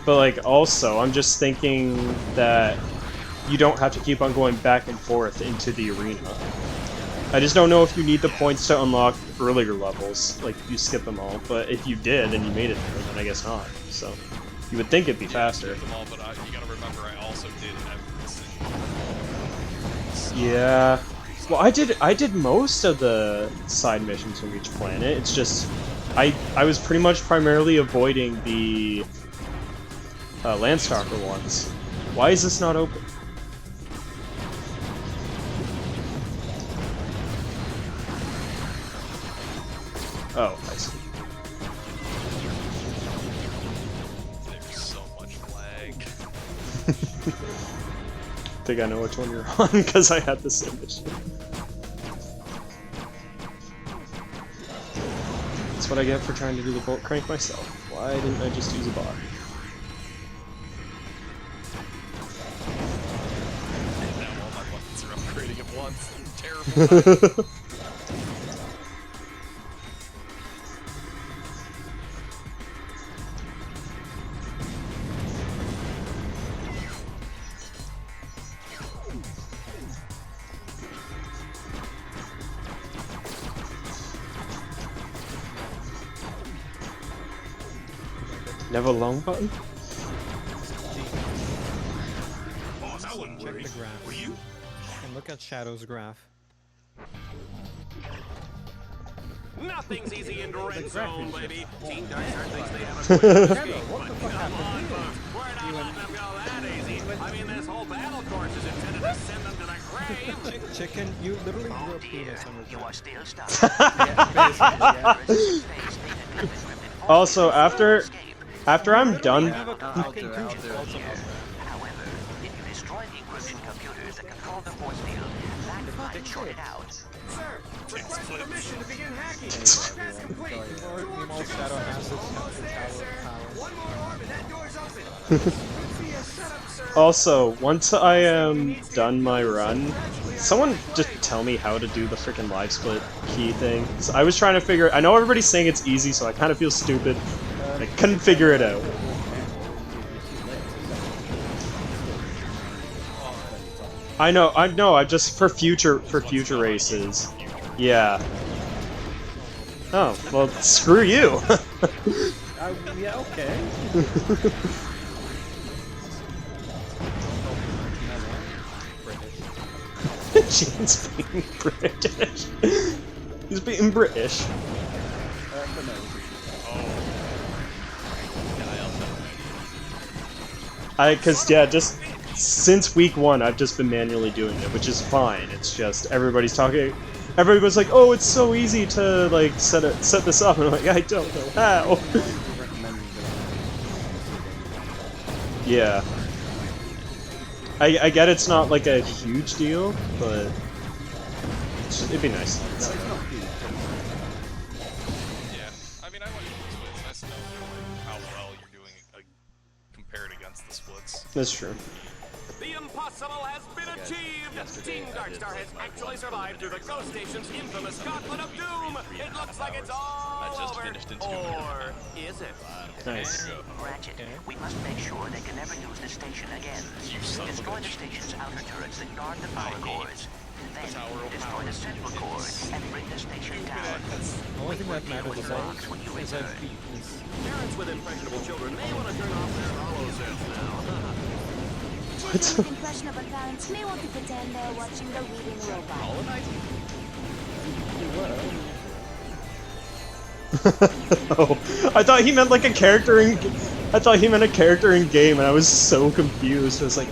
But like, also, I'm just thinking that you don't have to keep on going back and forth into the arena. I just don't know if you need the points to unlock earlier levels, like you skip them all, but if you did and you made it there, then I guess not. So, you would think it'd be faster. Them all, but you gotta remember, I also did every single. Yeah. Well, I did most of the side missions from each planet. It's just, I was pretty much primarily avoiding the Landstalker ones. Why is this not open? Oh, I see. There's so much lag. I think I know which one you're on, because I had the same issue. That's what I get for trying to do the bolt crank myself. Why didn't I just use a bot? Now all my buttons are upgrading at once. Terrible. Never long button? Check the graph. And look at Shadow's graph. Nothing's easy in Red Zone, baby. Team Darkstar thinks they have a quick escape, but come on, folks. We're not letting them go that easy. I mean, this whole battle course is intended to send them to the grave. Chicken, you literally grew Oh a dear, penis on the you are ground. still stuck. Also, after I'm done, However, if you destroy the encryption computers that control the force field, that might short it out. Sir, request permission to begin hacking. That's complete. Meanwhile, Shadow has its Almost there, sir. power. One more arm and that door's open. Sophia, shut up, sir. also, once I am done my run, someone just tell me how to do the freaking live split key thing. So I was trying to figure. I know everybody's saying it's easy, so I kind of feel stupid. I couldn't figure it out. I know. I just for future races. Yeah. Oh well, screw you. Yeah, okay. Gene's being British. He's being British. But no. Cause yeah, just since week 1, I've just been manually doing it, which is fine. It's just everybody's talking. Everybody's like, "Oh, it's so easy to like set this up," and I'm like, "I don't know how." Yeah. I get it's not like a huge deal, but it'd be nice. Yeah, I mean, I like the splits. It's nice to know how well you're doing compared against the splits. That's true. The impossible has been achieved! Team Darkstar has actually survived through the Ghost Station's infamous Gauntlet of Doom! It looks like it's all over! Or is it? Nice. Ratchet, we must make sure they can never use this station again. Destroy the station's outer turrets that guard the power cores. Then destroy the central core and bring the station down. The only thing that matters is I've beaten this. Parents with impressionable children may want to turn off their holosets now. Children with impressionable parents may want to pretend they're watching the reading robot. Oh, I thought he meant like a character in. I thought he meant a character in game, and I was so confused. I was like,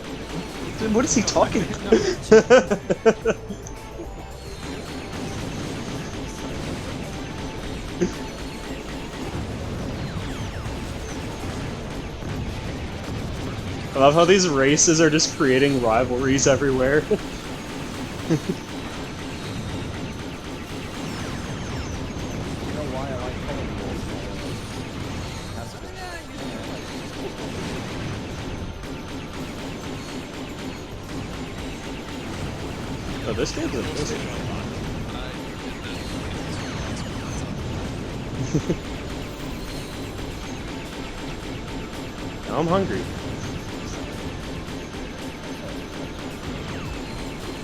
"What is he talking about?" I love how these races are just creating rivalries everywhere. Oh, this game's amazing. Now I'm hungry.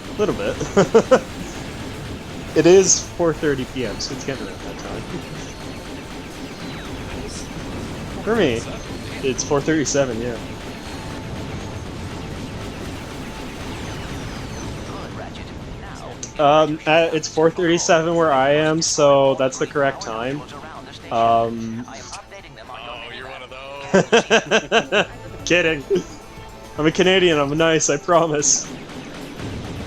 A little bit. It is 4:30 p.m., so it's getting around that time. For me, it's 4:37, yeah. It's 4:37 where I am, so that's the correct time. Oh, you're one of those. Kidding. I'm a Canadian, I'm nice, I promise.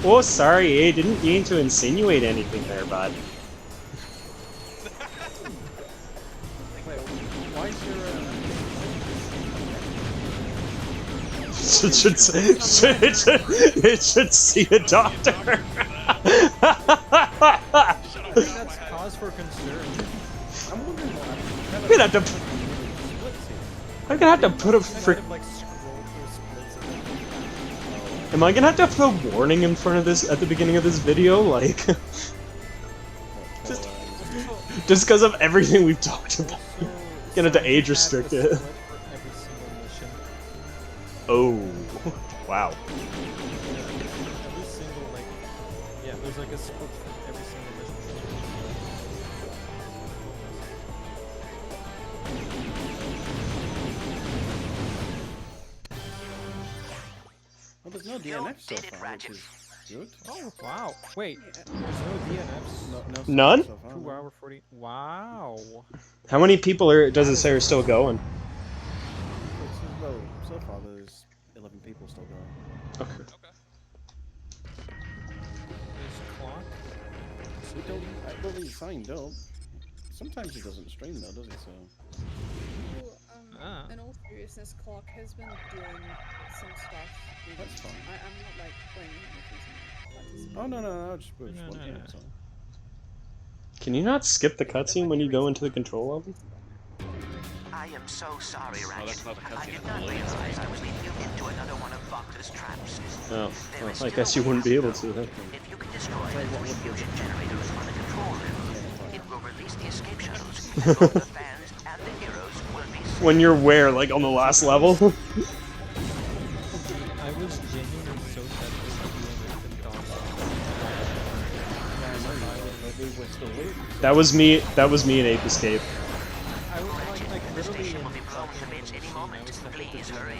Oh, sorry, didn't mean to insinuate anything there, bud. Wait, why is It should see a doctor. That's cause for concern. I'm wondering why. I'm gonna have to put a frick. Am I gonna have to put a warning in front of this at the beginning of this video, like, just because of everything we've talked about? Gonna have to age restrict it. Oh, wow. Every single, like, yeah, there's like a split for every single mission. Well, there's no DNF so far, which is good. Oh, wow. Wait, there's no DNFs? None? So far, 2 hour 40. Wow. How many people does it say are still going? Well, so far there's 11 people still going. Okay. There's clock. We don't. Well, he signed up. Sometimes he doesn't stream though, does he? So. Well, in all seriousness, Clock has been doing some stuff. That's fine. I'm not like playing him Oh no! We're just watching it. So. Can you not skip the cutscene when you go into the control level? I am so sorry, Ratchet. I did not realize I was leading you into another one of Voctor's traps. Oh, well, I guess you wouldn't be able to then. If you can destroy the 3 fusion generators on the control room, it will release the escape shuttles, and both the fans and the heroes will be saved. When you're where, like on the last level? I was genuinely so tempted to do an That was me in Ape Escape. I was like The station will be blown to bits any moment. Please hurry.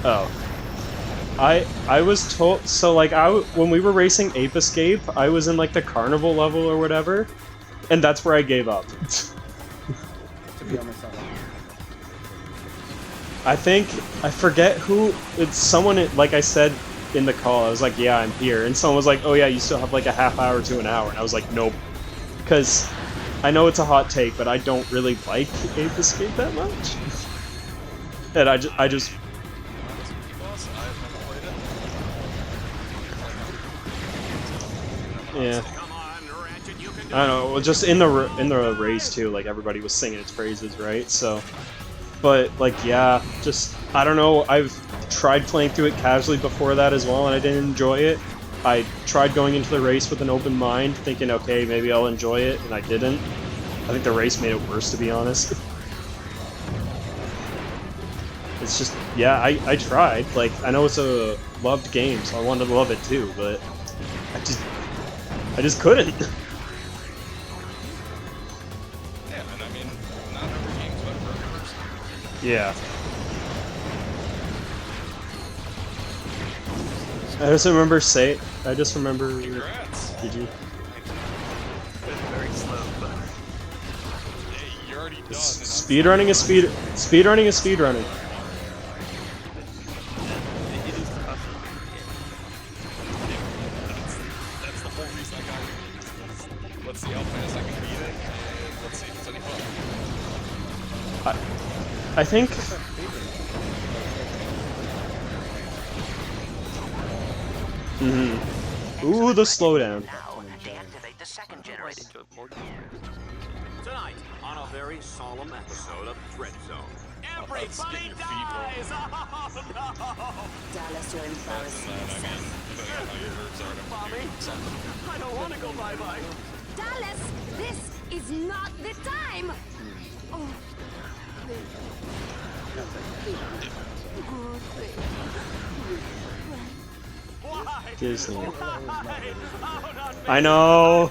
Oh. I was told, so like when we were racing Ape Escape, I was in like the carnival level or whatever, and that's where I gave up. To be honest, I forget who, it's someone, like I said in the call, I was like, yeah, I'm here, and someone was like, oh yeah, you still have like a half hour to an hour, and I was like, nope, because I know it's a hot take, but I don't really like Ape Escape that much. And I just yeah. I don't know, well, just in the race too, like everybody was singing its praises, right? So, but like yeah, just I don't know. I've tried playing through it casually before that as well, and I didn't enjoy it. I tried going into the race with an open mind, thinking, okay, maybe I'll enjoy it, and I didn't. I think the race made it worse, to be honest. It's just, yeah, I tried. Like, I know it's a loved game, so I wanted to love it too, but I just couldn't. Yeah, and I mean, not every game's better for every person. Yeah. I just remember Congrats. Did you? Very slow, but Hey, you're already done. Speedrunning is speedrunning is speedrunning. It is tough. That's the whole reason I got here. Let's see how fast I can beat it, and let's see if it's any fun. I think. Ooh, the slowdown. now deactivate the second generator. Tonight, on a very solemn episode of Dread Zone, everybody dies! Oh no! Dallas, you're embarrassing yourself. Mommy, I don't want to go bye-bye. Dallas, this is not the time! Oh, Why? Disney. Why? Oh, not me. I know.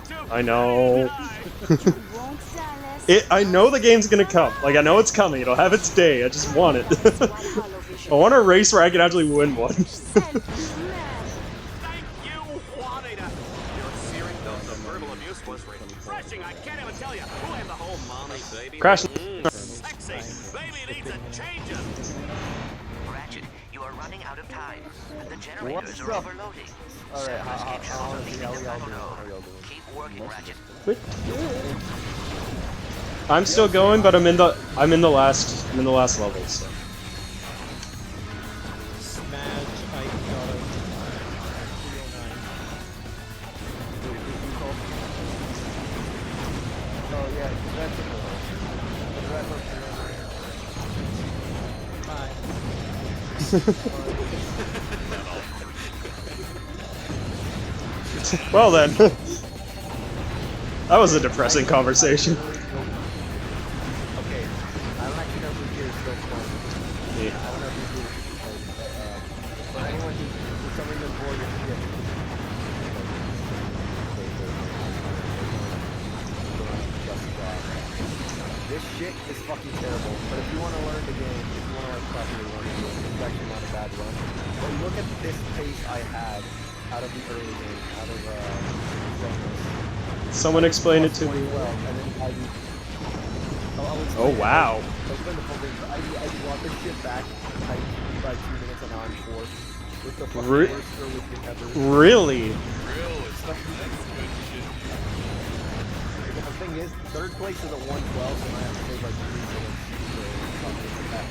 won't Dallas? I know the game's gonna come. Like, I know it's coming. It'll have its day. I just want it. I want a race where I can actually win one. Thank you, Juanita. Your searing dose of verbal abuse was refreshing. I can't even tell you. Who had the whole mommy, baby? Crash. Sexy. Baby needs a change. Ratchet, you are running out of time. The generators are up? overloading. Alright, Several escape how channels are is leaving how the y'all bubble doing? How node. y'all doing? Keep working, Ratchet. I'm still going, but I'm in the last level. So. Smash, I got it. 309. Oh yeah, that's it. Well then, that was a depressing conversation. Okay, I don't actually know who here is still playing. Yeah. I don't know who here is playing, but for anyone who for some reason bored of this shit is fucking terrible. But if you want to learn the game, if you want to properly learn the game, it's actually not a bad run. But look at this pace I had out of the early game, out of Someone explain it to me. well, and then Oh wow. I brought this shit back. I beat by 2 minutes and now I'm fourth. With the fucking Re- worst early game ever. Really? The thing is, third place is at 112, and I have to take like 3 minutes to that.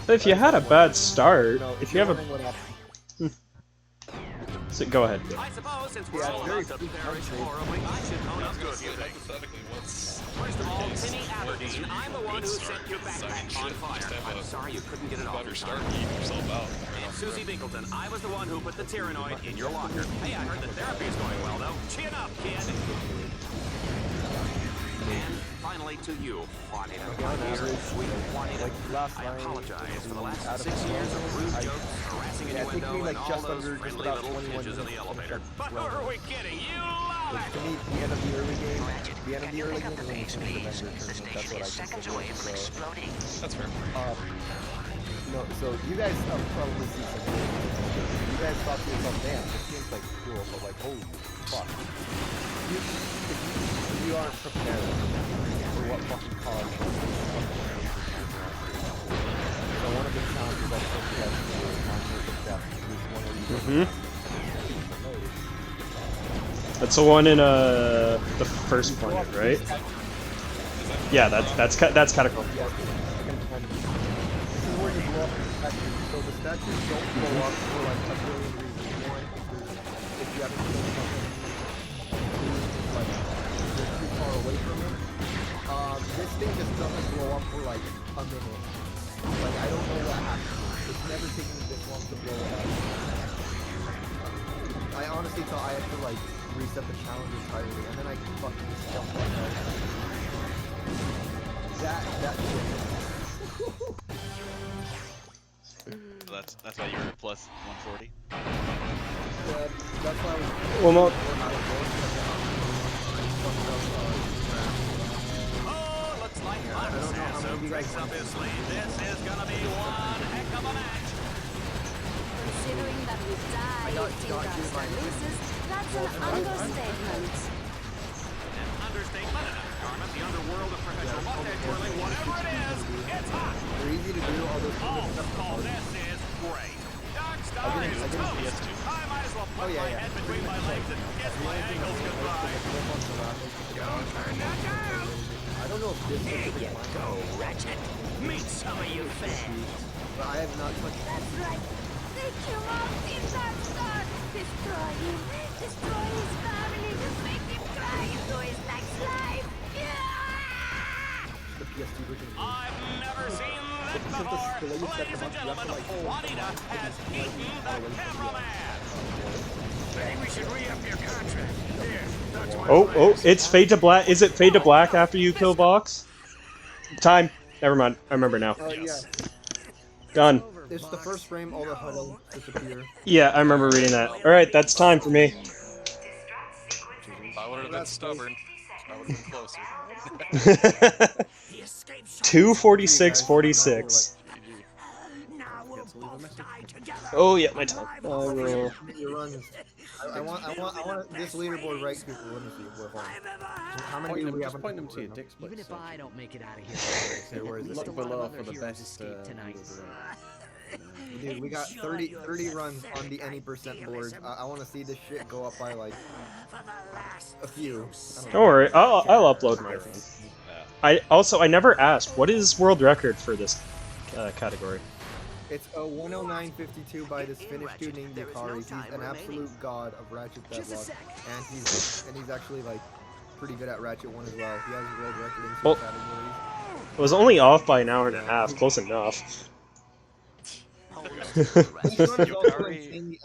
But if you had a bad start, No, if you have a, wondering what happened. so go ahead. I suppose since we're Yeah, all very about to few perish countries. horribly, I should own up to a few things. Hypothetically, what's First of all, case, Tinny what was Aberdeen, your I'm the one who good set start? your Second backpack on shit, fire. just have I'm a sorry you couldn't get it off better in start, time. eat yourself out. And Susie Binkleton, I was the one who put the Tyrannoid in your locker. Hey, I heard the therapy's going well, though. Chin up, kid! And finally to you, Juanita. My dear, sweet Juanita. Last I night, apologize for the last out of 6 years of rude I- jokes, harassing yeah, it took innuendo, me, like, and all just those under- just friendly about little 21 pinches in the minutes to elevator. finish But who that are we kidding? You love To it! me, the end of the early game, Ratchet, the end of can the you early pick game up the is when you pace, finish the please? vendor The tournament. That's station what I is seconds consider away it, from so. exploding. That's fair. No, so you guys probably see some videos. You guys thought to yourself, damn, this game's like cool, but like, holy fuck. If you aren't prepared for what fucking cause so one of the challenges I think that is Monsters of Death is one where you That's the one in the first planet, right? Yeah, that's kind of cool. This is where you blow up the statues. So the statues don't blow up for like a billion reasons. One, if you haven't killed something, like you're too far away from it. This thing just doesn't blow up for like a minute. Like I don't know what happened. It's never taken me this long to blow it up. I honestly thought I had to like reset the challenge entirely, and then I fucking just jumped back out. That That's why you're plus 140. that's why I was Well, no. Oh, looks like Marcus has some tricks up his sleeve. This is gonna be one heck of a match. Considering that we die if Team Darkstar loses, that's an understatement. An understatement, an undergarment, the underworld of professional mustache twirling, whatever it is, it's hot. They're easy to do, all those Oh, this is great. Darkstar is toast. I might as well put my head between my legs and kiss my ankles goodbye. Don't turn that down. I don't know if this There you go, Ratchet. Meet some of your fans. but I have not touched. That's right. Take him out, Team Darkstar. Destroy him. Destroy his family. Make him cry into his next life. The PS2 version. I've never seen this before. Ladies and gentlemen, Juanita has eaten the cameraman. Maybe we should re-up your contract. There, that's why Oh, it's fade to black. Is it fade to black after you kill Box? Time. Never mind. I remember now. Yeah. Done. It's the first frame, all the huddle disappear. Yeah, I remember reading that. Alright, that's time for me. I would have been stubborn. I would have been closer. 2:46:46. Oh yeah, my time. Your runs. I want this leaderboard right here. Let me see. We're home. How many do we have? Just point them to your dick Even if I don't make it out of here, Okay, where is it? Look below for the best. tonight. Dude, we got 30 runs on the any percent board. I want to see this shit go up by like a few. Don't worry, I'll upload my thing. I never asked, what is world record for this category? It's a 109.52 by this Finnish dude named Yakari. He's an absolute god of Ratchet Deadlock, and he's actually like pretty good at Ratchet 1 as well. He has a world record in some categories. It was only off by an hour and a half, close enough. He's also insanely